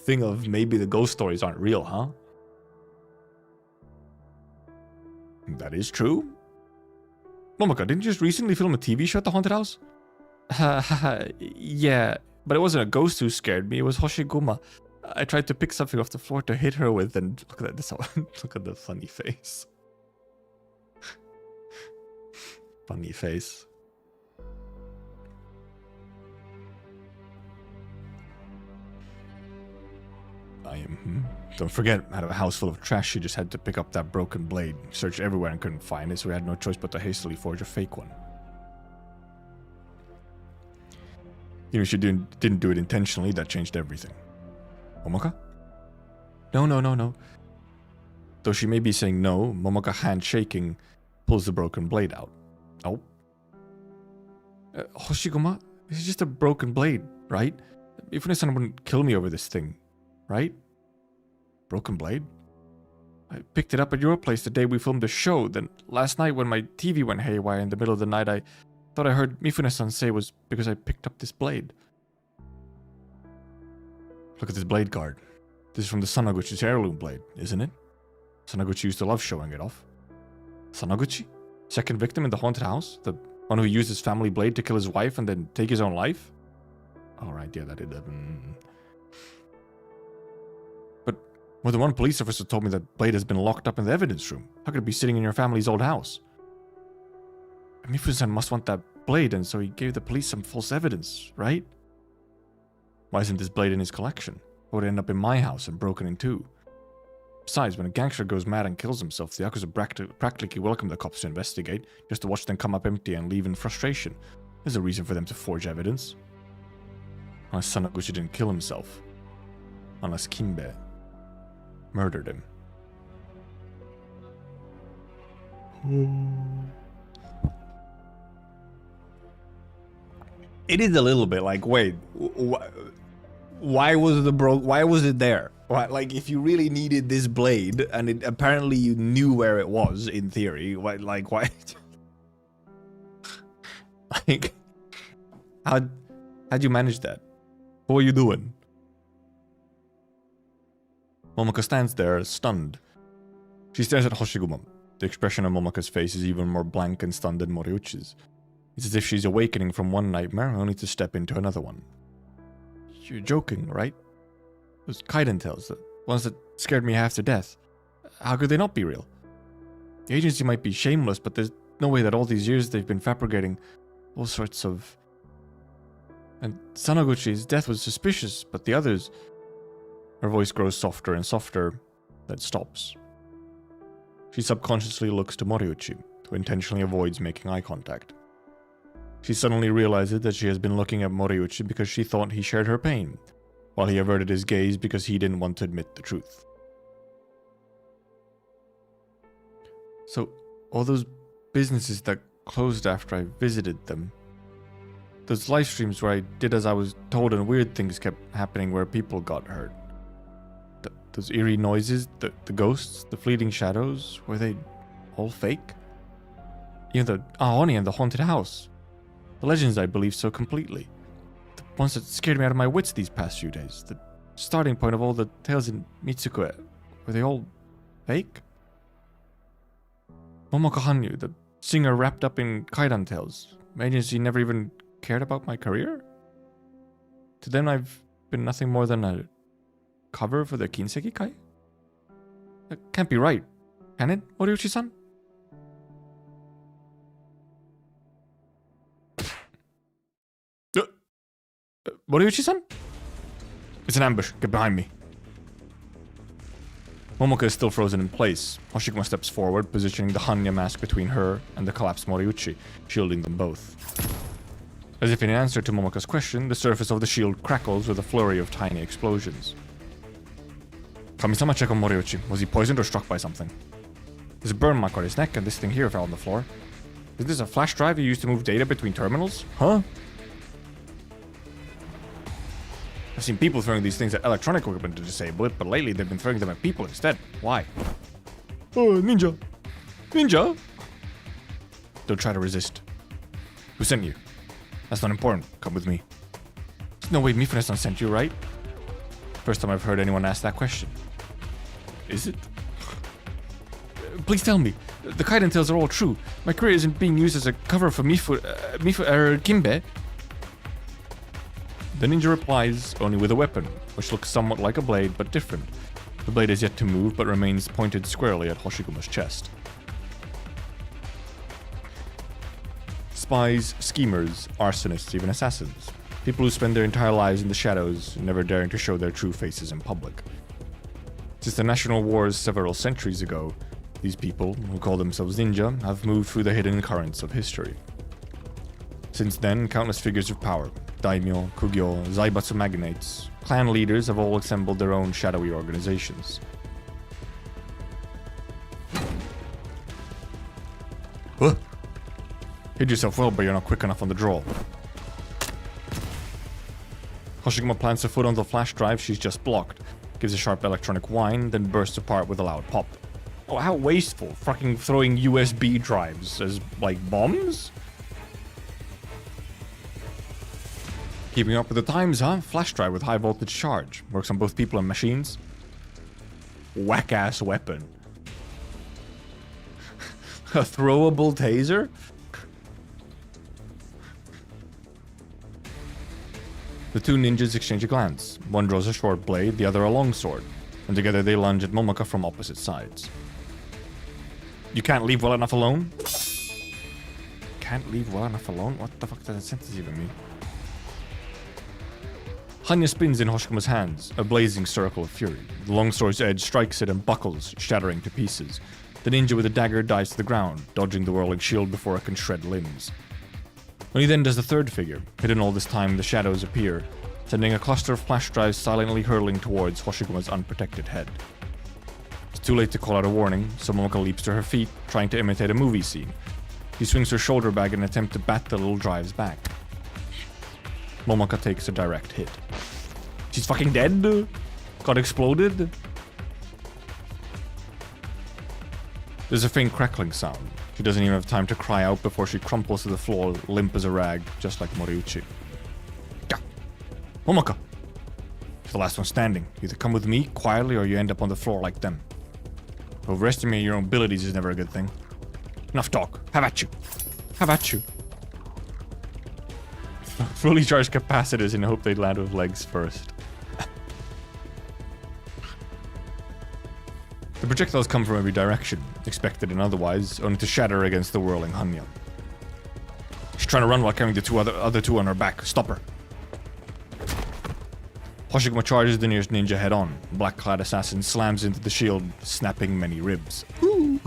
A: thing of maybe the ghost stories aren't real, huh? That is true. Momoko, didn't you just recently film a TV show at the haunted house? Yeah, but it wasn't a ghost who scared me, it was Hoshiguma. I tried to pick something off the floor to hit her with, and look at this. Look at the funny face. Funny face. Don't forget, out of a house full of trash, she just had to pick up that broken blade. Searched everywhere and couldn't find it, so we had no choice but to hastily forge a fake one. You know, she didn't do it intentionally. That changed everything. Momoka? No. Though she may be saying no, Momoka, hand shaking, pulls the broken blade out. Oh. Hoshiguma, this is just a broken blade, right? Mifune-san wouldn't kill me over this thing, right? Broken blade? I picked it up at your place the day we filmed the show. Then last night when my TV went haywire in the middle of the night, I thought I heard Mifune-san say it was because I picked up this blade. Look at this blade guard. This is from the Sanaguchi's heirloom blade, isn't it? Sanaguchi used to love showing it off. Sanaguchi? Second victim in the haunted house? The one who used his family blade to kill his wife and then take his own life? Alright, yeah, that did that. But more than one police officer told me that blade has been locked up in the evidence room. How could it be sitting in your family's old house? Mifune-san must want that blade, and so he gave the police some false evidence, right? Why isn't this blade in his collection? Why would it end up in my house and broken in two? Besides, when a gangster goes mad and kills himself, the Yakuza practically welcome the cops to investigate, just to watch them come up empty and leave in frustration. There's a reason for them to forge evidence. Unless Sanaguchi didn't kill himself. Unless Kimbe murdered him. It is a little bit like, wait, why was it there? Why, like, if you really needed this blade, and apparently you knew where it was, in theory, why? Like, how'd you manage that? What were you doing? Momoka stands there, stunned. She stares at Hoshiguma. The expression on Momoka's face is even more blank and stunned than Moriuchi's. It's as if she's awakening from one nightmare, only to step into another one. You're joking, right? Those Kaiden tales, the ones that scared me half to death. How could they not be real? The agency might be shameless, but there's no way that all these years they've been fabricating all sorts of... And Sanaguchi's death was suspicious, but the others... Her voice grows softer and softer, then stops. She subconsciously looks to Moriuchi, who intentionally avoids making eye contact. She suddenly realizes that she has been looking at Moriuchi because she thought he shared her pain, while he averted his gaze because he didn't want to admit the truth. So, all those businesses that closed after I visited them, those live streams where I did as I was told and weird things kept happening where people got hurt. Those eerie noises, the ghosts, the fleeting shadows, were they all fake? Even the Aoni and the haunted house. The legends I believed so completely. The ones that scared me out of my wits these past few days. The starting point of all the tales in Mitsuku, were they all fake? Momoko Hanyu, the singer wrapped up in Kaidan tales. My agency never even cared about my career? To them I've been nothing more than a cover for the Kinseki Kai? That can't be right, can it, Moriuchi-san? Moriuchi-san? It's an ambush. Get behind me. Momoka is still frozen in place. Hoshiguma steps forward, positioning the Hanya mask between her and the collapsed Moriuchi, shielding them both. As if in answer to Momoka's question, the surface of the shield crackles with a flurry of tiny explosions. Kami-sama, check on Moriuchi. Was he poisoned or struck by something? There's a burn mark on his neck and this thing here fell on the floor. Is this a flash drive you used to move data between terminals? Huh? I've seen people throwing these things at electronic equipment to disable it, but lately they've been throwing them at people instead. Why? Oh, ninja. Ninja? Don't try to resist. Who sent you? That's not important. Come with me. There's no way Mifune-san sent you, right? First time I've heard anyone ask that question. Is it? Please tell me. The Kaiden tales are all true. My career isn't being used as a cover for Kimbe. The ninja replies, only with a weapon, which looks somewhat like a blade, but different. The blade is yet to move, but remains pointed squarely at Hoshiguma's chest. Spies, schemers, arsonists, even assassins. People who spend their entire lives in the shadows, never daring to show their true faces in public. Since the national wars several centuries ago, these people, who call themselves ninja, have moved through the hidden currents of history. Since then, countless figures of power, daimyo, kugyo, zaibatsu magnates, clan leaders have all assembled their own shadowy organizations. Huh? Hid yourself well, but you're not quick enough on the draw. Hoshiguma plants her foot on the flash drive she's just blocked, gives a sharp electronic whine, then bursts apart with a loud pop. Oh, how wasteful. Fucking throwing USB drives as, like, bombs? Keeping up with the times, huh? Flash drive with high voltage charge. Works on both people and machines. Whack-ass weapon. A throwable taser? The two ninjas exchange a glance. One draws a short blade, the other a long sword, and together they lunge at Momoka from opposite sides. You can't leave well enough alone? Can't leave well enough alone? What the fuck does that sentence even mean? Hanya spins in Hoshiguma's hands, a blazing circle of fury. The longsword's edge strikes it and buckles, shattering to pieces. The ninja with a dagger dives to the ground, dodging the whirling shield before it can shred limbs. Only then does the third figure. Hidden all this time, the shadows appear, sending a cluster of flash drives silently hurtling towards Hoshiguma's unprotected head. It's too late to call out a warning, so Momoka leaps to her feet, trying to imitate a movie scene. She swings her shoulder bag in an attempt to bat the little drives back. Momoka takes a direct hit. She's fucking dead? Got exploded? There's a faint crackling sound. She doesn't even have time to cry out before she crumples to the floor, limp as a rag, just like Moriuchi. Gah! Momoka! You're the last one standing. You either come with me, quietly, or you end up on the floor like them. Overestimating your own abilities is never a good thing. Enough talk. Have at you. Have at you. Fully charged capacitors in the hope they'd land with legs first. The projectiles come from every direction, expected and otherwise, only to shatter against the whirling Hanya. She's trying to run while carrying the other two on her back. Stop her. Hoshiguma charges the nearest ninja head on. The black-clad assassin slams into the shield, snapping many ribs. Ooh.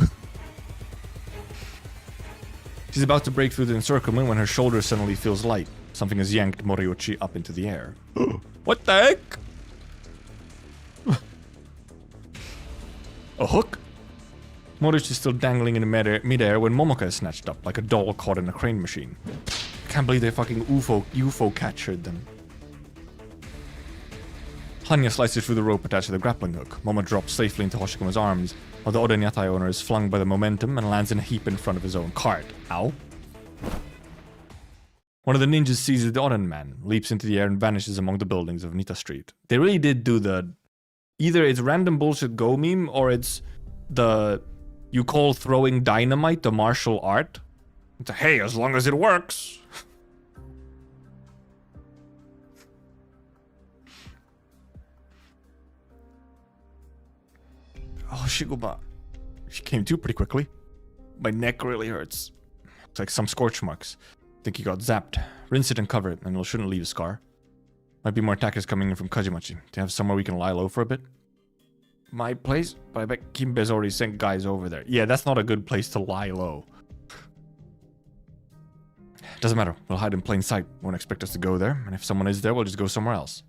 A: She's about to break through the encirclement when her shoulder suddenly feels light. Something has yanked Moriuchi up into the air. What the heck? A hook? Moriuchi is still dangling in midair when Momoka is snatched up, like a doll caught in a crane machine. Can't believe they fucking UFO captured them. Hanya slices through the rope attached to the grappling hook. Momo drops safely into Hoshiguma's arms, while the Oden Yatai owner is flung by the momentum and lands in a heap in front of his own cart. Ow. One of the ninjas seizes the Oden man, leaps into the air and vanishes among the buildings of Nita Street. They really did do the... Either it's random bullshit go meme, or it's the... You call throwing dynamite the martial art? It's a, hey, as long as it works. Oh, Shiguma. She came to pretty quickly. My neck really hurts. Looks like some scorch marks. Think he got zapped. Rinse it and cover it, and it shouldn't leave a scar. Might be more attackers coming in from Kajimachi. Do you have somewhere we can lie low for a bit? My place? But I bet Kimbe's already sent guys over there. Yeah, that's not a good place to lie low. Doesn't matter. We'll hide in plain sight. Won't expect us to go there. And if someone is there, we'll just go somewhere else.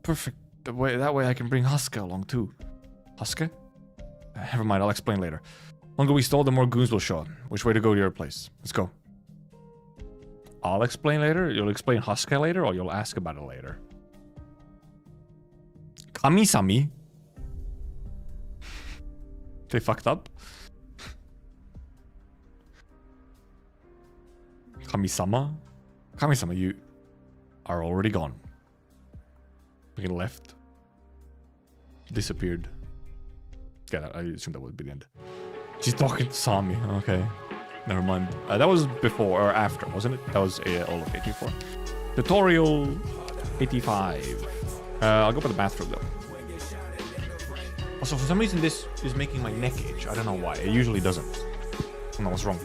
A: Perfect. That way I can bring Hasuke along too. Hasuke? Never mind, I'll explain later. The longer we stall, the more goons will show up. Which way to go to your place? Let's go. I'll explain later? You'll explain Hasuke later, or you'll ask about it later? Kami-sami? They fucked up? Kami-sama? Kami-sama, you are already gone. Fucking left. Disappeared. Yeah, I assume that would be the end. She's talking to Sami. Okay. Never mind. That was before or after, wasn't it? That was all of 84. Tutorial 85. I'll go for the bathroom though. Also, for some reason this is making my neck itch. I don't know why. It usually doesn't. I don't know what's wrong.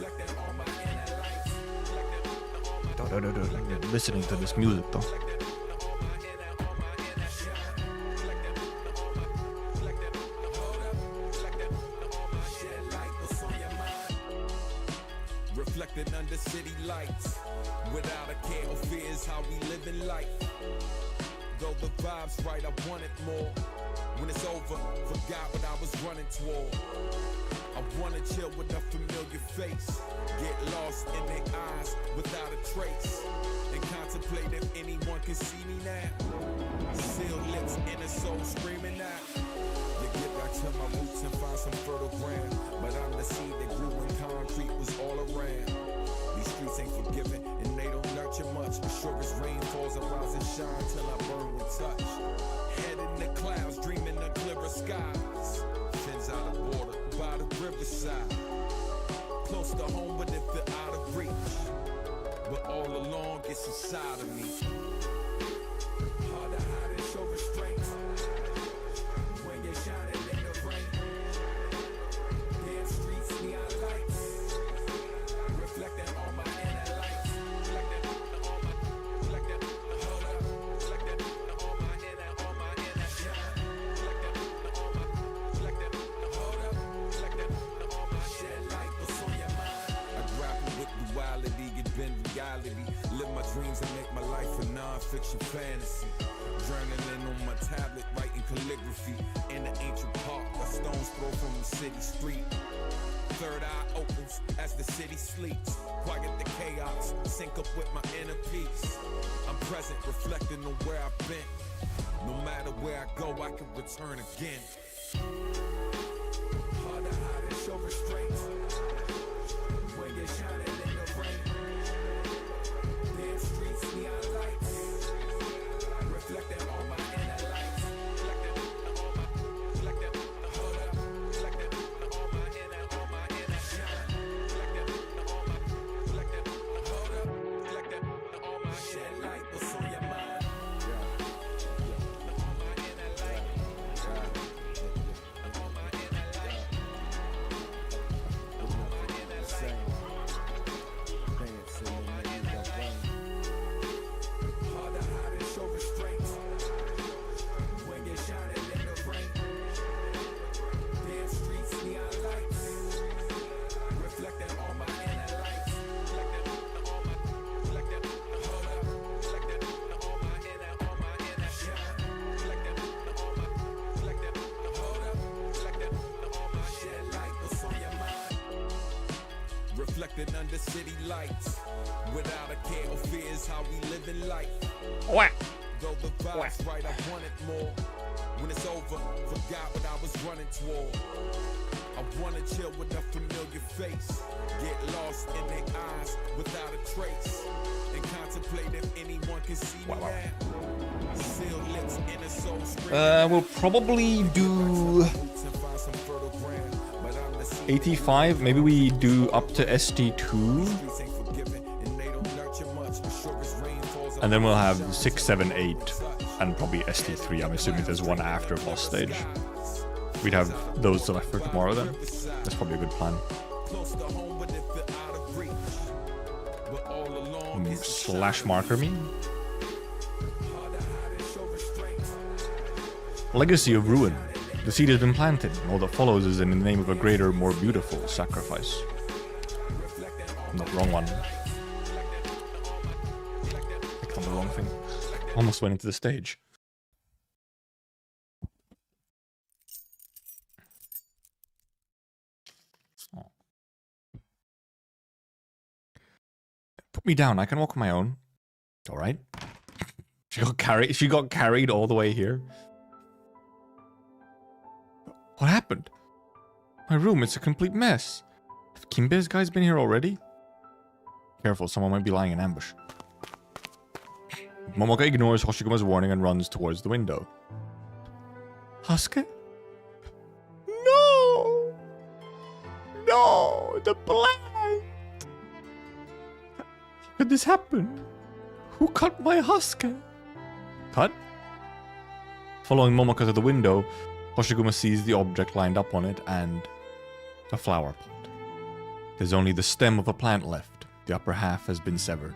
A: Listening to this music though.
B: reflected under city lights. Without a care or fears, how we live in life. Though the vibe's right, I wanted more. When it's over, forgot what I was running toward. I wanna chill with a familiar face, get lost in their eyes without a trace, and contemplate if anyone can see me now. Sealed lips, inner soul screaming out. To get back to my roots and find some fertile ground, but I'm the seed that grew when concrete was all around. These streets ain't forgiving and they don't nurture much. Sure as rain falls, I rise and shine till I burn with touch. Head in the clouds, dreaming of clearer skies. Fins out of water by the riverside. Close to home, but it feel out of reach. But all along, it's inside of me. Hard to hide and show restraint. When you're shining in the rain. Damn streets, neon lights. Reflecting on my inner lights. Reflecting on my, hold up. Reflecting on my inner shine. Reflecting on my, hold up. Reflecting on my shed light, what's on your mind? I grapple with duality, get been reality. Live my dreams and make my life a non-fiction fantasy. Journaling on my tablet, writing calligraphy. In the ancient park, a stone's throw from the city street. Third eye opens as the city sleeps. Quiet the chaos, sync up with my inner peace. I'm present, reflecting on where I've been. No matter where I go, I can return again. Hard to hide and show restraint. When you're shining in the rain. Damn streets, neon lights. Reflecting on my inner lights. Reflecting on my, hold up. Reflecting on my inner shine. Reflecting on my, hold up. Reflecting on my shed light, what's on your mind? On my inner light. On my inner light. On my inner light. Hard to hide and show restraint. When you're shining in the rain. Damn streets, neon lights. Reflecting on my inner lights. Reflecting on my, hold up. Reflecting on my inner shine. Reflecting on my, hold up. Reflecting on my shed light, what's on your mind? Reflected under city lights. Without a care or fears, how we live in life.
A: Whack.
B: Though the vibe's right, I wanted more. When it's over, forgot what I was running toward. I wanna chill with a familiar face, get lost in their eyes without a trace, and contemplate if anyone can see me now. Sealed lips, inner soul screaming.
A: We'll probably do 85. Maybe we do up to ST2. And then we'll have 6, 7, 8, and probably ST3. I'm assuming there's one after boss stage. We'd have those left for tomorrow then. That's probably a good plan. Slash marker me. Legacy of Ruin. The seed has been planted. All that follows is in the name of a greater, more beautiful sacrifice. Not the wrong one. Clicked on the wrong thing. Almost went into the stage. Oh. Put me down. I can walk on my own. All right. She got carried all the way here. What happened? My room, it's a complete mess. Have Kimbe's guys been here already? Careful, someone might be lying in ambush. Momoka ignores Hoshiguma's warning and runs towards the window. Hasuke? No! No! The plant! How could this happen? Who cut my Hasuke? Cut? Following Momoka to the window, Hoshiguma sees the object lined up on it and a flower pot. There's only the stem of a plant left. The upper half has been severed.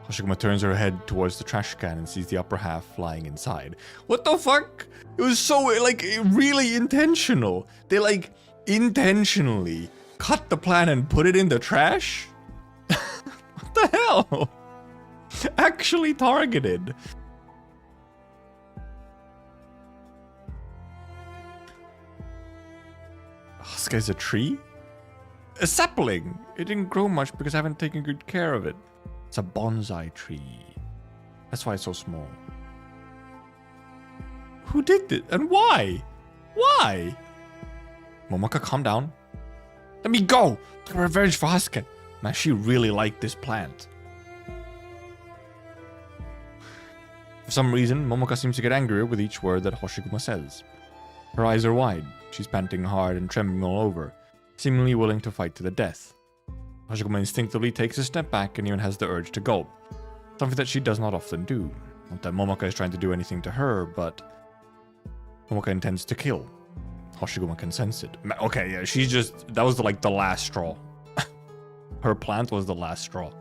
A: Hoshiguma turns her head towards the trash can and sees the upper half lying inside. What the fuck? It was so, like, really intentional. They, like, intentionally cut the plant and put it in the trash? What the hell? Actually targeted. This guy's a tree? A sapling! It didn't grow much because I haven't taken good care of it. It's a bonsai tree. That's why it's so small. Who did this? And why? Why? Momoka, calm down. Let me go! Take revenge for Hasuke. Man, she really liked this plant. For some reason, Momoka seems to get angrier with each word that Hoshiguma says. Her eyes are wide. She's panting hard and trembling all over, seemingly willing to fight to the death. Hoshiguma instinctively takes a step back and even has the urge to gulp, something that she does not often do. Not that Momoka is trying to do anything to her, but Momoka intends to kill. Hoshiguma can sense it. Okay, yeah, she's just... That was like the last straw. Her plant was the last straw.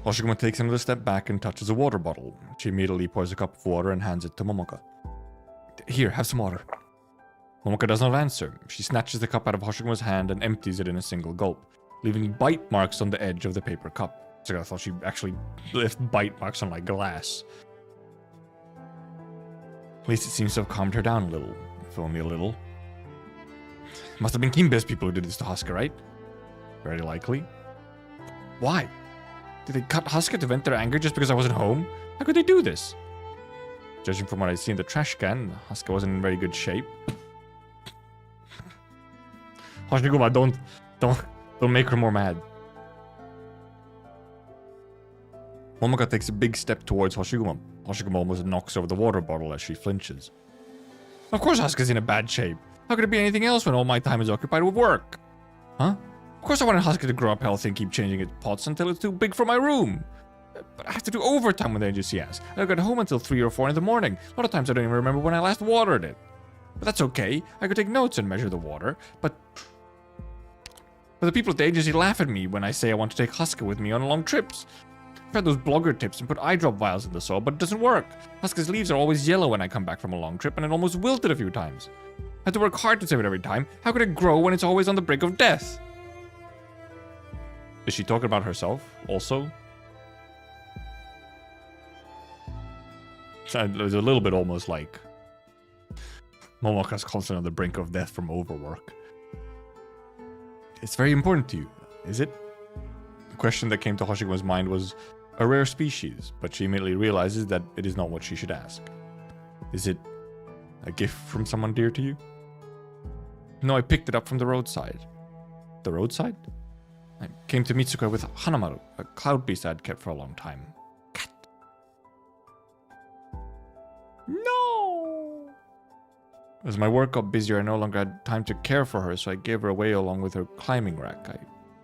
A: Hoshiguma takes another step back and touches a water bottle. She immediately pours a cup of water and hands it to Momoka. Here, have some water. Momoka does not answer. She snatches the cup out of Hoshiguma's hand and empties it in a single gulp, leaving bite marks on the edge of the paper cup. So I thought she actually left bite marks on like glass. At least it seems to have calmed her down a little, if only a little. Must have been Kimbe's people who did this to Hasuke, right? Very likely. Why? Did they cut Hasuke to vent their anger just because I wasn't home? How could they do this? Judging from what I see in the trash can, Hasuke wasn't in very good shape. Hoshiguma, don't make her more mad. Momoka takes a big step towards Hoshiguma. Hoshiguma almost knocks over the water bottle as she flinches. Of course Hasuke's in a bad shape. How could it be anything else when all my time is occupied with work? Huh? Of course I wanted Hasuke to grow up healthy and keep changing its pots until it's too big for my room. But I have to do overtime when the agency asks. I don't get home until 3 or 4 in the morning. A lot of times I don't even remember when I last watered it. But that's okay. I could take notes and measure the water. But the people at the agency laugh at me when I say I want to take Hasuke with me on long trips. I've had those blogger tips and put eye drop vials in the soil, but it doesn't work. Hasuke's leaves are always yellow when I come back from a long trip, and it almost wilted a few times. I had to work hard to save it every time. How could it grow when it's always on the brink of death? Is she talking about herself, also? It was a little bit almost like Momoka's constantly on the brink of death from overwork. It's very important to you, is it? The question that came to Hoshiguma's mind was a rare species, but she immediately realizes that it is not what she should ask. Is it a gift from someone dear to you? No, I picked it up from the roadside. The roadside? I came to Mitsuka with Hanamaru, a cloud beast I'd kept for a long time. Cat. No! As my work got busier, I no longer had time to care for her, so I gave her away along with her climbing rack. I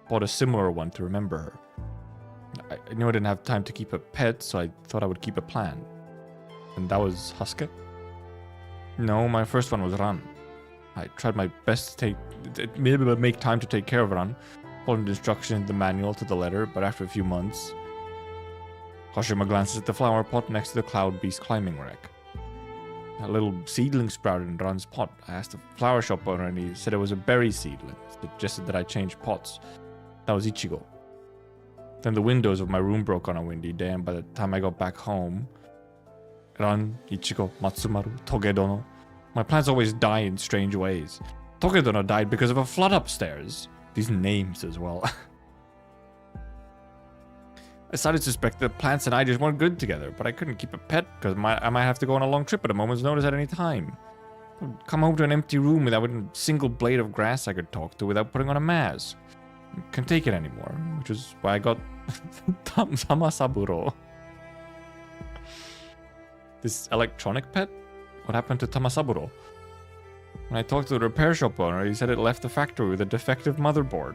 A: bought a similar one to remember her. I knew I didn't have time to keep a pet, so I thought I would keep a plant. And that was Hasuke? No, my first one was Ran. I tried my best to make time to take care of Ran, following the instructions in the manual to the letter, but after a few months... Hoshiguma glances at the flower pot next to the cloud beast climbing rack. A little seedling sprouted in Ran's pot. I asked the flower shop owner and he said it was a berry seedling, suggested that I change pots. That was Ichigo. Then the windows of my room broke on a windy day, and by the time I got back home... Ran, Ichigo, Matsumaru, Togedono. My plants always die in strange ways. Togedono died because of a flood upstairs. These names as well. I started to suspect that plants and I just weren't good together, but I couldn't keep a pet because I might have to go on a long trip at a moment's notice at any time. I would come home to an empty room without a single blade of grass I could talk to without putting on a mask. I couldn't take it anymore, which is why I got Tamasaburo. This electronic pet? What happened to Tamasaburo? When I talked to the repair shop owner, he said it left the factory with a defective motherboard.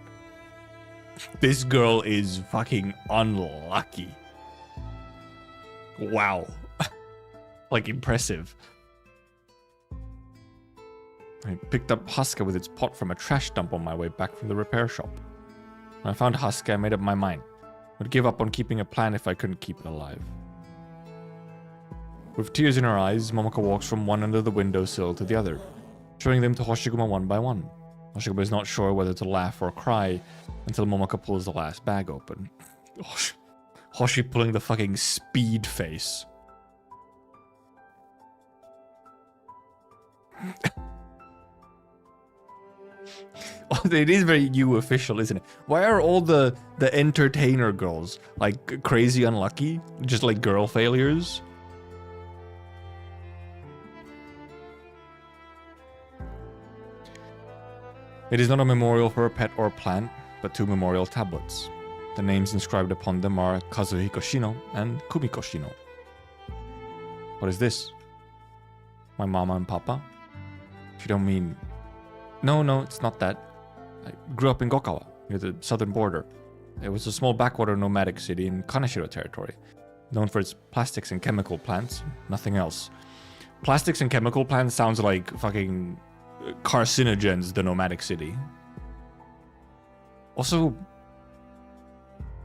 A: This girl is fucking unlucky. Wow. Like, impressive. I picked up Hasuke with its pot from a trash dump on my way back from the repair shop. When I found Hasuke, I made up my mind. I would give up on keeping a plant if I couldn't keep it alive. With tears in her eyes, Momoka walks from one end of the windowsill to the other, showing them to Hoshiguma one by one. Hoshiguma is not sure whether to laugh or cry until Momoko pulls the last bag open. Hoshi pulling the fucking speed face. It is very new official, isn't it? Why are all the entertainer girls like crazy unlucky? Just like girl failures? It is not a memorial for a pet or plant, but 2 memorial tablets. The names inscribed upon them are Kazuhiko Shino and Kumiko Shino. What is this? My mama and papa? If you don't mean... No, it's not that. I grew up in Gokawa, near the southern border. It was a small backwater nomadic city in Kaneshiro territory, known for its plastics and chemical plants, nothing else. Plastics and chemical plants sounds like fucking carcinogens, the nomadic city. Also,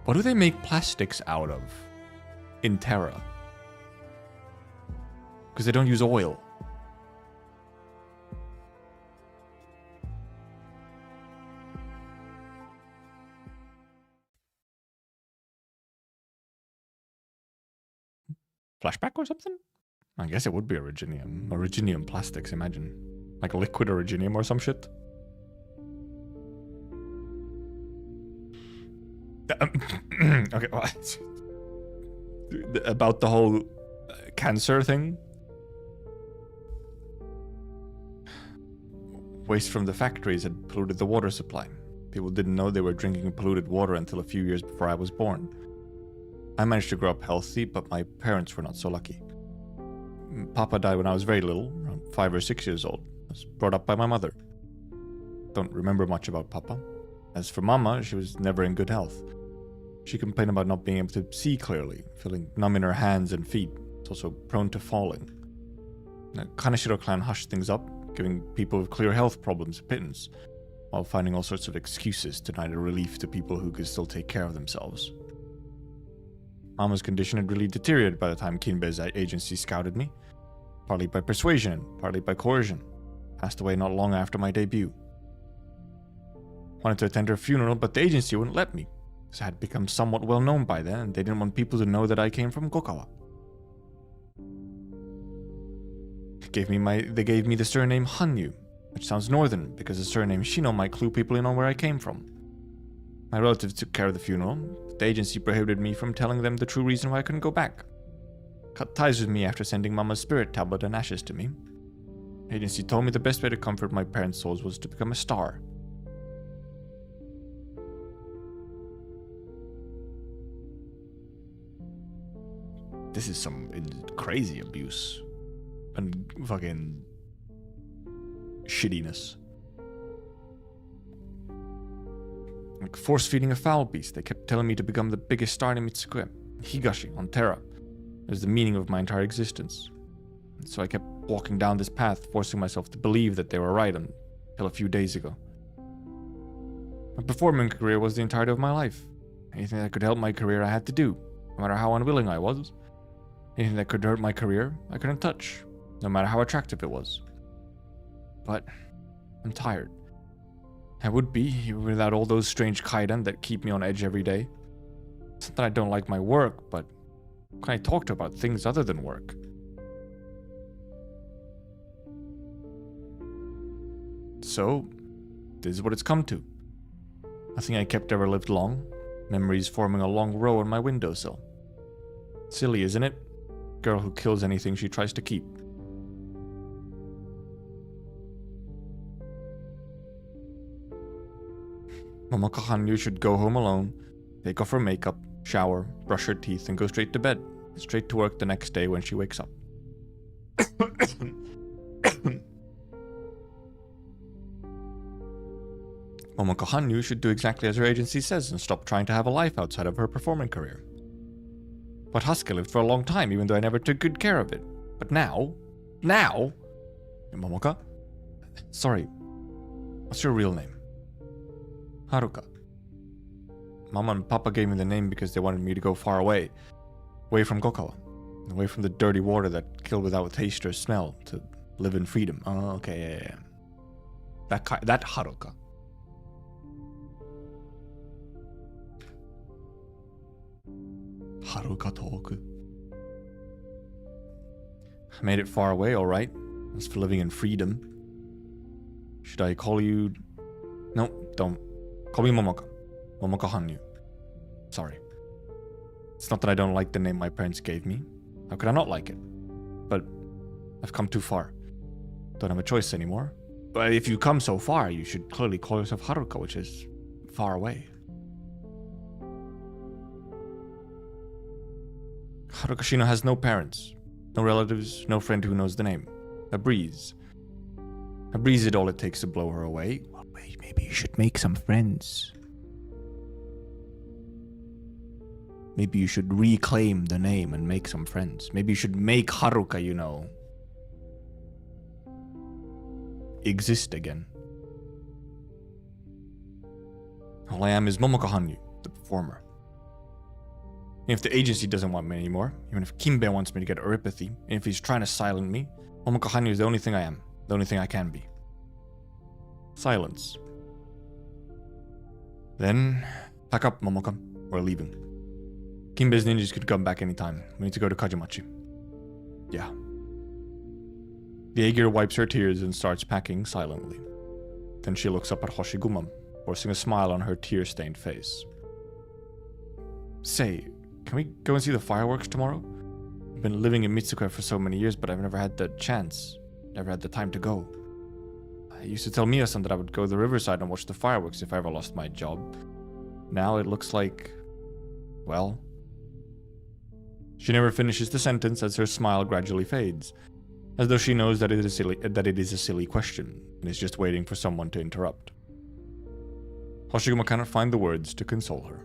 A: what do they make plastics out of in Terra? Because they don't use oil. Flashback or something? I guess it would be originium. Originium plastics, imagine. Like liquid originium or some shit. Okay, what? About the whole cancer thing? Waste from the factories had polluted the water supply. People didn't know they were drinking polluted water until a few years before I was born. I managed to grow up healthy, but my parents were not so lucky. Papa died when I was very little, around 5 or 6 years old. I was brought up by my mother. Don't remember much about Papa. As for Mama, she was never in good health. She complained about not being able to see clearly, feeling numb in her hands and feet. It's also prone to falling. The Kaneshiro clan hushed things up, giving people with clear health problems a pittance, while finding all sorts of excuses to deny relief to people who could still take care of themselves. Mama's condition had really deteriorated by the time Kinbei's agency scouted me, partly by persuasion, partly by coercion. Passed away not long after my debut. Wanted to attend her funeral, but the agency wouldn't let me, because I had become somewhat well known by then, and they didn't want people to know that I came from Gokawa. They gave me the surname Hanyu, which sounds northern, because the surname Shino might clue people in on where I came from. My relatives took care of the funeral, but the agency prohibited me from telling them the true reason why I couldn't go back. Cut ties with me after sending Mama's spirit tablet and ashes to me. The agency told me the best way to comfort my parents' souls was to become a star. This is some crazy abuse and fucking shittiness. Like force-feeding a foul beast. They kept telling me to become the biggest star in Mitsukue, Higashi, on Terra. It was the meaning of my entire existence. And so I kept walking down this path, forcing myself to believe that they were right until a few days ago. My performing career was the entirety of my life. Anything that could help my career I had to do, no matter how unwilling I was. Anything that could hurt my career, I couldn't touch, no matter how attractive it was. But I'm tired. I would be, even without all those strange kaidan that keep me on edge every day. It's not that I don't like my work, but how can I talk to about things other than work? So, this is what it's come to. Nothing I kept ever lived long. Memories forming a long row on my windowsill. Silly, isn't it? Girl who kills anything she tries to keep. Momoko Hanyu should go home alone, take off her makeup, shower, brush her teeth, and go straight to bed. Straight to work the next day when she wakes up. Momoko Hanyu should do exactly as her agency says and stop trying to have a life outside of her performing career. But Hasuke lived for a long time, even though I never took good care of it. But now? Momoka? Sorry. What's your real name? Haruka. Mama and Papa gave me the name because they wanted me to go far away. Away from Gokawa. Away from the dirty water that killed without taste or smell. To live in freedom. Oh, okay, yeah. That Haruka. Haruka Toku. I made it far away, alright. As for living in freedom. Should I call you... No, don't. Call me Momoka. Momoka Hanyu. Sorry. It's not that I don't like the name my parents gave me. How could I not like it? But I've come too far. Don't have a choice anymore. But if you come so far, you should clearly call yourself Haruka, which is far away. Haruka Shino has no parents, no relatives, no friend who knows the name. A breeze. A breeze is all it takes to blow her away. Well, maybe you should make some friends. Maybe you should reclaim the name and make some friends. Maybe you should make Haruka, you know, exist again. All I am is Momoko Hanyu, the performer. Even if the agency doesn't want me anymore, even if Kimbe wants me to get oripathy, and if he's trying to silence me, Momoko Hanyu is the only thing I am, the only thing I can be. Silence. Then, pack up, Momoka. We're leaving. Kimbe's ninjas could come back anytime. We need to go to Kajimachi. Yeah. The Aegir wipes her tears and starts packing silently. Then she looks up at Hoshiguma, forcing a smile on her tear-stained face. Say, can we go and see the fireworks tomorrow? I've been living in Mitsuka for so many years, but I've never had the chance. Never had the time to go. I used to tell Miya-san that I would go to the riverside and watch the fireworks if I ever lost my job. Now it looks like... well... She never finishes the sentence as her smile gradually fades, as though she knows that it is a silly question, and is just waiting for someone to interrupt. Hoshiguma cannot find the words to console her.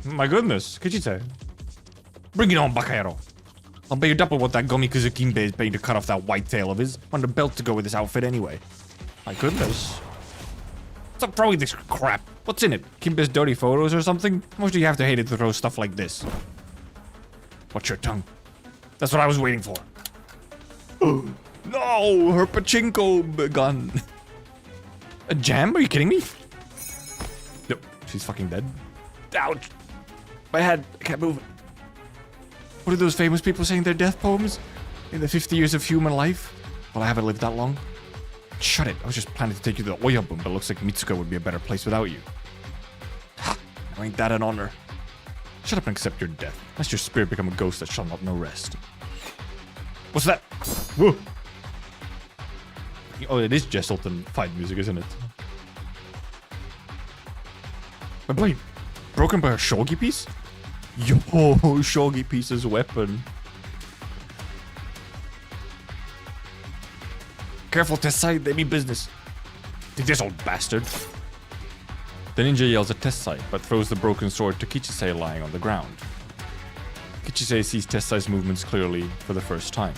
A: My goodness, Kichite. Bring it on, Bakayaro. I'll pay you double what that Gomikuzu Kimbe is paying to cut off that white tail of his. Want a belt to go with this outfit anyway. My goodness. Stop throwing this crap. What's in it? Kimbe's dirty photos or something? How much do you have to hate it to throw stuff like this? Watch your tongue. That's what I was waiting for. No, her pachinko gun. A jam? Are you kidding me? No, she's fucking dead. Ouch. My head, I can't move it. What are those famous people saying their death poems? In the 50 years of human life? Well, I haven't lived that long. Shut it. I was just planning to take you to the Oyabun, but it looks like Mitsuka would be a better place without you. Ha! Now ain't that an honor? Shut up and accept your death, lest your spirit become a ghost that shall not know rest. What's that? Whoa! Oh, it is Jesselton fight music, isn't it? My blade! Broken by a shogi piece? Yo, shogi piece's weapon. Careful, Tessai, they mean business. Take this, old bastard. The ninja yells at Tessai, but throws the broken sword to Kichisei lying on the ground. Kichisei sees Tessai's movements clearly for the first time.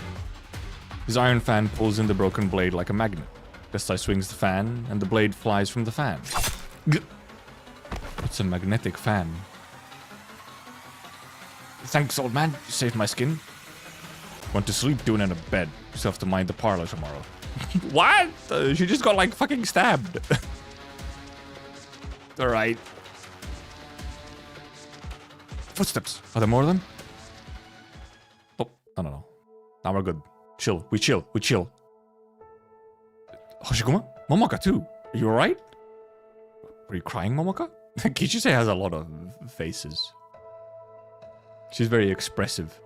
A: His iron fan pulls in the broken blade like a magnet. Tessai swings the fan, and the blade flies from the fan. It's a magnetic fan. Thanks, old man. You saved my skin. Went to sleep doing it in a bed. You still have to mind the parlor tomorrow. What? She just got, like, fucking stabbed. Alright. Footsteps. Are there more of them? Oh, no. Now we're good. Chill. We chill. Hoshiguma? Momoka, too. Are you alright? Are you crying, Momoka? Kichisei has a lot of faces. She's very expressive.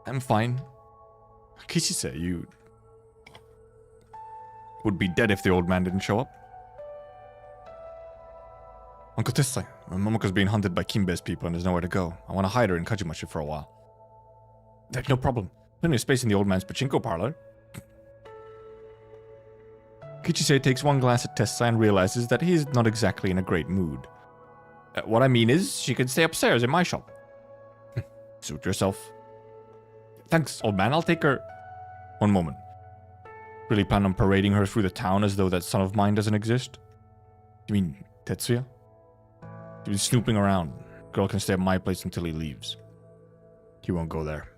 A: I'm fine. Kichisei, you would be dead if the old man didn't show up. Uncle Tessai, Momoka's being hunted by Kimbe's people and there's nowhere to go. I want to hide her in Kajimachi for a while. There's no problem. Plenty of space in the old man's pachinko parlor. Kichisei takes one glance at Tessai and realizes that he is not exactly in a great mood. What I mean is, she can stay upstairs in my shop. Suit yourself. Thanks, old man, I'll take her. One moment. Really plan on parading her through the town as though that son of mine doesn't exist? You mean Tetsuya? He's snooping around. Girl can stay at my place until he leaves. He won't go there.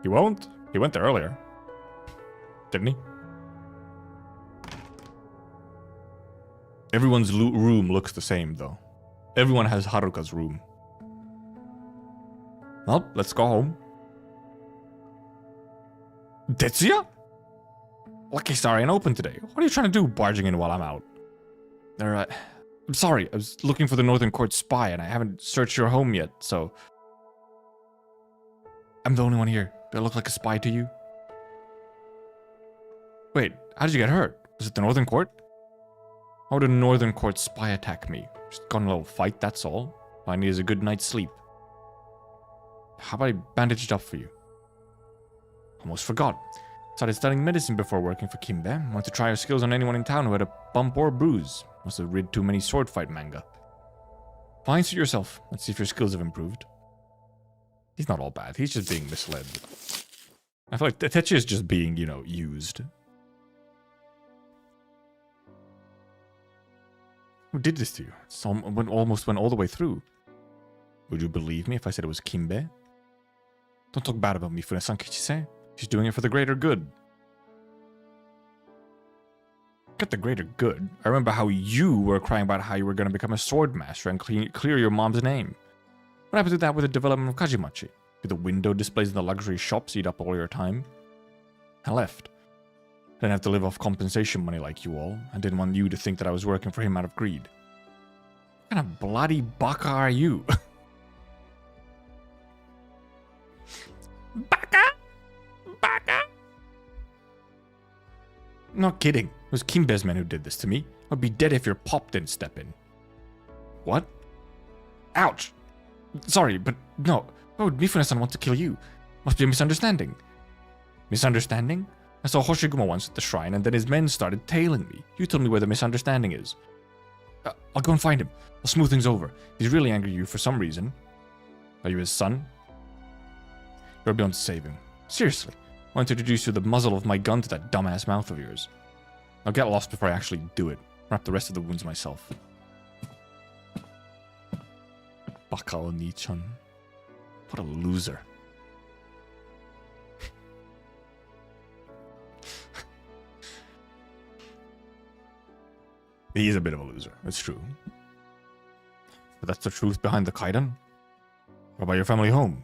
A: He won't? He went there earlier. Didn't he? Everyone's room looks the same, though. Everyone has Haruka's room. Well, let's go home. Tetsuya? Lucky Star ain't open today. What are you trying to do barging in while I'm out? I'm sorry, I was looking for the Northern Court spy and I haven't searched your home yet, so... I'm the only one here. Do I look like a spy to you? Wait, how did you get hurt? Was it the Northern Court? How would a Northern Court spy attack me? Just got in a little fight, that's all. All I need is a good night's sleep. How about I bandage it up for you? Almost forgot. Started studying medicine before working for Kimbe. Want to try your skills on anyone in town who had a bump or bruise. Must have read too many sword fight manga. Fine, suit yourself. Let's see if your skills have improved. He's not all bad. He's just being misled. I feel like Tetsuya is just being, you know, used. Who did this to you? Someone almost went all the way through. Would you believe me if I said it was Kimbe? Don't talk bad about me, Fune-san, Kichi-san. She's doing it for the greater good. Get the greater good? I remember how you were crying about how you were going to become a sword master and clear your mom's name. What happened to that with the development of Kajimachi? Did the window displays in the luxury shops eat up all your time? I left. I didn't have to live off compensation money like you all. I didn't want you to think that I was working for him out of greed. What kind of bloody baka are you? Baka? Baka? I'm not kidding. It was Kimbe's men who did this to me. I'd be dead if your pop didn't step in. What? Ouch! Sorry, but no. Why would Mifune-san want to kill you? Must be a misunderstanding. Misunderstanding? I saw Hoshiguma once at the shrine, and then his men started tailing me. You tell me where the misunderstanding is. I'll go and find him. I'll smooth things over. He's really angry at you for some reason. Are you his son? You're beyond saving. Seriously. I want to introduce you to the muzzle of my gun to that dumbass mouth of yours. I'll get lost before I actually do it. Wrap the rest of the wounds myself. Baka Oni-chan. What a loser. He is a bit of a loser, it's true. But that's the truth behind the Kaidan? What about your family home?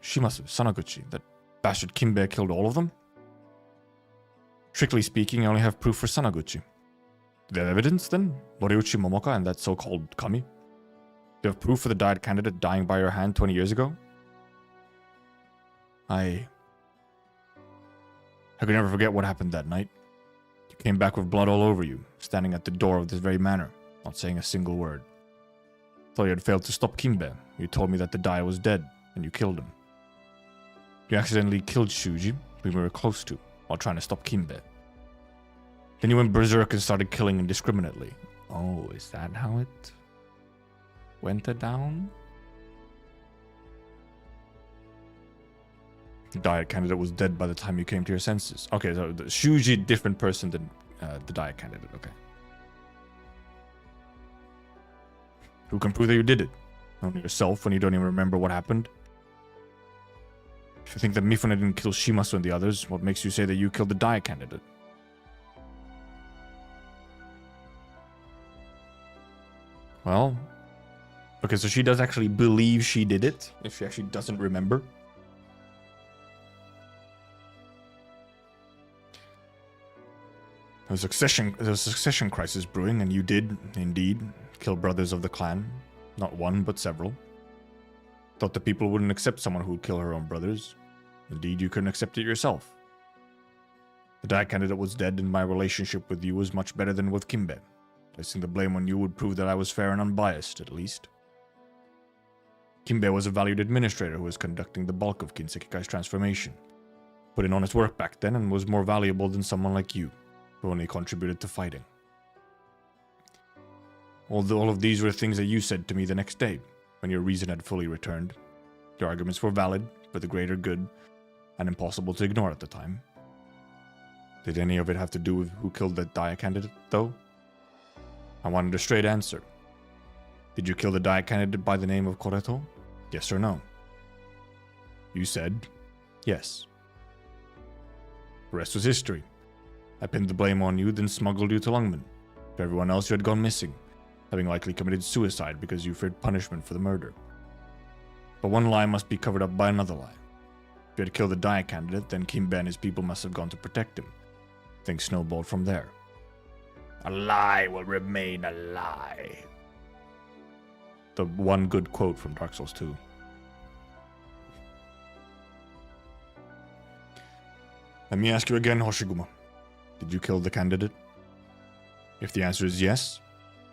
A: Shimasu, Sanaguchi, that bastard Kimbe killed all of them? Strictly speaking, I only have proof for Sanaguchi. Do they have evidence then? Moriuchi Momoka and that so-called Kami? Do you have proof for the died candidate dying by your hand 20 years ago? I could never forget what happened that night. You came back with blood all over you, standing at the door of this very manor, not saying a single word. Thought you had failed to stop Kimbe. You told me that the Dai was dead, and you killed him. You accidentally killed Shuji, who we were close to, while trying to stop Kimbe. Then you went berserk and started killing indiscriminately. Oh, is that how it went down? The diet candidate was dead by the time you came to your senses. Okay, so the Shuji, different person than the diet candidate. Okay. Who can prove that you did it? Only yourself when you don't even remember what happened? If you think that Mifune didn't kill Shimasu and the others, what makes you say that you killed the diet candidate? Well, okay, so she does actually believe she did it, if she actually doesn't remember. There's a succession crisis brewing, and you did, indeed, kill brothers of the clan. Not one, but several. Thought the people wouldn't accept someone who would kill her own brothers. Indeed, you couldn't accept it yourself. The diet candidate was dead, and my relationship with you was much better than with Kimbe. Placing the blame on you would prove that I was fair and unbiased, at least. Kimbe was a valued administrator who was conducting the bulk of Kinsekikai's transformation. Put in honest work back then, and was more valuable than someone like you, who only contributed to fighting. Although all of these were things that you said to me the next day, when your reason had fully returned. Your arguments were valid, for the greater good, and impossible to ignore at the time. Did any of it have to do with who killed that Daya candidate, though? I wanted a straight answer. Did you kill the diet candidate by the name of Koreto? Yes or no? You said yes. The rest was history. I pinned the blame on you, then smuggled you to Lungmen. For everyone else, you had gone missing, having likely committed suicide because you feared punishment for the murder. But one lie must be covered up by another lie. If you had killed the diet candidate, then Kimbe and his people must have gone to protect him. Things snowballed from there. A lie will remain a lie. The one good quote from Dark Souls 2. Let me ask you again, Hoshiguma. Did you kill the candidate? If the answer is yes,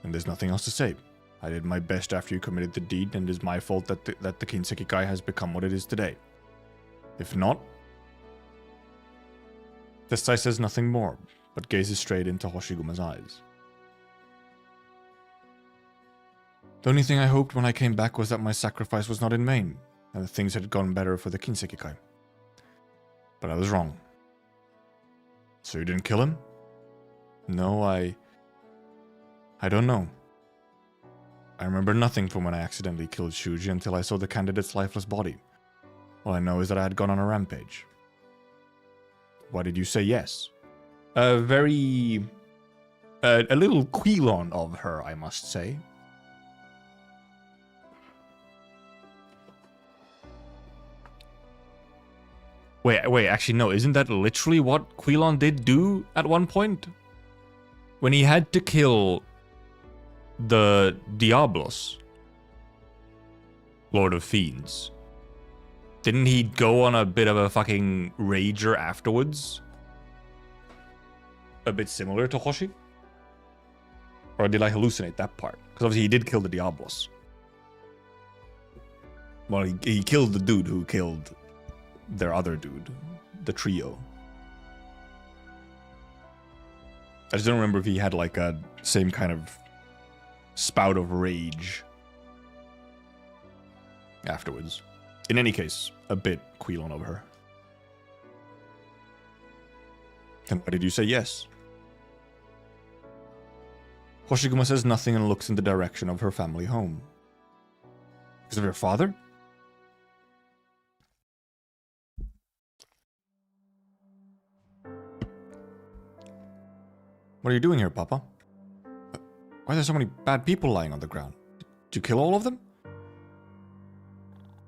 A: then there's nothing else to say. I did my best after you committed the deed, and it is my fault that the Kinsekikai has become what it is today. If not... Tetsai says nothing more, but gazes straight into Hoshiguma's eyes. The only thing I hoped when I came back was that my sacrifice was not in vain, and that things had gone better for the Kinsekikai. But I was wrong. So you didn't kill him? No, I don't know. I remember nothing from when I accidentally killed Shuji until I saw the candidate's lifeless body. All I know is that I had gone on a rampage. Why did you say yes? A little Quilon of her, I must say. Wait, actually no, isn't that literally what Quilon did do at one point? When he had to kill the Diablos, Lord of Fiends. Didn't he go on a bit of a fucking rager afterwards? A bit similar to Hoshi? Or did I hallucinate that part? Because obviously he did kill the Diablos. Well, he killed the dude who killed their other dude, the trio. I just don't remember if he had like a same kind of spout of rage afterwards. In any case, a bit Quilon of her. Then why did you say yes? Hoshiguma says nothing and looks in the direction of her family home. Because of your father? What are you doing here, Papa? Why are there so many bad people lying on the ground? Did you kill all of them?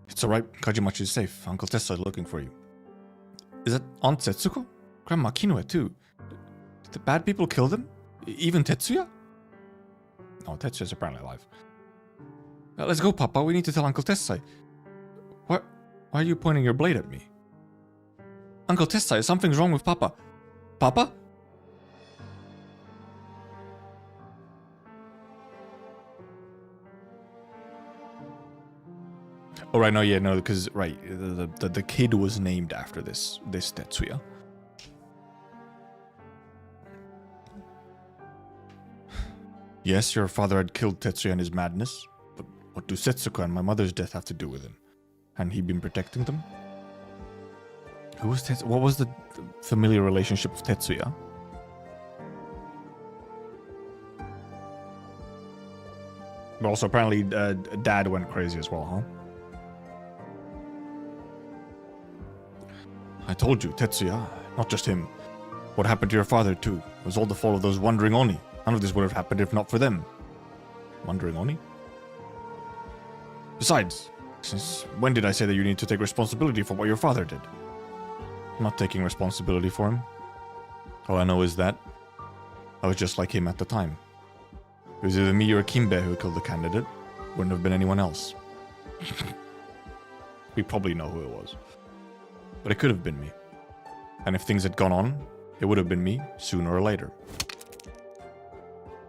A: It's alright, Kajimachi is safe. Uncle Tessa is looking for you. Is that Aunt Setsuko? Grandma Kinue too. Did the bad people kill them? Even Tetsuya? Oh, Tetsuya's apparently alive. Let's go, Papa. We need to tell Uncle Tessai. Why are you pointing your blade at me? Uncle Tessai, something's wrong with Papa. Papa? Oh, right, no, yeah, no, because, right, the kid was named after this Tetsuya. Yes, your father had killed Tetsuya in his madness, but what do Setsuko and my mother's death have to do with him? Hadn't he been protecting them? Who was Tetsuya? What was the familiar relationship of Tetsuya? But also, apparently, Dad went crazy as well, huh? I told you, Tetsuya, not just him. What happened to your father, too, was all the fault of those wandering Oni. None of this would have happened if not for them. Wandering Oni? Besides, since when did I say that you need to take responsibility for what your father did? I'm not taking responsibility for him. All I know is that I was just like him at the time. It was either me or Kimbe who killed the candidate. Wouldn't have been anyone else. We probably know who it was. But it could have been me. And if things had gone on, it would have been me, sooner or later.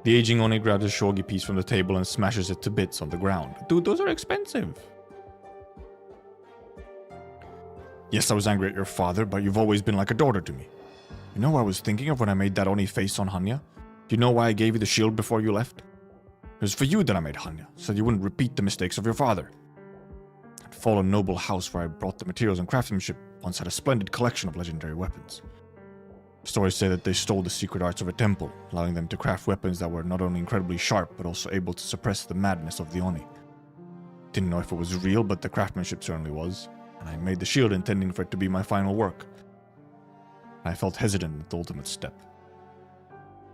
A: The aging Oni grabs a shogi piece from the table and smashes it to bits on the ground. Dude, those are expensive. Yes, I was angry at your father, but you've always been like a daughter to me. You know what I was thinking of when I made that Oni face on Hanya? Do you know why I gave you the shield before you left? It was for you that I made Hanya, so you wouldn't repeat the mistakes of your father. That fallen noble house where I brought the materials and craftsmanship once had a splendid collection of legendary weapons. Stories say that they stole the secret arts of a temple, allowing them to craft weapons that were not only incredibly sharp, but also able to suppress the madness of the Oni. Didn't know if it was real, but the craftsmanship certainly was, and I made the shield intending for it to be my final work. I felt hesitant at the ultimate step.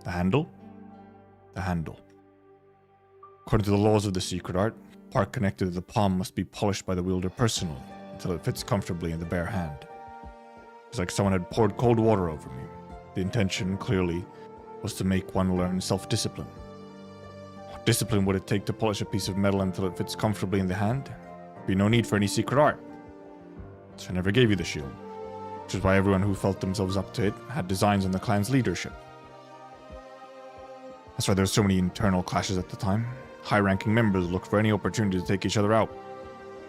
A: The handle? The handle. According to the laws of the secret art, part connected to the palm must be polished by the wielder personally, until it fits comfortably in the bare hand. It was like someone had poured cold water over me. The intention, clearly, was to make one learn self-discipline. What discipline would it take to polish a piece of metal until it fits comfortably in the hand? There'd be no need for any secret art. So I never gave you the shield, which is why everyone who felt themselves up to it had designs on the clan's leadership. That's why there were so many internal clashes at the time. High-ranking members looked for any opportunity to take each other out.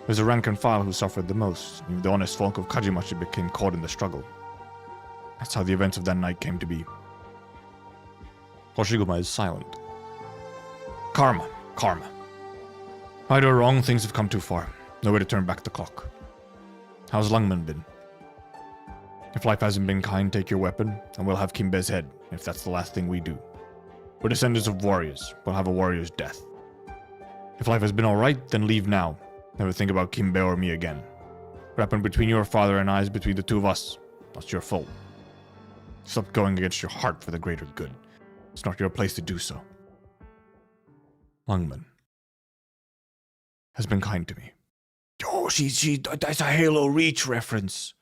A: It was the rank and file who suffered the most, and the honest folk of Kajimachi became caught in the struggle. That's how the events of that night came to be. Hoshiguma is silent. Karma. Karma. Right or wrong, things have come too far. No way to turn back the clock. How's Lungman been? If life hasn't been kind, take your weapon, and we'll have Kimbe's head, if that's the last thing we do. We're descendants of warriors. We'll have a warrior's death. If life has been alright, then leave now. Never think about Kimbe or me again. What happened between your father and I is between the two of us. That's your fault. Stop going against your heart for the greater good. It's not your place to do so. Lungman has been kind to me. Oh, that's a Halo Reach reference.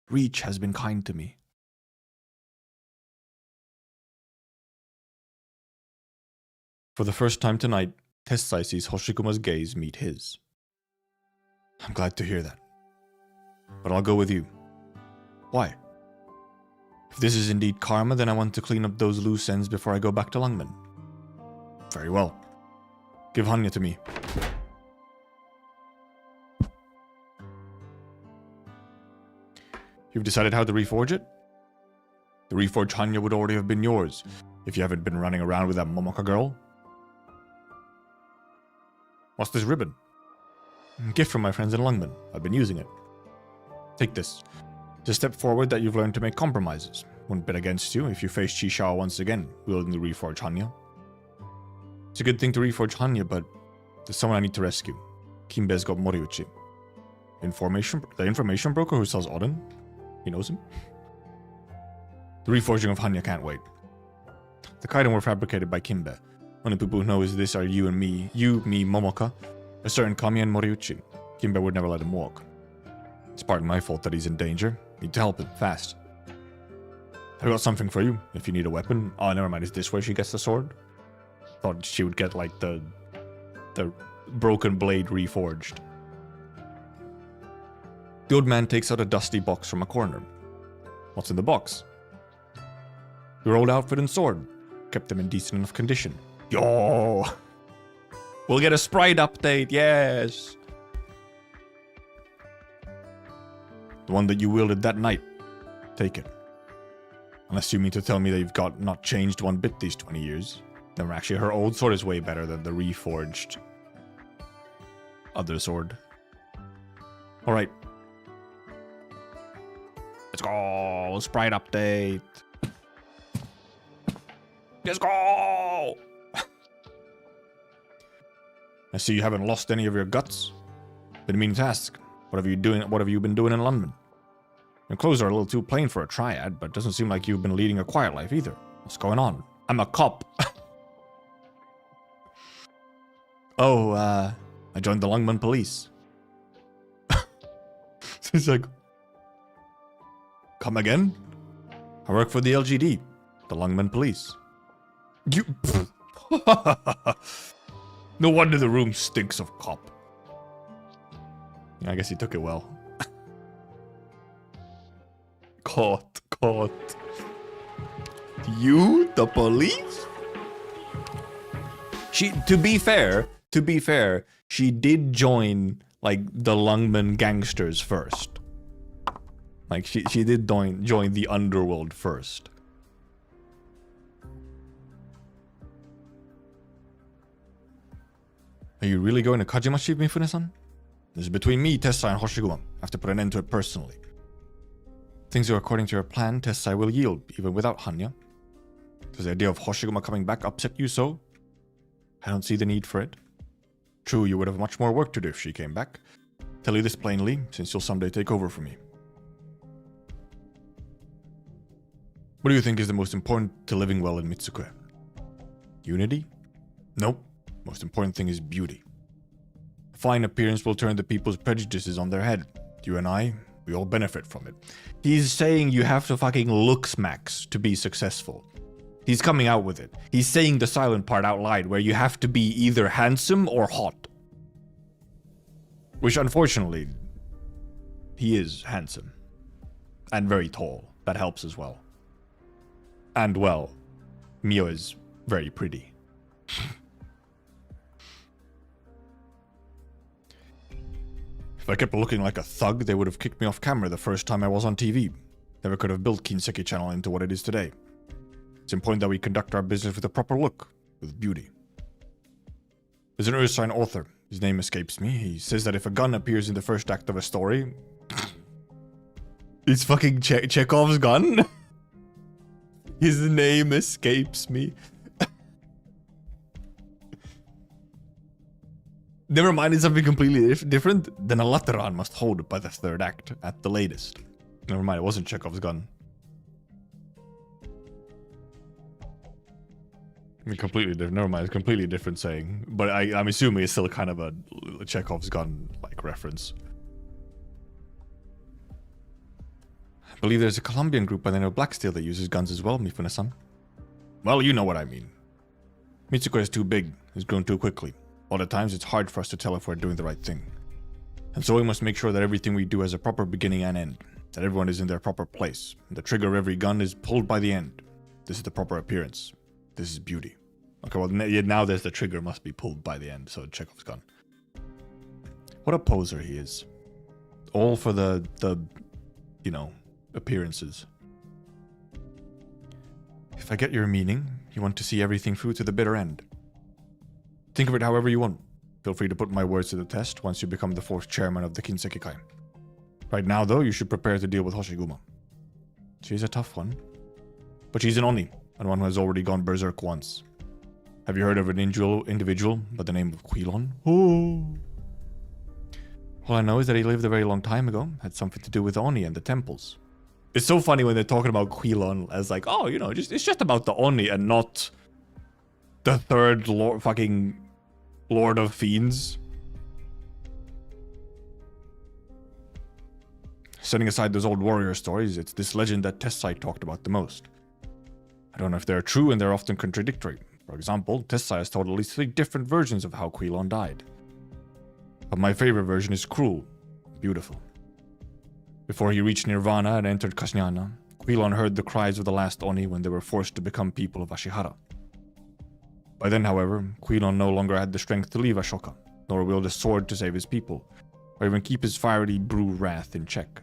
A: Reach has been kind to me. For the first time tonight, Tessai sees Hoshiguma's gaze meet his. I'm glad to hear that. But I'll go with you. Why? If this is indeed karma, then I want to clean up those loose ends before I go back to Lungman. Very well. Give Hanya to me. You've decided how to reforge it? The reforged Hanya would already have been yours, if you haven't been running around with that Momoka girl. What's this ribbon? Gift from my friends in Lungman. I've been using it. Take this. It's a step forward that you've learned to make compromises. Wouldn't bet against you if you face Chishawa once again, wielding the reforged Hanya. It's a good thing to reforge Hanya, but there's someone I need to rescue. Kimbe's got Moriuchi. The information broker who sells Odin? He knows him? The reforging of Hanya can't wait. The Kaiden were fabricated by Kimbe. Only people who know is this are you and me. You, me, Momoka, a certain Kami, and Moriuchi. Kimbe would never let him walk. It's partly my fault that he's in danger. Need to help him, fast. I've got something for you, if you need a weapon. Oh, never mind, is this where she gets the sword? Thought she would get, like, the broken blade reforged. The old man takes out a dusty box from a corner. What's in the box? Your old outfit and sword. Kept them in decent enough condition. Yo! We'll get a sprite update, yes! The one that you wielded that night. Take it. Unless you mean to tell me that you've got not changed one bit these 20 years. Then actually her old sword is way better than the reforged other sword. Alright. Let's go! Sprite update! Let's go! I see you haven't lost any of your guts. Been meaning to ask. What have you been doing in London? Your clothes are a little too plain for a triad, but it doesn't seem like you've been leading a quiet life either. What's going on? I'm a cop. I joined the Lungman police. So he's like, come again? I work for the LGD, the Lungman police. You... No wonder the room stinks of cop. Yeah, I guess he took it well. Caught. You, the police? To be fair, she did join, like, the Lungman gangsters first. Like, she did join the underworld first. Are you really going to Kajimachi, Mifune-san? This is between me, Tessa, and Hoshiguma. I have to put an end to it personally. things go according to your plan, Tessai will yield, even without Hanya. Does the idea of Hoshiguma coming back upset you so? I don't see the need for it. True, you would have much more work to do if she came back. Tell you this plainly, since you'll someday take over for me. What do you think is the most important to living well in Mitsukue? Unity? Nope. Most important thing is beauty. A fine appearance will turn the people's prejudices on their head. You and I, we all benefit from it. He's saying you have to fucking look max to be successful. He's coming out with it. He's saying the silent part out loud, where you have to be either handsome or hot. Which, unfortunately, he is handsome. And very tall. That helps as well. And, well, Mio is very pretty. If I kept looking like a thug, they would have kicked me off camera the first time I was on TV. Never could have built Kinseki channel into what it is today. It's important that we conduct our business with a proper look, with beauty. There's an Ursine author. His name escapes me. He says that if a gun appears in the first act of a story... It's fucking Chekhov's gun? His name escapes me. Never mind, it's something completely different. Then a Lateran must hold by the third act, at the latest. Never mind, it wasn't Chekhov's gun. I mean, completely different. Never mind, it's completely different saying. But I'm assuming it's still kind of a Chekhov's gun-like reference. I believe there's a Colombian group by the name of Blacksteel that uses guns as well, Mifune-san. Well, you know what I mean. Mitsukue is too big. It's grown too quickly. All the times, it's hard for us to tell if we're doing the right thing. And so we must make sure that everything we do has a proper beginning and end. That everyone is in their proper place. The trigger of every gun is pulled by the end. This is the proper appearance. This is beauty. Okay, well, now there's the trigger must be pulled by the end, so Chekhov's gun. What a poser he is. All for the you know, appearances. If I get your meaning, you want to see everything through to the bitter end. Think of it however you want. Feel free to put my words to the test once you become the fourth chairman of the Kinsekikai. Right now, though, you should prepare to deal with Hoshiguma. She's a tough one. But she's an Oni, and one who has already gone berserk once. Have you heard of an individual by the name of Quilon? Oh. All I know is that he lived a very long time ago, had something to do with Oni and the temples. It's so funny when they're talking about Quilon as like, oh, you know, it's just about the Oni and not the third fucking Lord of Fiends. Setting aside those old warrior stories, it's this legend that Tessai talked about the most. I don't know if they're true, and they're often contradictory. For example, Tessai has told at least 3 different versions of how Quilon died. But my favorite version is cruel, beautiful. Before he reached Nirvana and entered Kasnyana, Quilon heard the cries of the last Oni when they were forced to become people of Ashihara. By then, however, Quilon no longer had the strength to leave Ashoka, nor wield a sword to save his people, or even keep his fiery brew wrath in check.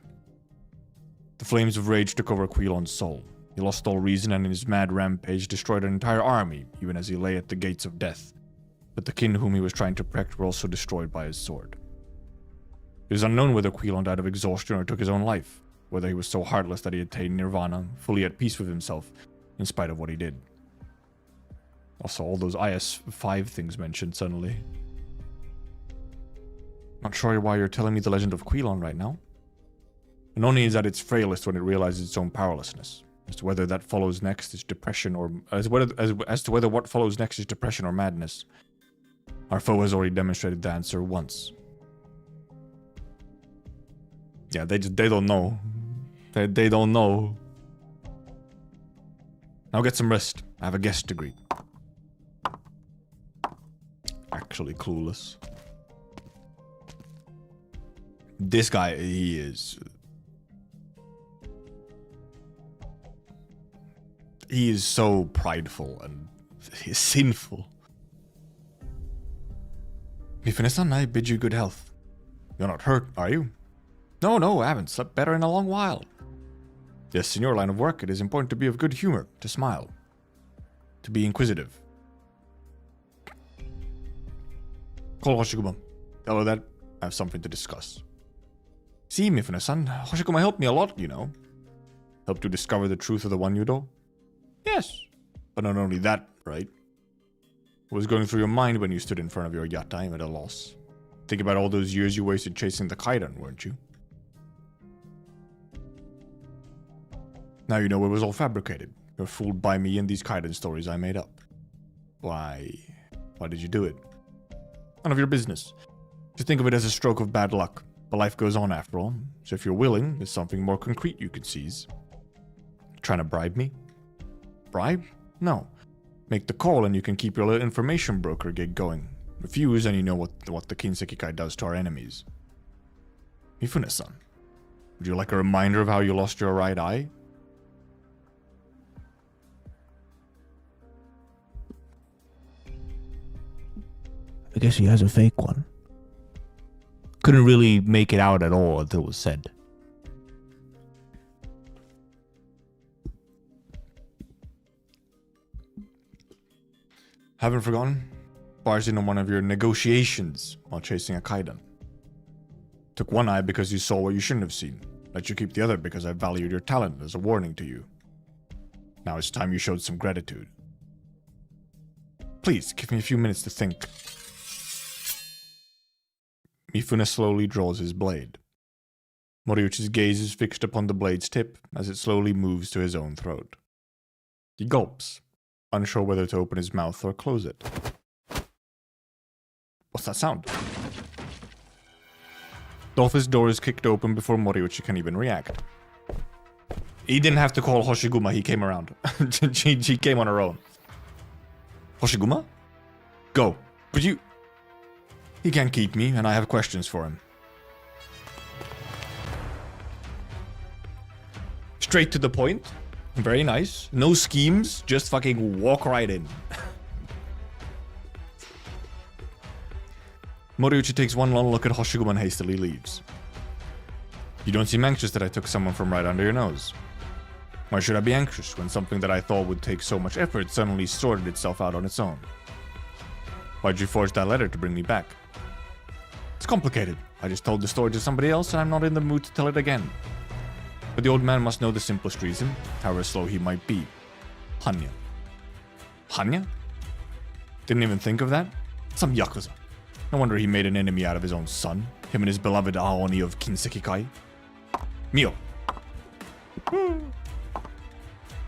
A: The flames of rage took over Quilon's soul. He lost all reason and in his mad rampage destroyed an entire army, even as he lay at the gates of death. But the kin whom he was trying to protect were also destroyed by his sword. It is unknown whether Quilon died of exhaustion or took his own life, whether he was so heartless that he attained nirvana, fully at peace with himself, in spite of what he did. Also, all those IS-5 things mentioned suddenly. Not sure why you're telling me the legend of Quilon right now. And only is at its frailest when it realizes its own powerlessness. As to whether that follows next is depression or as to whether what follows next is depression or madness. Our foe has already demonstrated the answer once. Yeah, they don't know. They don't know. Now get some rest. I have a guest to greet. Actually clueless. This guy, he is so prideful and he's sinful. Mifune-san, I bid you good health. You're not hurt, are you? No, I haven't slept better in a long while. Yes, in your line of work, it is important to be of good humor, to smile, to be inquisitive. Call Hoshiguma. Tell her that I have something to discuss. See, Mifune-san, Hoshiguma helped me a lot, you know. Helped you discover the truth of the one you know? Yes. But not only that, right? What was going through your mind when you stood in front of your yacht? I'm at a loss. Think about all those years you wasted chasing the Kaidan, weren't you? Now you know it was all fabricated. You're fooled by me and these Kaidan stories I made up. Why did you do it? None of your business. Just think of it as a stroke of bad luck. But life goes on after all. So if you're willing, there's something more concrete you could seize. Trying to bribe me? Bribe? No. Make the call and you can keep your little information broker gig going. Refuse and you know what the Kinsekikai does to our enemies. Mifune-san, would you like a reminder of how you lost your right eye?
C: I guess he has a fake one.
A: Couldn't really make it out at all until it was said. Haven't forgotten? Barged in on one of your negotiations while chasing a Kaidan. Took one eye because you saw what you shouldn't have seen. Let you keep the other because I valued your talent as a warning to you. Now it's time you showed some gratitude. Please, give me a few minutes to think. Mifune slowly draws his blade. Moriuchi's gaze is fixed upon the blade's tip as it slowly moves to his own throat. He gulps, unsure whether to open his mouth or close it. What's that sound? The office door is kicked open before Moriuchi can even react. He didn't have to call Hoshiguma, he came around. she came on her own. Hoshiguma? Go. But you... He can't keep me, and I have questions for him. Straight to the point. Very nice. No schemes, just fucking walk right in. Moriuchi takes one long look at Hoshiguma and hastily leaves. You don't seem anxious that I took someone from right under your nose. Why should I be anxious when something that I thought would take so much effort suddenly sorted itself out on its own? Why'd you forge that letter to bring me back? It's complicated. I just told the story to somebody else and I'm not in the mood to tell it again. But the old man must know the simplest reason, however slow he might be. Hanya. Hanya? Didn't even think of that? Some Yakuza. No wonder he made an enemy out of his own son. Him and his beloved Aoni of Kinsekikai. Mio.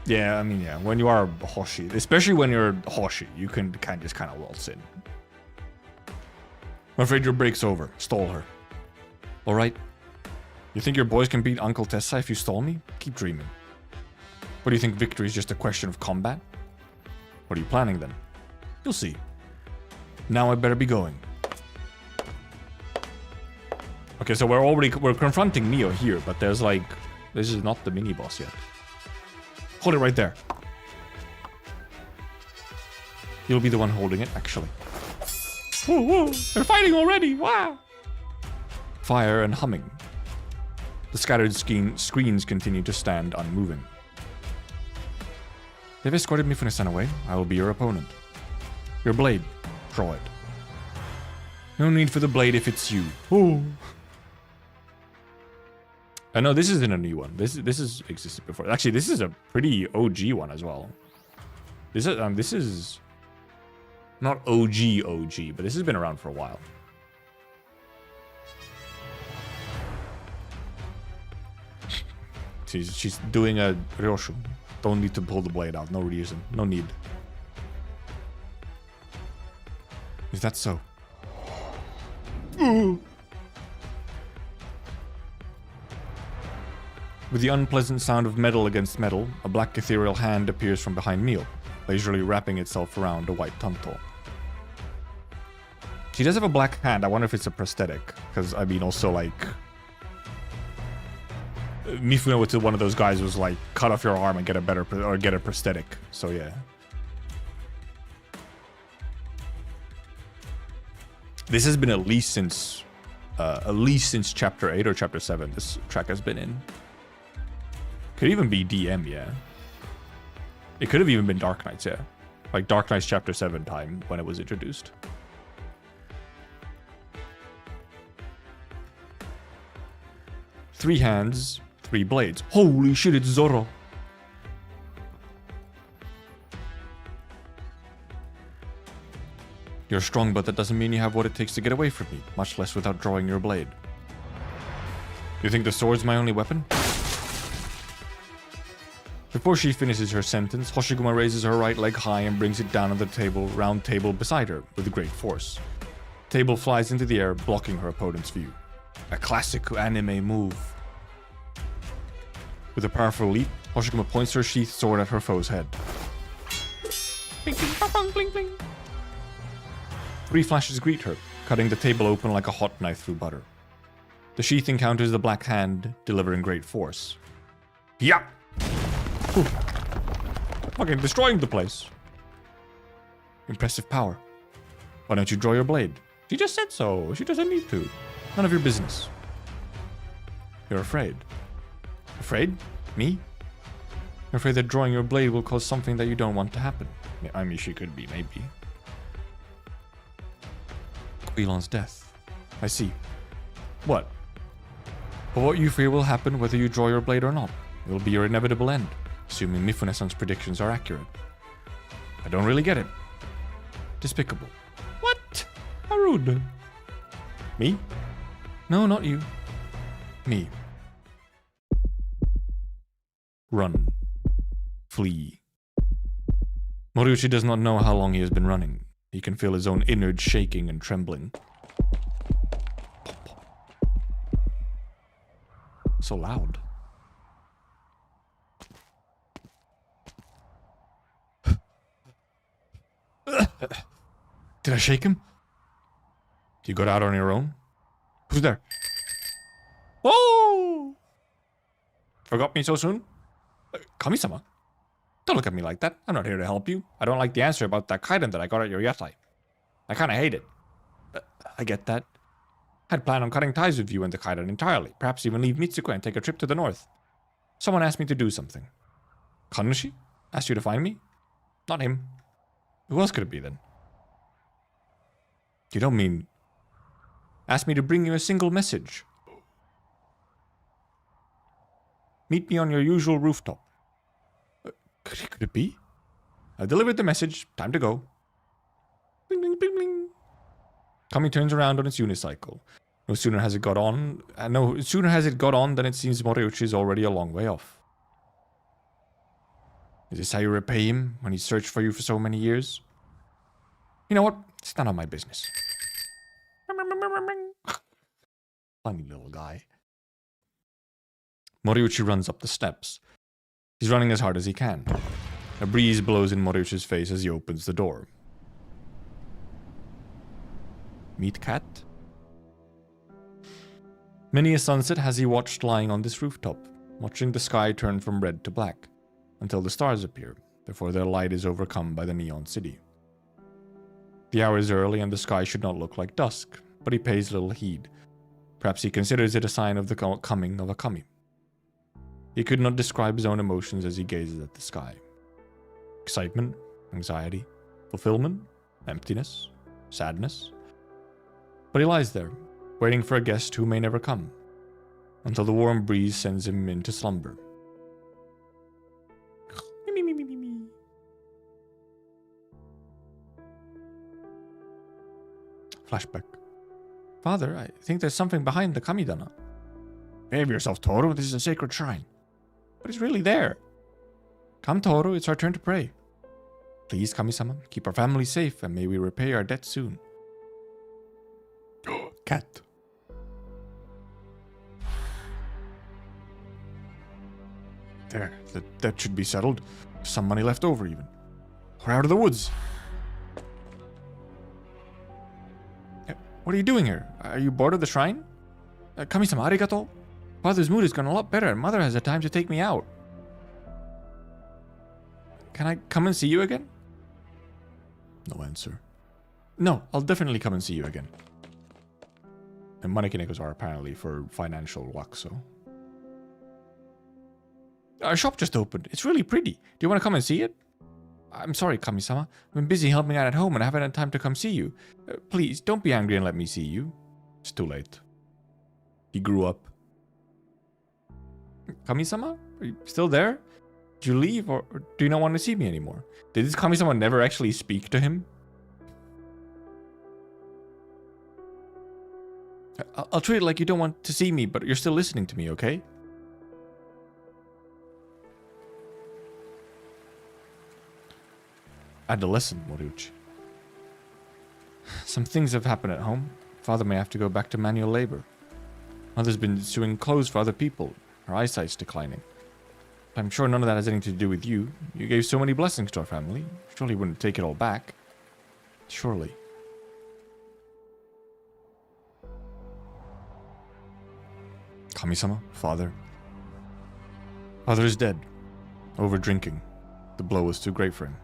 A: Yeah, I mean, yeah. When you are Hoshi, especially when you're Hoshi, you can just kind of waltz in. I'm afraid your break's over. Stole her. Alright. You think your boys can beat Uncle Tessa if you stole me? Keep dreaming. What do you think victory is just a question of combat? What are you planning then? You'll see. Now I better be going. Okay, so we're confronting Mio here, but there's like... This is not the mini-boss yet. Hold it right there. You'll be the one holding it, actually. Whoa, whoa, they're fighting already, wow! Fire and humming. The scattered screens continue to stand unmoving. They've escorted Mifune-san away. I will be your opponent. Your blade. Draw it. No need for the blade if it's you. Oh. I know this isn't a new one. This has existed before. Actually, this is a pretty OG one as well. This is not OG, but this has been around for a while. She's doing a Ryoshu. Don't need to pull the blade out. No reason. No need. Is that so? Ooh. With the unpleasant sound of metal against metal, a black ethereal hand appears from behind Mio, leisurely wrapping itself around a white tanto. She does have a black hand. I wonder if it's a prosthetic, because I mean, also like Mifune with one of those guys was like, cut off your arm and get a prosthetic. So yeah. This has been at least since chapter 8 or chapter 7. This track has been in. Could even be DM, yeah. It could have even been Arknights, yeah. Like Arknights chapter 7 time when it was introduced. Three hands, 3 blades. Holy shit, it's Zoro. You're strong, but that doesn't mean you have what it takes to get away from me, much less without drawing your blade. You think the sword's my only weapon? Before she finishes her sentence, Hoshiguma raises her right leg high and brings it down on the round table beside her with great force. The table flies into the air, blocking her opponent's view. A classic anime move. With a powerful leap, Hoshiguma points her sheathed sword at her foe's head. Bling, bling, bong, bong, bling, bling. 3 flashes greet her, cutting the table open like a hot knife through butter. The sheath encounters the black hand, delivering great force. Yeah! Fucking destroying the place. Impressive power. Why don't you draw your blade? She just said so. She doesn't need to. None of your business. You're afraid. Afraid? Me? You're afraid that drawing your blade will cause something that you don't want to happen. I mean, she could be, maybe. Quilon's death. I see. What? But what you fear will happen whether you draw your blade or not. It will be your inevitable end, assuming Mifune-san's predictions are accurate. I don't really get it. Despicable. What? How rude. Me? No, not you. Me. Run. Flee. Moriuchi does not know how long he has been running. He can feel his own innards shaking and trembling. So loud. Did I shake him? You got out on your own? Who's there? Whoa! Forgot me so soon? Kami-sama? Don't look at me like that. I'm not here to help you. I don't like the answer about that kaiden that I got at your yatai. I kinda hate it. I get that. I'd planned on cutting ties with you and the kaiden entirely. Perhaps even leave Mitsuko and take a trip to the north. Someone asked me to do something. Kanushi? Asked you to find me? Not him. Who else could it be then? You don't mean... Asked me to bring you a single message. Meet me on your usual rooftop. Could it be? I delivered the message. Time to go. Bling, bling, bling, bling. Kami turns around on its unicycle. No sooner has it got on than it seems Moriuchi is already a long way off. Is this how you repay him when he searched for you for so many years? You know what? It's none of my business. Funny little guy. Moriuchi runs up the steps. He's running as hard as he can. A breeze blows in Moriuchi's face as he opens the door. Meet Cat? Many a sunset has he watched lying on this rooftop, watching the sky turn from red to black, until the stars appear, before their light is overcome by the neon city. The hour is early and the sky should not look like dusk, but he pays little heed. Perhaps he considers it a sign of the coming of a kami. He could not describe his own emotions as he gazes at the sky. Excitement, anxiety, fulfillment, emptiness, sadness. But he lies there, waiting for a guest who may never come, until the warm breeze sends him into slumber. Flashback. Father, I think there's something behind the Kamidana. Behave yourself, Toru. This is a sacred shrine. But it's really there. Come, Toru. It's our turn to pray. Please, Kami-sama, keep our family safe, and may we repay our debt soon. Cat. There. The debt should be settled. Some money left over, even. We're out of the woods. What are you doing here? Are you bored of the shrine? Kami-sama, arigato. Father's mood has gone a lot better, and Mother has had time to take me out. Can I come and see you again? No answer. No, I'll definitely come and see you again. And manekinekos are apparently for financial luck, so... Our shop just opened. It's really pretty. Do you want to come and see it? I'm sorry, Kami-sama. I've been busy helping out at home and I haven't had time to come see you. Please, don't be angry and let me see you. It's too late. He grew up. Kami-sama? Are you still there? Did you leave, or do you not want to see me anymore? Did this Kami-sama never actually speak to him? I'll treat it like you don't want to see me, but you're still listening to me, okay? Adolescent, Moriuchi. Some things have happened at home. Father may have to go back to manual labor. Mother's been sewing clothes for other people. Her eyesight's declining. I'm sure none of that has anything to do with you. You gave so many blessings to our family. Surely you wouldn't take it all back. Surely. Kami-sama, father. Father is dead. Over drinking. The blow was too great for him.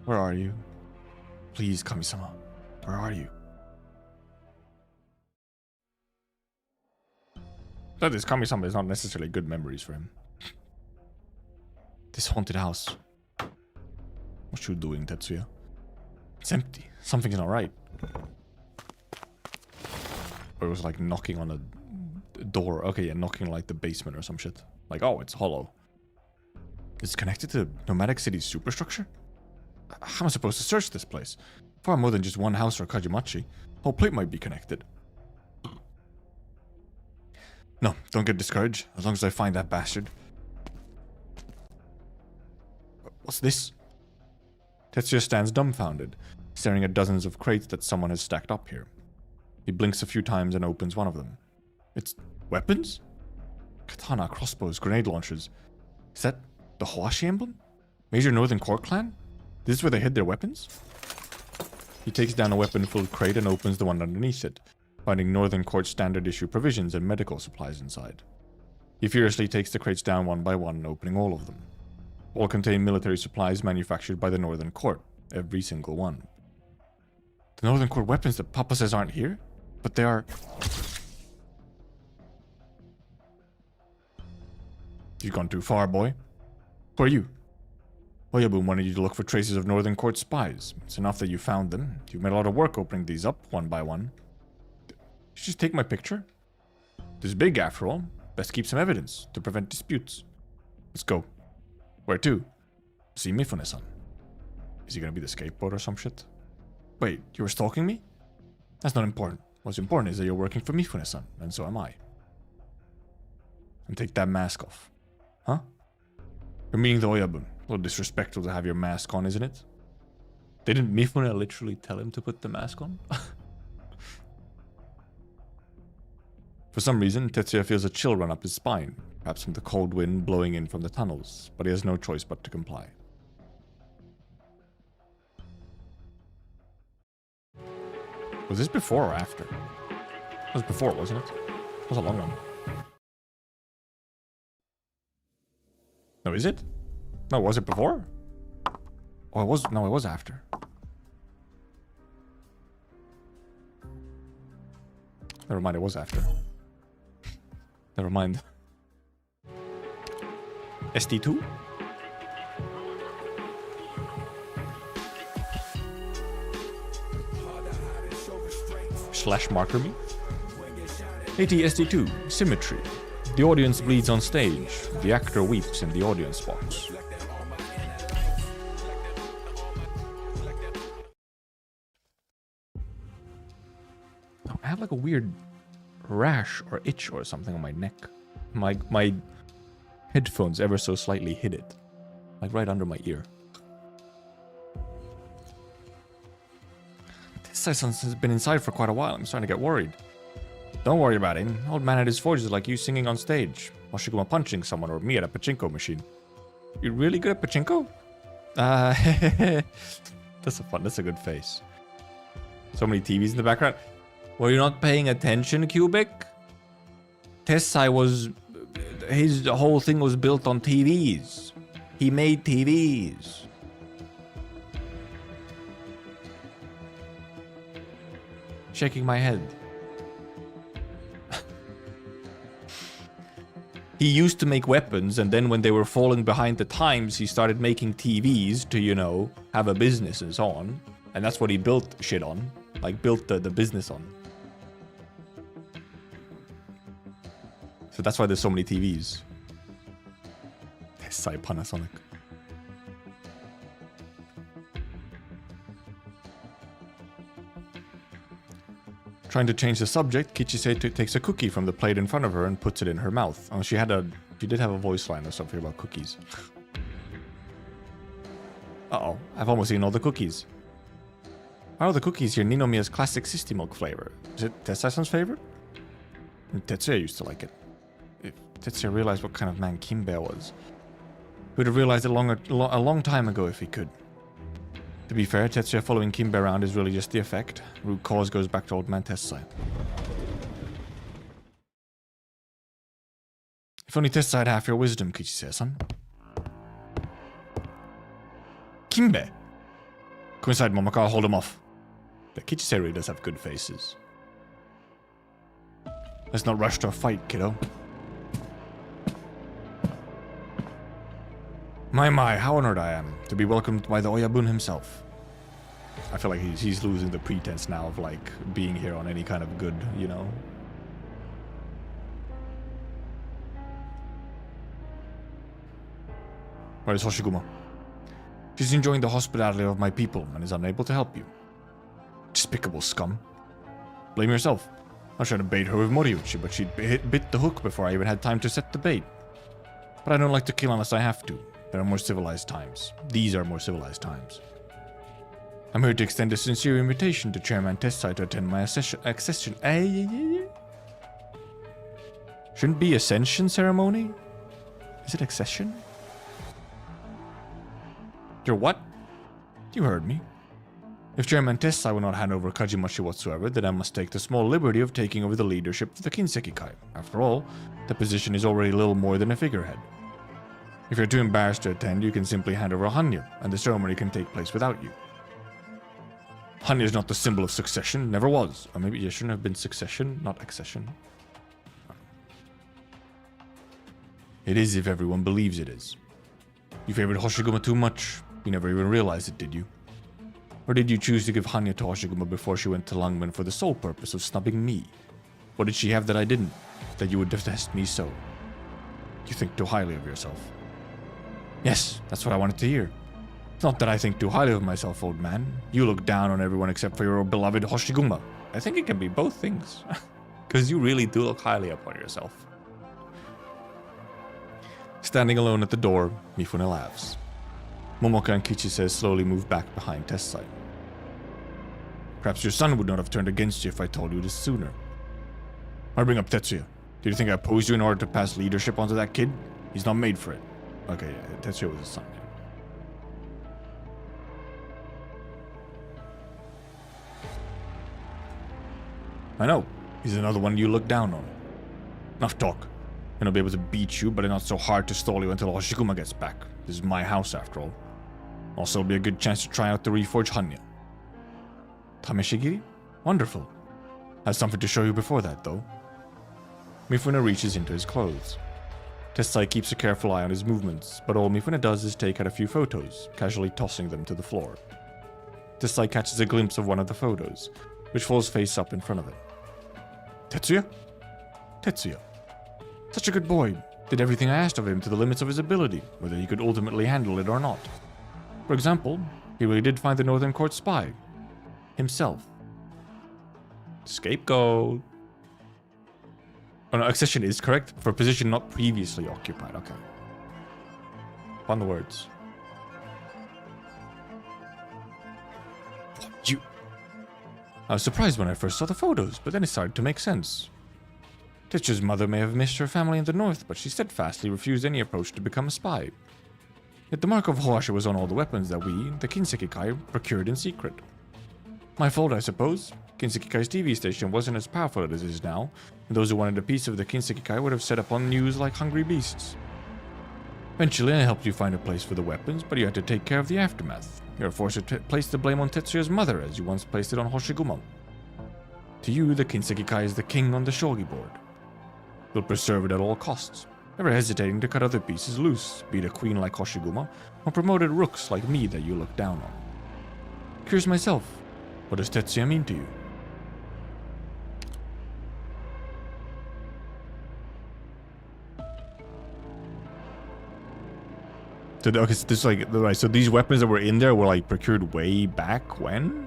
A: Where are you? Please, Kami-sama. Where are you? That is, Kami-sama is not necessarily good memories for him. This haunted house. What you doing, Tetsuya? It's empty. Something's not right. Or it was like knocking on a door. Okay, yeah, knocking like the basement or some shit. Like, oh, it's hollow. It's connected to Nomadic City's superstructure? How am I supposed to search this place? Far more than just one house or Kajimachi. Whole plate might be connected. No, don't get discouraged. As long as I find that bastard. What's this? Tetsuya stands dumbfounded, staring at dozens of crates that someone has stacked up here. He blinks a few times and opens one of them. It's weapons? Katana, crossbows, grenade launchers. Is that the Hoashi emblem? Major Northern Court clan? This is where they hid their weapons? He takes down a weapon-filled crate and opens the one underneath it, finding Northern Court standard issue provisions and medical supplies inside. He furiously takes the crates down one by one, opening all of them. All contain military supplies manufactured by the Northern Court, every single one. The Northern Court weapons that Papa says aren't here? But they are... You've gone too far, boy. Who are you? Oyabun wanted you to look for traces of Northern Court spies. It's enough that you found them. You've made a lot of work opening these up, one by one. Did you just take my picture? This is big, after all. Best keep some evidence, to prevent disputes. Let's go. Where to? See Mifune-san. Is he gonna be the skateboard or some shit? Wait, you were stalking me? That's not important. What's important is that you're working for Mifune-san, and so am I. And take that mask off. Huh? You're meeting the Oyabun. A little disrespectful to have your mask on, isn't it? Didn't Mifune literally tell him to put the mask on? For some reason, Tetsuya feels a chill run up his spine, perhaps from the cold wind blowing in from the tunnels, but he has no choice but to comply. Was this before or after? It was before, wasn't it? It was a long one. No, is it? No, was it before? Oh, it was. No, it was after. Never mind, it was after. Never mind. SD2? Slash marker me? ATSD2, symmetry. The audience bleeds on stage. The actor weeps in the audience box. I have like a weird rash or itch or something on my neck. My headphones ever so slightly hit it. Like right under my ear. This has been inside for quite a while. I'm starting to get worried. Don't worry about him. Old man at his forge is like you singing on stage. Hoshiguma punching someone or me at a pachinko machine. You really good at pachinko? That's a good face. So many TVs in the background. Were you not paying attention, Cubic? Tessai was... His whole thing was built on TVs. He made TVs. Shaking my head. He used to make weapons, and then when they were falling behind the times, he started making TVs to, you know, have a business and so on. And that's what he built shit on. Like, built the business on. So that's why there's so many TVs. Tessai Panasonic. Trying to change the subject, Kichise takes a cookie from the plate in front of her and puts it in her mouth. Oh, she did have a voice line or something about cookies. Uh-oh, I've almost eaten all the cookies. Why are the cookies here Ninomiya's classic Sisti milk flavor? Is it Tessai-san's favorite? Tetsuya used to like it. If Tetsuya realized what kind of man Kimbe was, he would have realized it a long time ago if he could. To be fair, Tetsuya following Kimbe around is really just the effect. Root cause goes back to old man Tessai. If only Tessai had half your wisdom, Kichise-san. Kimbe! Come inside, Momoko, I'll hold him off. The Kichise really does have good faces. Let's not rush to a fight, kiddo. My, how honored I am to be welcomed by the Oyabun himself. I feel like he's losing the pretense now of, like, being here on any kind of good, you know? Where is Hoshiguma? She's enjoying the hospitality of my people and is unable to help you. Despicable scum. Blame yourself. I was trying to bait her with Moriuchi, but she bit the hook before I even had time to set the bait. But I don't like to kill unless I have to. There are more civilized times. These are more civilized times. I'm here to extend a sincere invitation to Chairman Tessai to attend my accession. Shouldn't be ascension ceremony? Is it accession? Your what? You heard me. If Chairman Tessai will not hand over Kajimachi whatsoever, then I must take the small liberty of taking over the leadership of the Kinseki-kai. After all, the position is already little more than a figurehead. If you're too embarrassed to attend, you can simply hand over Hanya, and the ceremony can take place without you. Hanya is not the symbol of succession, never was. Or maybe it shouldn't have been succession, not accession. It is if everyone believes it is. You favored Hoshiguma too much. You never even realized it, did you? Or did you choose to give Hanya to Hoshiguma before she went to Langman for the sole purpose of snubbing me? What did she have that I didn't? That you would detest me so? You think too highly of yourself. Yes, that's what I wanted to hear. It's not that I think too highly of myself, old man. You look down on everyone except for your beloved Hoshiguma. I think it can be both things. Because you really do look highly upon yourself. Standing alone at the door, Mifune laughs. Momoka and Kichise slowly move back behind Tessai. Perhaps your son would not have turned against you if I told you this sooner. Why bring up Tetsuya? Did you think I opposed you in order to pass leadership onto that kid? He's not made for it. Okay, yeah, Tetsuya was his son. Yeah. I know. He's another one you look down on. Enough talk. And I'll be able to beat you, but not so hard to stall you until Hoshiguma gets back. This is my house, after all. Also, it'll be a good chance to try out the reforged Hanya. Tameshigiri? Wonderful. I have something to show you before that, though. Mifune reaches into his clothes. Tessai keeps a careful eye on his movements, but all Mifune does is take out a few photos, casually tossing them to the floor. Tessai catches a glimpse of one of the photos, which falls face up in front of it. Tetsuya? Tetsuya. Such a good boy. Did everything I asked of him to the limits of his ability, whether he could ultimately handle it or not. For example, he really did find the Northern Court spy. Himself. Scapegoat. Oh no, accession is correct for a position not previously occupied. Okay. Fun the words. You. I was surprised when I first saw the photos, but then it started to make sense. Tetsuya's mother may have missed her family in the north, but she steadfastly refused any approach to become a spy. Yet the mark of Hoasha was on all the weapons that we, the Kinseki-kai, procured in secret. My fault, I suppose. Kinseki-kai's TV station wasn't as powerful as it is now, and those who wanted a piece of the Kinseki-kai would have set up on news like hungry beasts. Eventually, I helped you find a place for the weapons, but you had to take care of the aftermath. You were forced to place the blame on Tetsuya's mother, as you once placed it on Hoshiguma. To you, the Kinseki-kai is the king on the shogi board. You'll preserve it at all costs, never hesitating to cut other pieces loose, be it a queen like Hoshiguma, or promoted rooks like me that you look down on. Curious myself. What does Tetsuya mean to you? So, okay, so this like right. So these weapons that were in there were like procured way back when.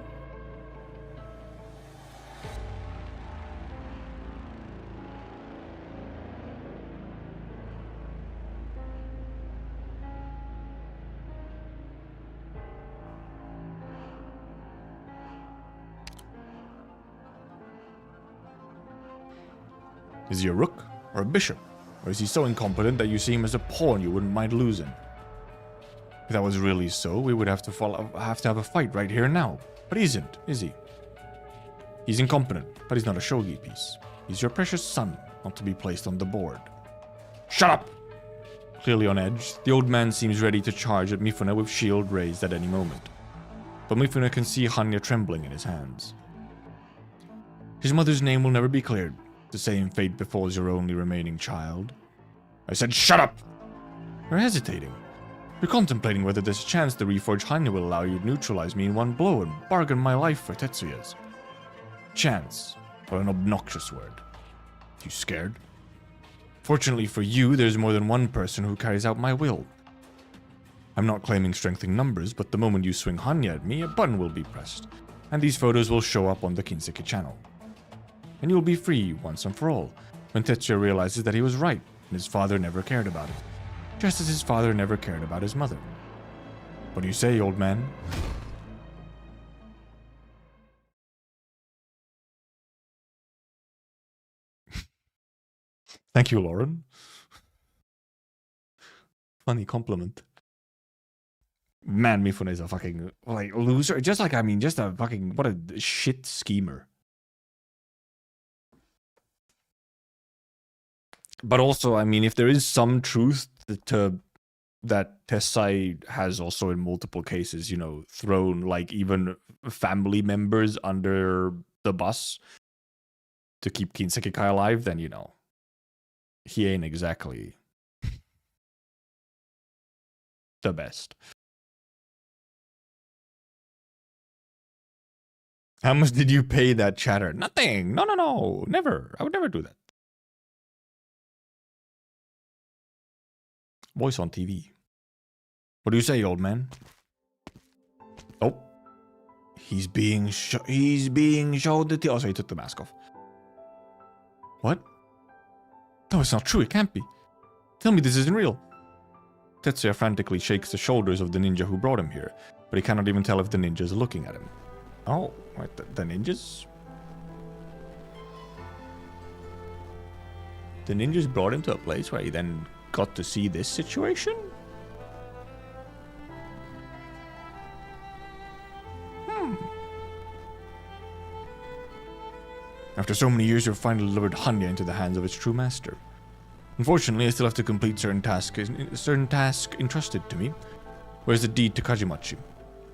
A: Is he a rook or a bishop? Or is he so incompetent that you see him as a pawn you wouldn't mind losing? If that was really so, we would have to have a fight right here and now. But he isn't, is he? He's incompetent, but he's not a shogi piece. He's your precious son, not to be placed on the board. Shut up! Clearly on edge, the old man seems ready to charge at Mifune with shield raised at any moment. But Mifune can see Hanya trembling in his hands. His mother's name will never be cleared. The same fate befalls your only remaining child. I said shut up! You're hesitating. You're contemplating whether there's a chance the reforged Hanya will allow you to neutralize me in one blow and bargain my life for Tetsuya's. Chance. What an obnoxious word. You scared? Fortunately for you, there's more than one person who carries out my will. I'm not claiming strength in numbers, but the moment you swing Hanya at me, a button will be pressed, and these photos will show up on the Kinseki channel. And you'll be free once and for all, when Tetsuya realizes that he was right, and his father never cared about it. Just as his father never cared about his mother. What do you say, old man? Thank you, Lauren. Funny compliment. Man, Mifune is a fucking, like, loser. Just like, I mean, just a fucking, what a shit schemer. But also, I mean, if there is some truth to that Tessai has also in multiple cases, you know, thrown like even family members under the bus to keep Kinsekikai alive, then, you know, he ain't exactly the best. How much did you pay that chatter? Nothing. No. Never. I would never do that. Voice on TV. What do you say, old man? Oh. He's being showed the oh, so he took the mask off. What? No, it's not true. It can't be. Tell me this isn't real. Tetsuya frantically shakes the shoulders of the ninja who brought him here, but he cannot even tell if the ninja is looking at him. Oh, wait, the ninjas? The ninjas brought him to a place where he then got to see this situation? After so many years, you've finally delivered Hanya into the hands of its true master. Unfortunately, I still have to complete certain task entrusted to me. Where's the deed to Kajimachi?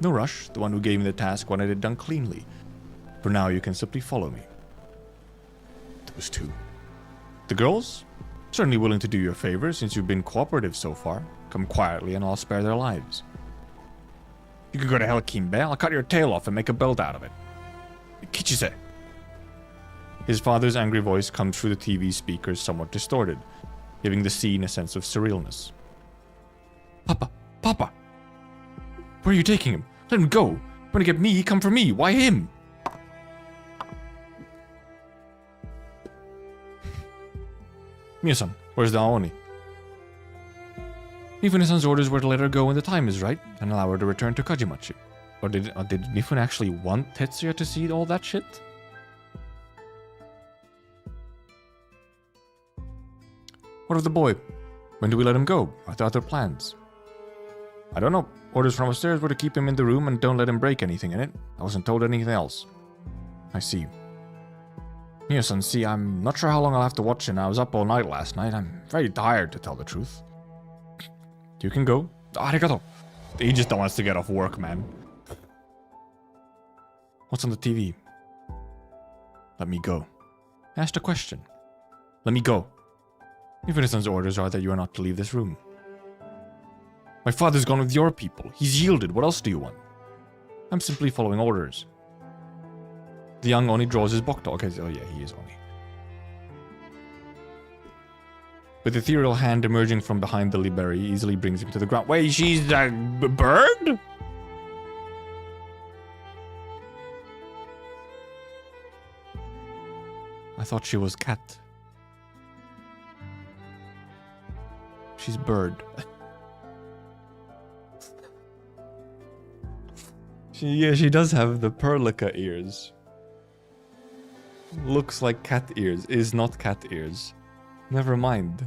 A: No rush, the one who gave me the task wanted it done cleanly. For now, you can simply follow me. Those two. The girls? Certainly willing to do you a favor since you've been cooperative so far. Come quietly and I'll spare their lives. You can go to hell, Kimbe. I'll cut your tail off and make a belt out of it. Kichise. His father's angry voice comes through the TV speakers somewhat distorted, giving the scene a sense of surrealness. Papa! Where are you taking him? Let him go! When you get me, come for me! Why him? Mia-san, where's the Aoni? Mifune-san's orders were to let her go when the time is right, and allow her to return to Kajimachi. Or did Mifune actually want Tetsuya to see all that shit? What of the boy? When do we let him go? Are there other plans? I don't know. Orders from upstairs were to keep him in the room and don't let him break anything in it. I wasn't told anything else. I see. Mia-san, see, I'm not sure how long I'll have to watch it. I was up all night last night. I'm very tired, to tell the truth. You can go. Arigato. He just wants to get off work, man. What's on the TV? Let me go. I asked a question. Let me go. Mifune-san's orders are that you are not to leave this room. My father's gone with your people. He's yielded. What else do you want? I'm simply following orders. The young Oni draws his bokto. Okay, so yeah, he is Oni. With ethereal hand emerging from behind the liberi, he easily brings him to the ground. Wait, she's a bird? I thought she was cat. She's bird. She does have the Perlica ears. Looks like cat ears, is not cat ears. Never mind.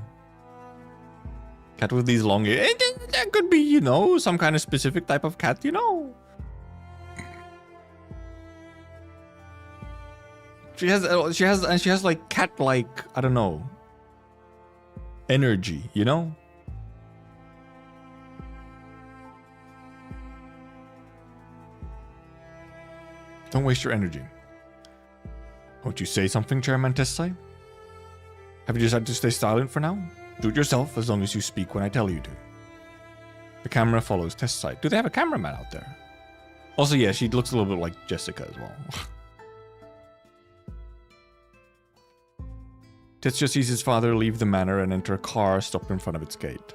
A: Cat with these long ears. That could be, you know, some kind of specific type of cat, you know. She has like cat-like, I don't know, energy, you know? Don't waste your energy. Won't you say something, Chairman Tessai? Have you decided to stay silent for now? Do it yourself as long as you speak when I tell you to. The camera follows Tessai. Do they have a cameraman out there? Also, yeah, she looks a little bit like Jessica as well. Tetsuya sees his father leave the manor and enter a car stopped in front of its gate.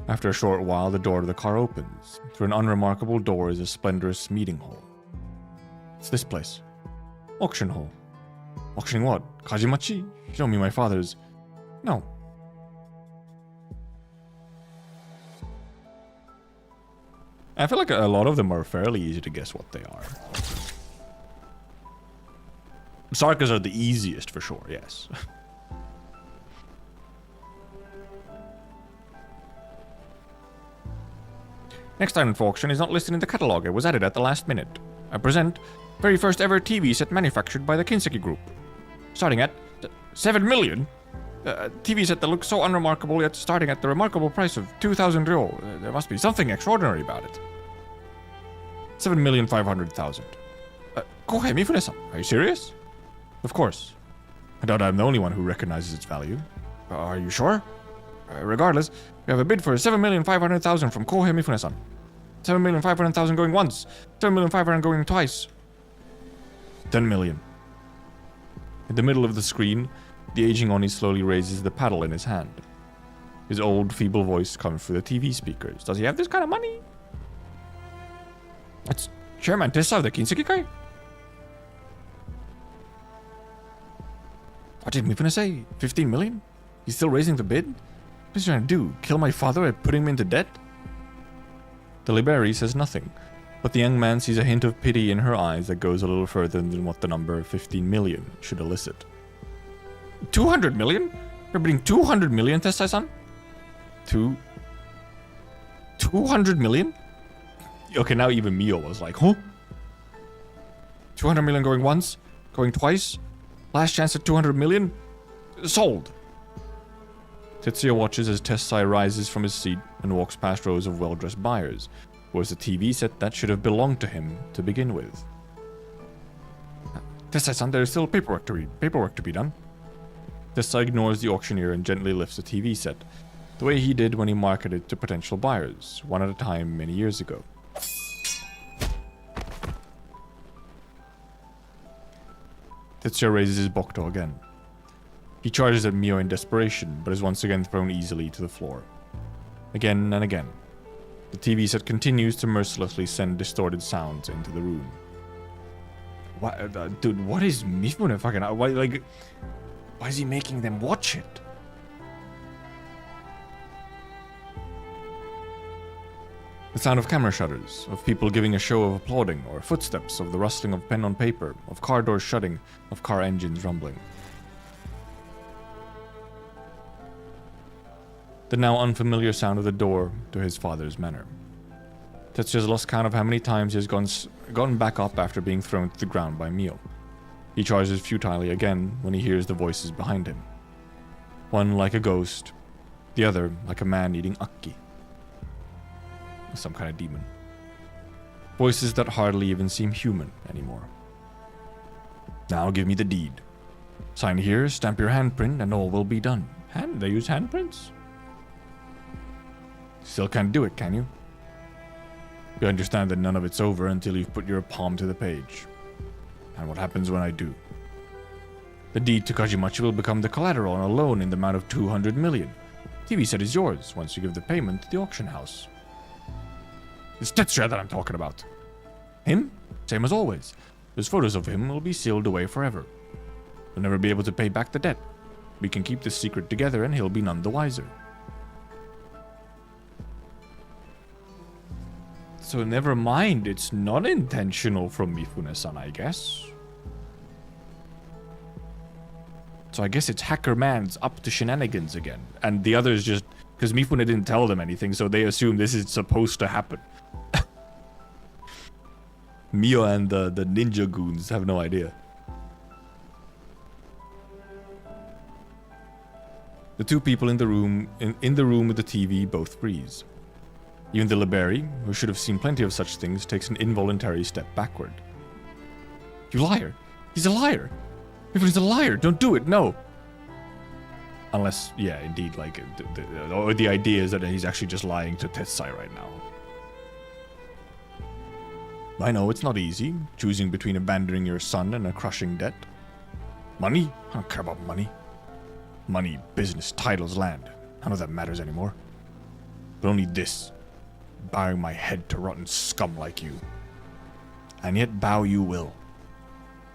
A: After a short while, the door to the car opens. Through an unremarkable door is a splendorous meeting hall. It's this place. Auction hall. Auctioning what? Kajimachi? Show me my father's... No. I feel like a lot of them are fairly easy to guess what they are. Sarkas are the easiest for sure, yes. Next item for auction is not listed in the catalog. It was added at the last minute. I present very first ever TV set manufactured by the Kinseki Group. Starting at 7 million. TV set that looks so unremarkable yet starting at the remarkable price of 2,000 ryo. There must be something extraordinary about it. 7,500,000. Kohei Mifune-san, are you serious? Of course. I doubt I'm the only one who recognizes its value. Are you sure? Regardless, we have a bid for 7,500,000 from Kohei Mifune-san. 7,500,000 going once. 7,500,000 going twice. 10 million. In the middle of the screen, the aging Oni slowly raises the paddle in his hand. His old, feeble voice comes through the TV speakers. Does he have this kind of money? It's Chairman Tessa of the Kinseki-kai? What did Mifune say? 15 million? He's still raising the bid? What is he trying to do? Kill my father and putting him into debt? The liberi says nothing, but the young man sees a hint of pity in her eyes that goes a little further than what the number 15 million should elicit. 200 million? You're bidding 200 million, Tessai-san? 200 million? Okay, now even Mio was like, huh? 200 million going once? Going twice? Last chance at 200 million? Sold! Tetsuya watches as Tessai rises from his seat and walks past rows of well-dressed buyers. Was a TV set that should have belonged to him to begin with. Tessai-san, there is still paperwork to be done. Tessai ignores the auctioneer and gently lifts the TV set, the way he did when he marketed it to potential buyers, one at a time many years ago. Tetsuya raises his bokto again. He charges at Mio in desperation, but is once again thrown easily to the floor. Again and again. The TV set continues to mercilessly send distorted sounds into the room. What, dude, what is Mifune fucking... Why is he making them watch it? The sound of camera shutters, of people giving a show of applauding, or footsteps, of the rustling of pen on paper, of car doors shutting, of car engines rumbling. The now unfamiliar sound of the door to his father's manor. Tetsuya's lost count of how many times he has gotten back up after being thrown to the ground by Mio. He charges futilely again when he hears the voices behind him. One like a ghost, the other like a man eating akki. Some kind of demon. Voices that hardly even seem human anymore. Now give me the deed. Sign here, stamp your handprint, and all will be done. They use handprints? Still can't do it, can you? You understand that none of it's over until you've put your palm to the page. And what happens when I do? The deed to Kajimachi will become the collateral on a loan in the amount of 200 million. TV set is yours once you give the payment to the auction house. It's Tetsuya that I'm talking about. Him? Same as always. Those photos of him will be sealed away forever. He'll never be able to pay back the debt. We can keep this secret together and he'll be none the wiser. So never mind, it's not intentional from Mifune-san, I guess. So I guess it's Hacker Man's up to shenanigans again. And the others just... Because Mifune didn't tell them anything, so they assume this is supposed to happen. Mio and the ninja goons have no idea. The two people in the room with the TV both freeze. Even the Liberi, who should have seen plenty of such things, takes an involuntary step backward. You liar! He's a liar! If he's a liar, don't do it, no! Unless, yeah, indeed, like, the idea is that he's actually just lying to Tetsai right now. I know it's not easy, choosing between abandoning your son and a crushing debt. Money? I don't care about money. Money, business, titles, land. None of that matters anymore. But only this. Bowing my head to rotten scum like you. And yet bow you will.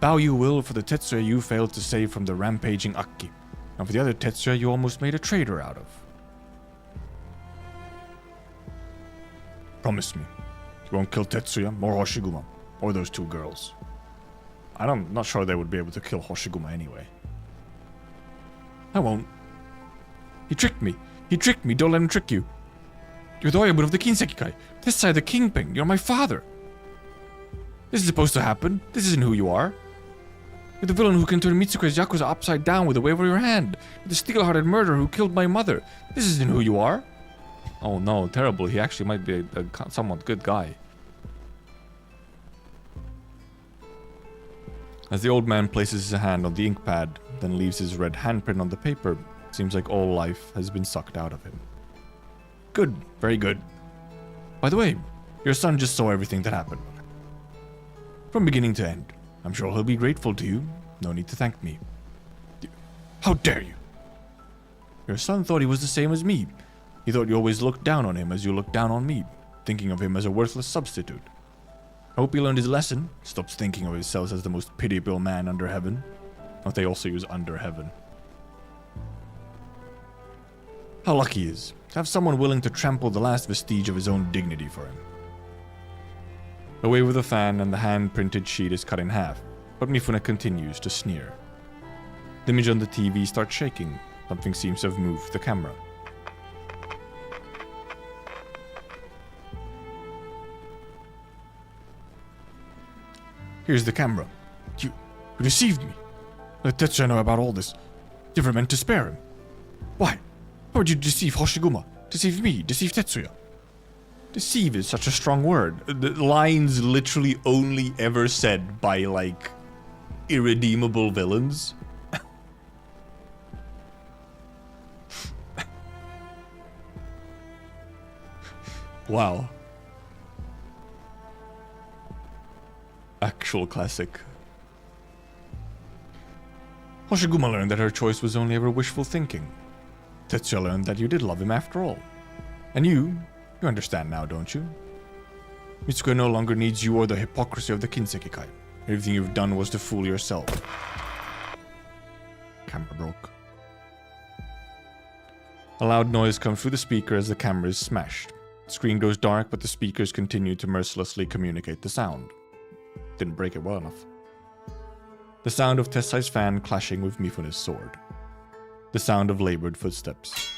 A: Bow you will for the Tetsuya you failed to save from the rampaging Akki. And for the other Tetsuya you almost made a traitor out of. Promise me. You won't kill Tetsuya or Hoshiguma. Or those two girls. I'm not sure they would be able to kill Hoshiguma anyway. I won't. He tricked me. He tricked me. Don't let him trick you. You're the Oyabun of the Kinsekikai. This side the Kingpin. You're my father. This is supposed to happen. This isn't who you are. You're the villain who can turn Mitsuku's Yakuza upside down with a wave of your hand. You're the steel-hearted murderer who killed my mother. This isn't who you are. Oh no, terrible. He actually might be a somewhat good guy. As the old man places his hand on the ink pad, then leaves his red handprint on the paper, it seems like all life has been sucked out of him. Good, very good. By the way, your son just saw everything that happened. From beginning to end. I'm sure he'll be grateful to you. No need to thank me. How dare you? Your son thought he was the same as me. He thought you always looked down on him as you looked down on me, thinking of him as a worthless substitute. I hope he learned his lesson, stops thinking of himself as the most pitiable man under heaven. Don't they also use under heaven? How lucky he is to have someone willing to trample the last vestige of his own dignity for him. Away with the fan and the hand-printed sheet is cut in half, but Mifune continues to sneer. The image on the TV starts shaking. Something seems to have moved the camera. Here's the camera. You deceived me. Let Tetsuya know about all this. You never meant to spare him. Why? Why would you deceive Hoshiguma? Deceive me? Deceive Tetsuya? Deceive is such a strong word. The lines literally only ever said by, like, irredeemable villains. Wow. Actual classic. Hoshiguma learned that her choice was only ever wishful thinking. Tetsuya learned that you did love him after all. And you understand now, don't you? Mitsuko no longer needs you or the hypocrisy of the Kinsekikai. Everything you've done was to fool yourself. Camera broke. A loud noise comes through the speaker as the camera is smashed. The screen goes dark, but the speakers continue to mercilessly communicate the sound. Didn't break it well enough. The sound of Tessai's fan clashing with Mifune's sword. The sound of labored footsteps.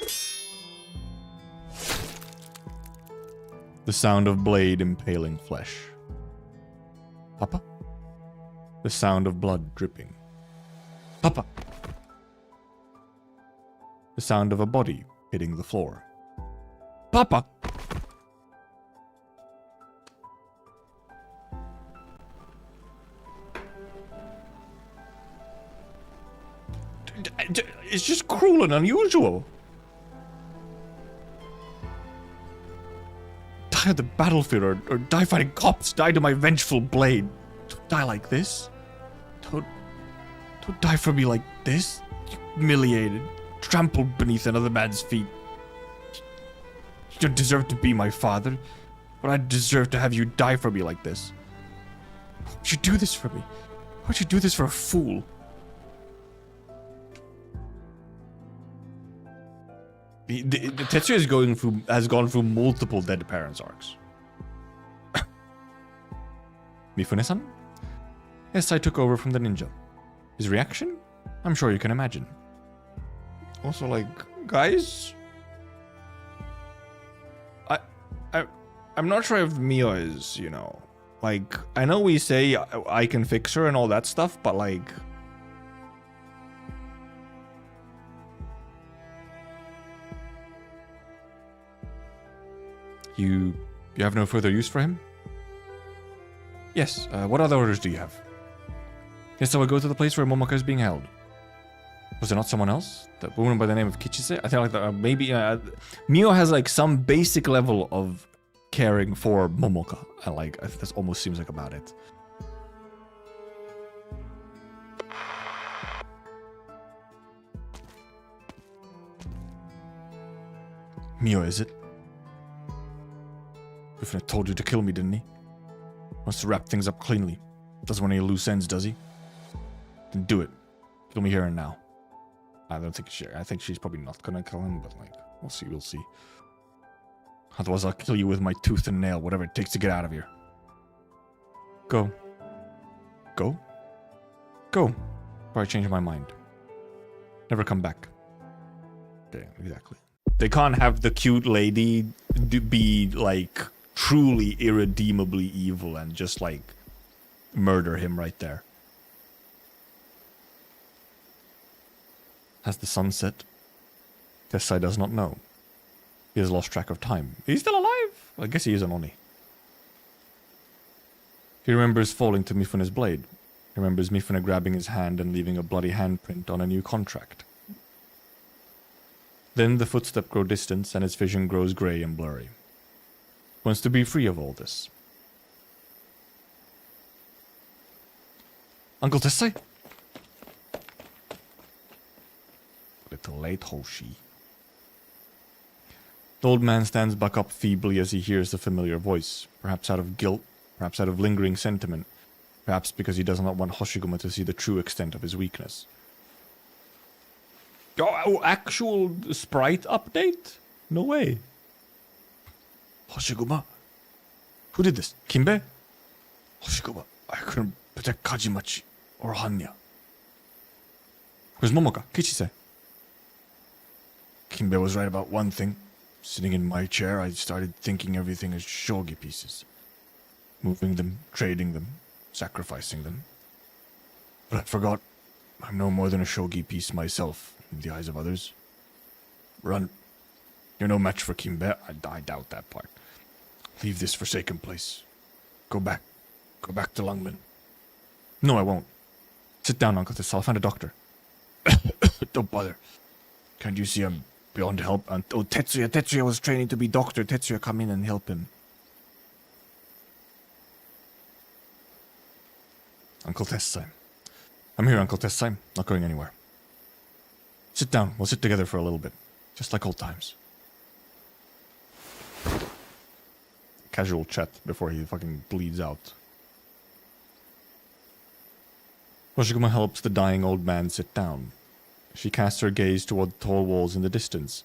A: The sound of blade impaling flesh. Papa? The sound of blood dripping. Papa! The sound of a body hitting the floor. Papa! It's just cruel and unusual. die on the battlefield or die fighting cops, die to my vengeful blade. Don't die like this. Don't die for me like this. Humiliated, trampled beneath another man's feet. You don't deserve to be my father, but I deserve to have you die for me like this. Why'd you do this for me? Why'd you do this for a fool? Tetsuya has gone through multiple dead parents arcs. Mifune-san? Yes, I took over from the ninja. His reaction? I'm sure you can imagine. Also, like, guys? I'm not sure if Mio is, you know... Like, I know we say I can fix her and all that stuff, but like... You have no further use for him? Yes, what other orders do you have? Yes, I will go to the place where Momoka is being held. Was there not someone else? That woman by the name of Kichise? I think like that, maybe... Mio has like some basic level of caring for Momoka. And like, that almost seems like about it. Mio, is it? Mifune told you to kill me, didn't he? Wants to wrap things up cleanly. Doesn't want any loose ends, does he? Then do it. Kill me here and now. I think she's probably not gonna kill him, but like, we'll see. Otherwise I'll kill you with my tooth and nail, whatever it takes to get out of here. Go. Go? Go. Before I change my mind. Never come back. Okay, exactly. They can't have the cute lady be like truly irredeemably evil and just like murder him right there. Has the sun set? Tessai does not know. He has lost track of time. Is he still alive? I guess he is an Oni. He remembers falling to Mifune's blade. He remembers Mifune grabbing his hand and leaving a bloody handprint on a new contract. Then the footsteps grow distant and his vision grows grey and blurry. He wants to be free of all this. Uncle Tessai? Little late, Hoshi. The old man stands back up feebly as he hears the familiar voice, perhaps out of guilt, perhaps out of lingering sentiment, perhaps because he does not want Hoshiguma to see the true extent of his weakness. Oh, actual sprite update? No way. Hoshiguma? Who did this? Kimbe? Hoshiguma, I couldn't protect Kajimachi or Hanya. Where's Momoka? Kichise? Kimbe was right about one thing. Sitting in my chair, I started thinking everything as shogi pieces. Moving them, trading them, sacrificing them. But I forgot, I'm no more than a shogi piece myself, in the eyes of others. Run. You're no match for Kimbe. I doubt that part. Leave this forsaken place. Go back. Go back to Lungmen. No, I won't. Sit down, Uncle Tess. I'll find a doctor. Don't bother. Can't you see I'm beyond help? Oh, Tetsuya was training to be doctor. Tetsuya, come in and help him. Uncle Tessai. I'm here, Uncle Tessai. Not going anywhere. Sit down. We'll sit together for a little bit. Just like old times. Casual chat before he fucking bleeds out. Hoshiguma helps the dying old man sit down. She casts her gaze toward the tall walls in the distance.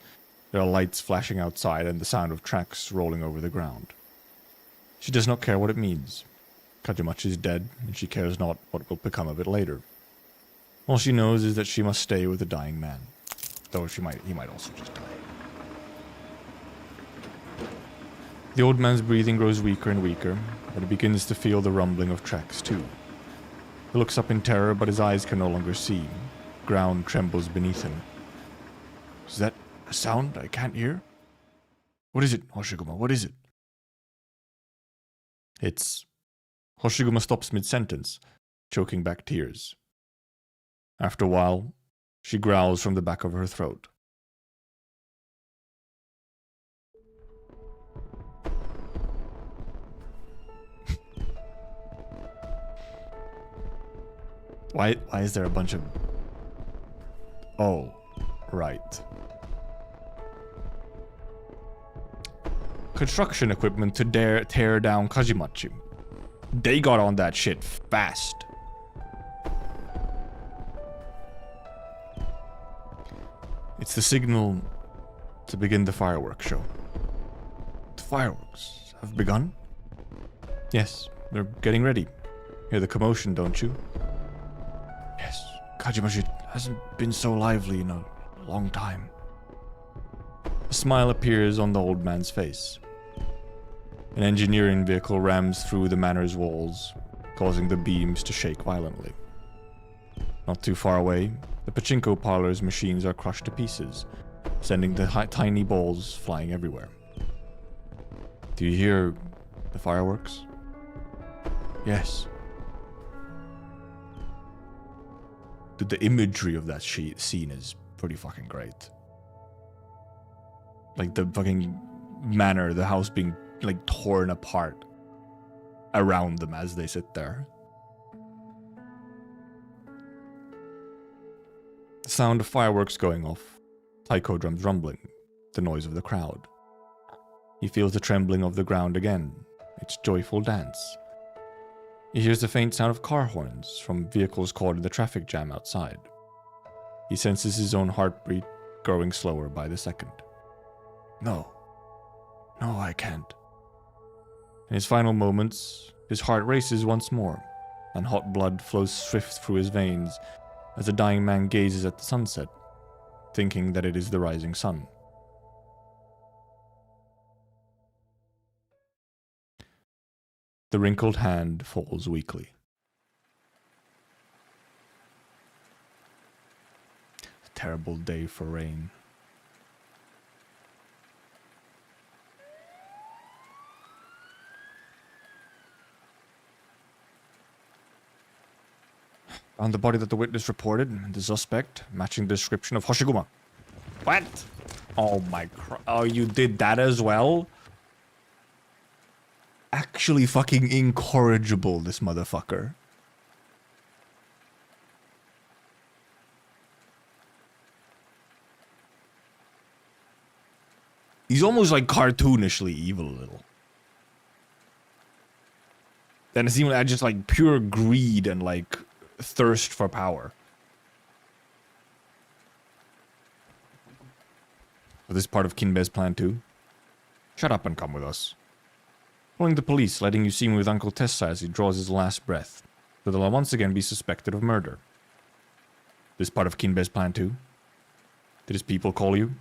A: There are lights flashing outside and the sound of tracks rolling over the ground. She does not care what it means. Kajimachi is dead, and she cares not what will become of it later. All she knows is that she must stay with the dying man. Though he might also just die. The old man's breathing grows weaker and weaker, and he begins to feel the rumbling of tracks too. He looks up in terror, but his eyes can no longer see. Ground trembles beneath him. Is that a sound I can't hear? What is it, Hoshiguma? What is it? It's... Hoshiguma stops mid-sentence, choking back tears. After a while, she growls from the back of her throat. Why is there a bunch of... Oh, right. Construction equipment to tear down Kajimachi. They got on that shit fast. It's the signal to begin the fireworks show. The fireworks have begun? Yes, they're getting ready. Hear the commotion, don't you? Yes, Kajimachi hasn't been so lively in a long time. A smile appears on the old man's face. An engineering vehicle rams through the manor's walls, causing the beams to shake violently. Not too far away, the pachinko parlor's machines are crushed to pieces, sending the tiny balls flying everywhere. Do you hear the fireworks? Yes. The imagery of that scene is pretty fucking great. Like the fucking manor, the house being like torn apart around them as they sit there. The sound of fireworks going off, taiko drums rumbling, the noise of the crowd. He feels the trembling of the ground again, its joyful dance. He hears the faint sound of car horns from vehicles caught in the traffic jam outside. He senses his own heartbeat growing slower by the second. No, I can't. In his final moments, his heart races once more, and hot blood flows swift through his veins as the dying man gazes at the sunset, thinking that it is the rising sun. The wrinkled hand falls weakly. A terrible day for rain. Found the body that the witness reported, the suspect, matching the description of Hoshiguma. What? Oh my oh, you did that as well? Actually fucking incorrigible, this motherfucker. He's almost like cartoonishly evil a little. Then it seems like just like pure greed and like thirst for power. Was this part of Kinbe's plan too? Shut up and come with us. Calling the police, letting you see me with Uncle Tessa as he draws his last breath, so that I'll once again be suspected of murder. This part of Kinbe's plan too? Did his people call you?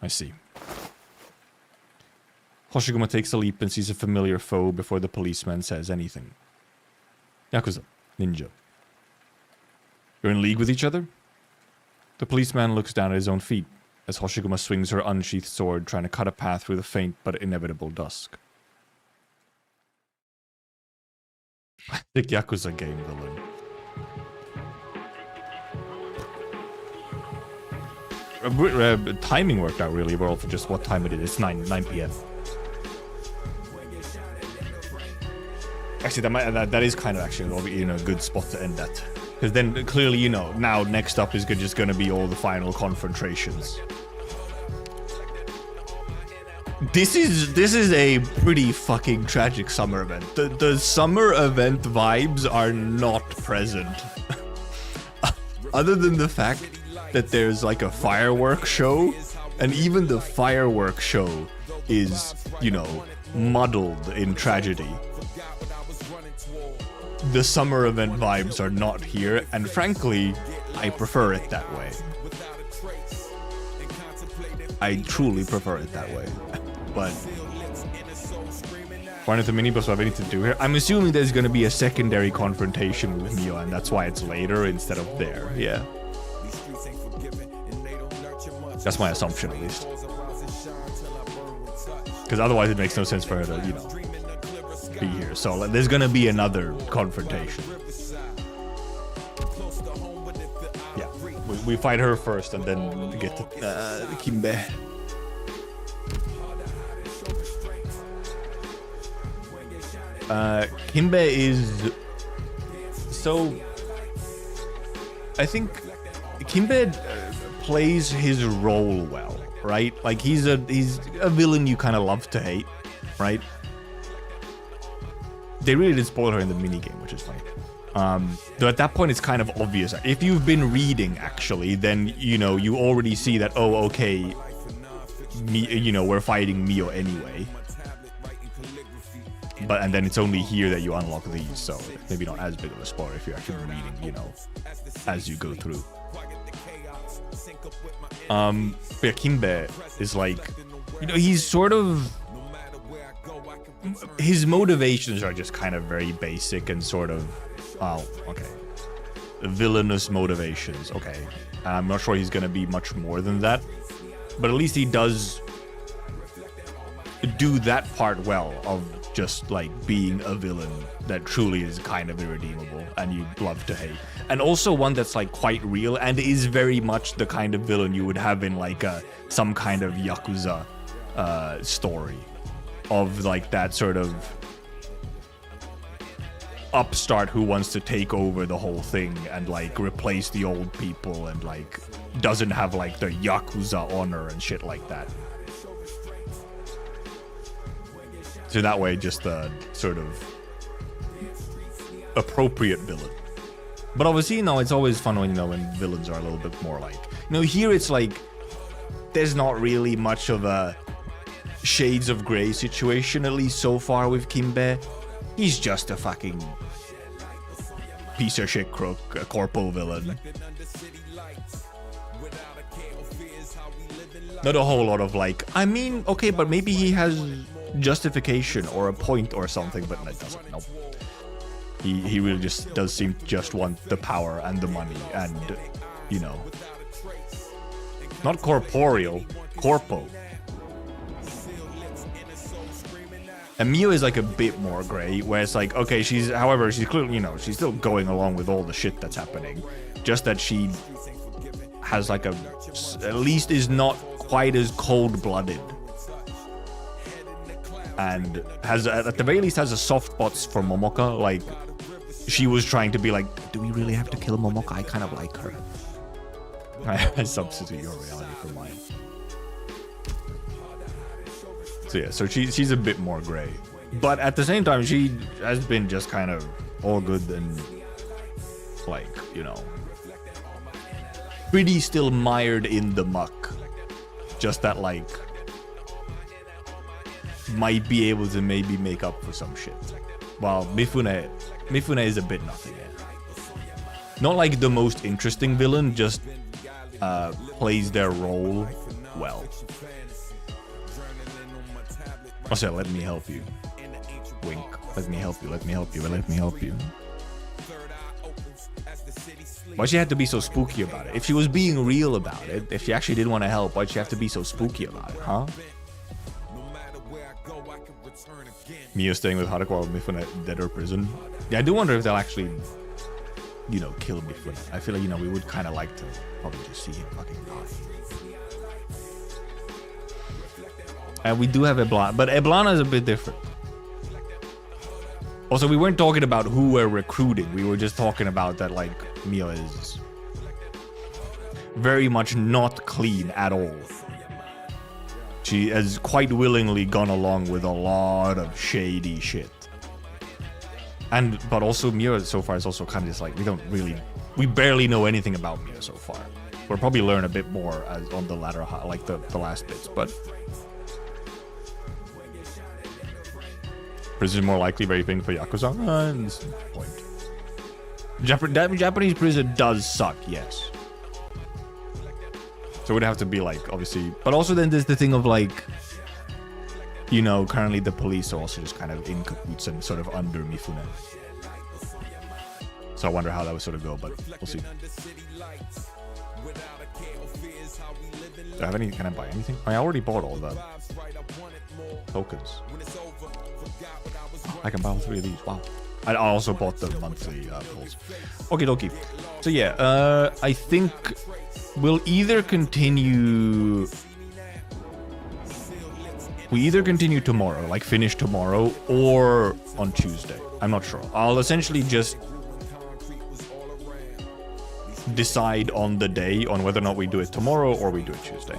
A: I see. Hoshiguma takes a leap and sees a familiar foe before the policeman says anything. Yakuza, ninja. You're in league with each other? The policeman looks down at his own feet as Hoshiguma swings her unsheathed sword, trying to cut a path through the faint but inevitable dusk. Classic Yakuza game villain. Timing worked out really well for just what time it is. It's 9 p.m. Actually, that is kind of actually, you know, a good spot to end at. Because then clearly, you know, now next up is just going to be all the final confrontations. This is a pretty fucking tragic summer event. The summer event vibes are not present. Other than the fact that there's like a fireworks show, and even the fireworks show is, you know, muddled in tragedy. The summer event vibes are not here, and frankly, I prefer it that way. I truly prefer it that way. But run into minibus, what I need to do here. I'm assuming there's going to be a secondary confrontation with Mio, and that's why it's later instead of there. Yeah. That's my assumption, at least. Because otherwise it makes no sense for her to, you know, be here. So there's gonna be another confrontation. Yeah, we fight her first and then get to Kinbe. Kinbe is So I think Kimbe plays his role well, right? Like he's a villain you kind of love to hate, right? They really did spoil her in the minigame, which is funny. Though at that point it's kind of obvious. If you've been reading actually, then you know you already see that, oh okay, we're fighting Mio anyway. And then it's only here that you unlock these, so maybe not as big of a spoiler if you're actually reading, as you go through. But Kimbe is like, he's sort of, his motivations are just kind of very basic and sort of, oh, okay, villainous motivations, okay. I'm not sure he's gonna be much more than that, but at least he does do that part well of just like being a villain that truly is kind of irredeemable and you love to hate, and also one that's like quite real and is very much the kind of villain you would have in like some kind of Yakuza story of like that sort of upstart who wants to take over the whole thing and like replace the old people and like doesn't have like the Yakuza honor and shit like that. So that way, just a sort of appropriate villain. But obviously, it's always fun when, when villains are a little bit more like, here it's like, there's not really much of a shades of grey situation, at least so far with Kimbe. He's just a fucking piece of shit crook, a corpo villain. Not a whole lot of like, I mean, okay, but maybe he has justification or a point or something, but it doesn't. Nope. He really just does seem to just want the power and the money and, not corporeal, corpo. And Mio is like a bit more grey, where it's like, okay, she's clearly, she's still going along with all the shit that's happening. Just that she has like at least is not quite as cold-blooded. And has, at the very least, has a soft spot for Momoka. Like, she was trying to be like, do we really have to kill Momoka? I kind of like her. I substitute your reality for mine. So yeah, so she's a bit more grey. But at the same time, she has been just kind of all good and, like, pretty still mired in the muck. Just that, like, might be able to maybe make up for some shit. While Mifune is a bit nothing. Not like the most interesting villain, just plays their role well. Also, let me help you. Wink. Let me help you, let me help you, let me help you. Why she had to be so spooky about it? If she was being real about it, if she actually didn't want to help, why'd she have to be so spooky about it, huh? Mio staying with Haruka while Mifune dead or prison. Yeah, I do wonder if they'll actually, kill Mifune. I feel like, we would kind of like to probably just see him fucking die. And we do have Eblana, but Eblana is a bit different. Also, we weren't talking about who we're recruiting. We were just talking about that, like, Mio is very much not clean at all. She has quite willingly gone along with a lot of shady shit. But also Mio so far is also kind of just like, we barely know anything about Mio so far. We'll probably learn a bit more on the latter, like the last bits, but prison is more likely very thing for Yakuza. This is the point. Japanese prison does suck, yes. So it would have to be like, obviously, but also then there's the thing of like, currently the police are also just kind of in cahoots and sort of under Mifune. So I wonder how that would sort of go, but we'll see. Do I have any? Can I buy anything? I already bought all the tokens. I can buy all 3 of these. Wow. I also bought the monthly pulls. Okie dokie. So yeah, I think we'll either continue. We either continue tomorrow, like finish tomorrow, or on Tuesday. I'm not sure. I'll essentially just decide on the day on whether or not we do it tomorrow or we do it Tuesday.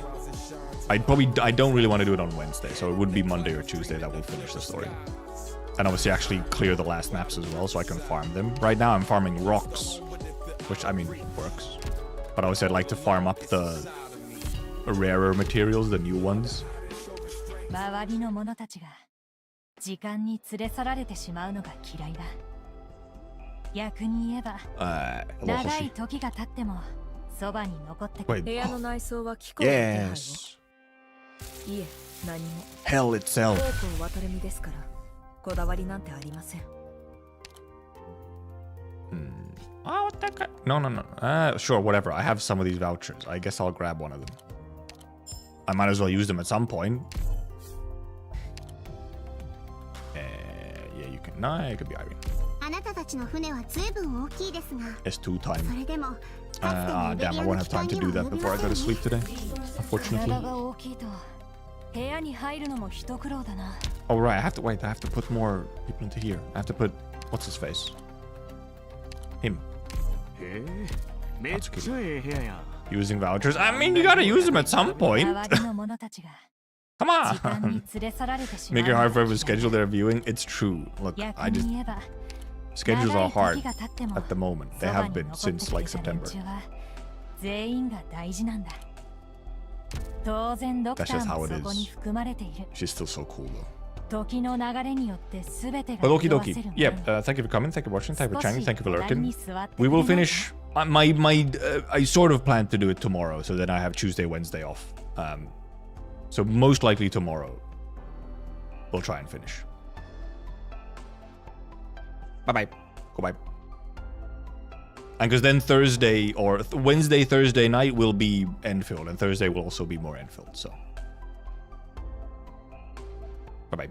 A: I don't really want to do it on Wednesday, so it would be Monday or Tuesday that we'll finish the story. And obviously actually clear the last maps as well, so I can farm them. Right now I'm farming rocks, which I mean works. But obviously I'd like to farm up the rarer materials, the new ones.
D: 周りの者たちが時間に連れ去られてしまうのが嫌いだ。逆に言えば、長い時が経ってもそばに残ってくる。部屋の内装は聞こえてない。いえ、何も。
A: Hell itself.
D: 方向渡る身ですから、こだわりなんてありません。
A: Oh, what that guy? No. Sure, whatever. I have some of these vouchers. I guess I'll grab one of them. I might as well use them at some point. Yeah, you can. No, it could be Irene. It's 2 time. Damn, I won't have time to do that before I go to sleep today, unfortunately. Oh, right. I have to put more people into here. I have to put... What's his face? Him. That's cute. Using vouchers. I mean, you gotta use them at some point. Come on. Make it hard for everyone to schedule their viewing. It's true. Look, schedules are hard at the moment. They have been since like September. That's just how it is. She's still so cool though. But okie dokie. Yep, thank you for coming, thank you for watching, thank you for chatting, thank you for lurking. We will finish... I sort of plan to do it tomorrow, so then I have Tuesday, Wednesday off. So most likely tomorrow, we'll try and finish. Bye-bye. Goodbye. And because then Thursday, or Wednesday, Thursday night will be end-filled, and Thursday will also be more end-filled, so... Bye-bye.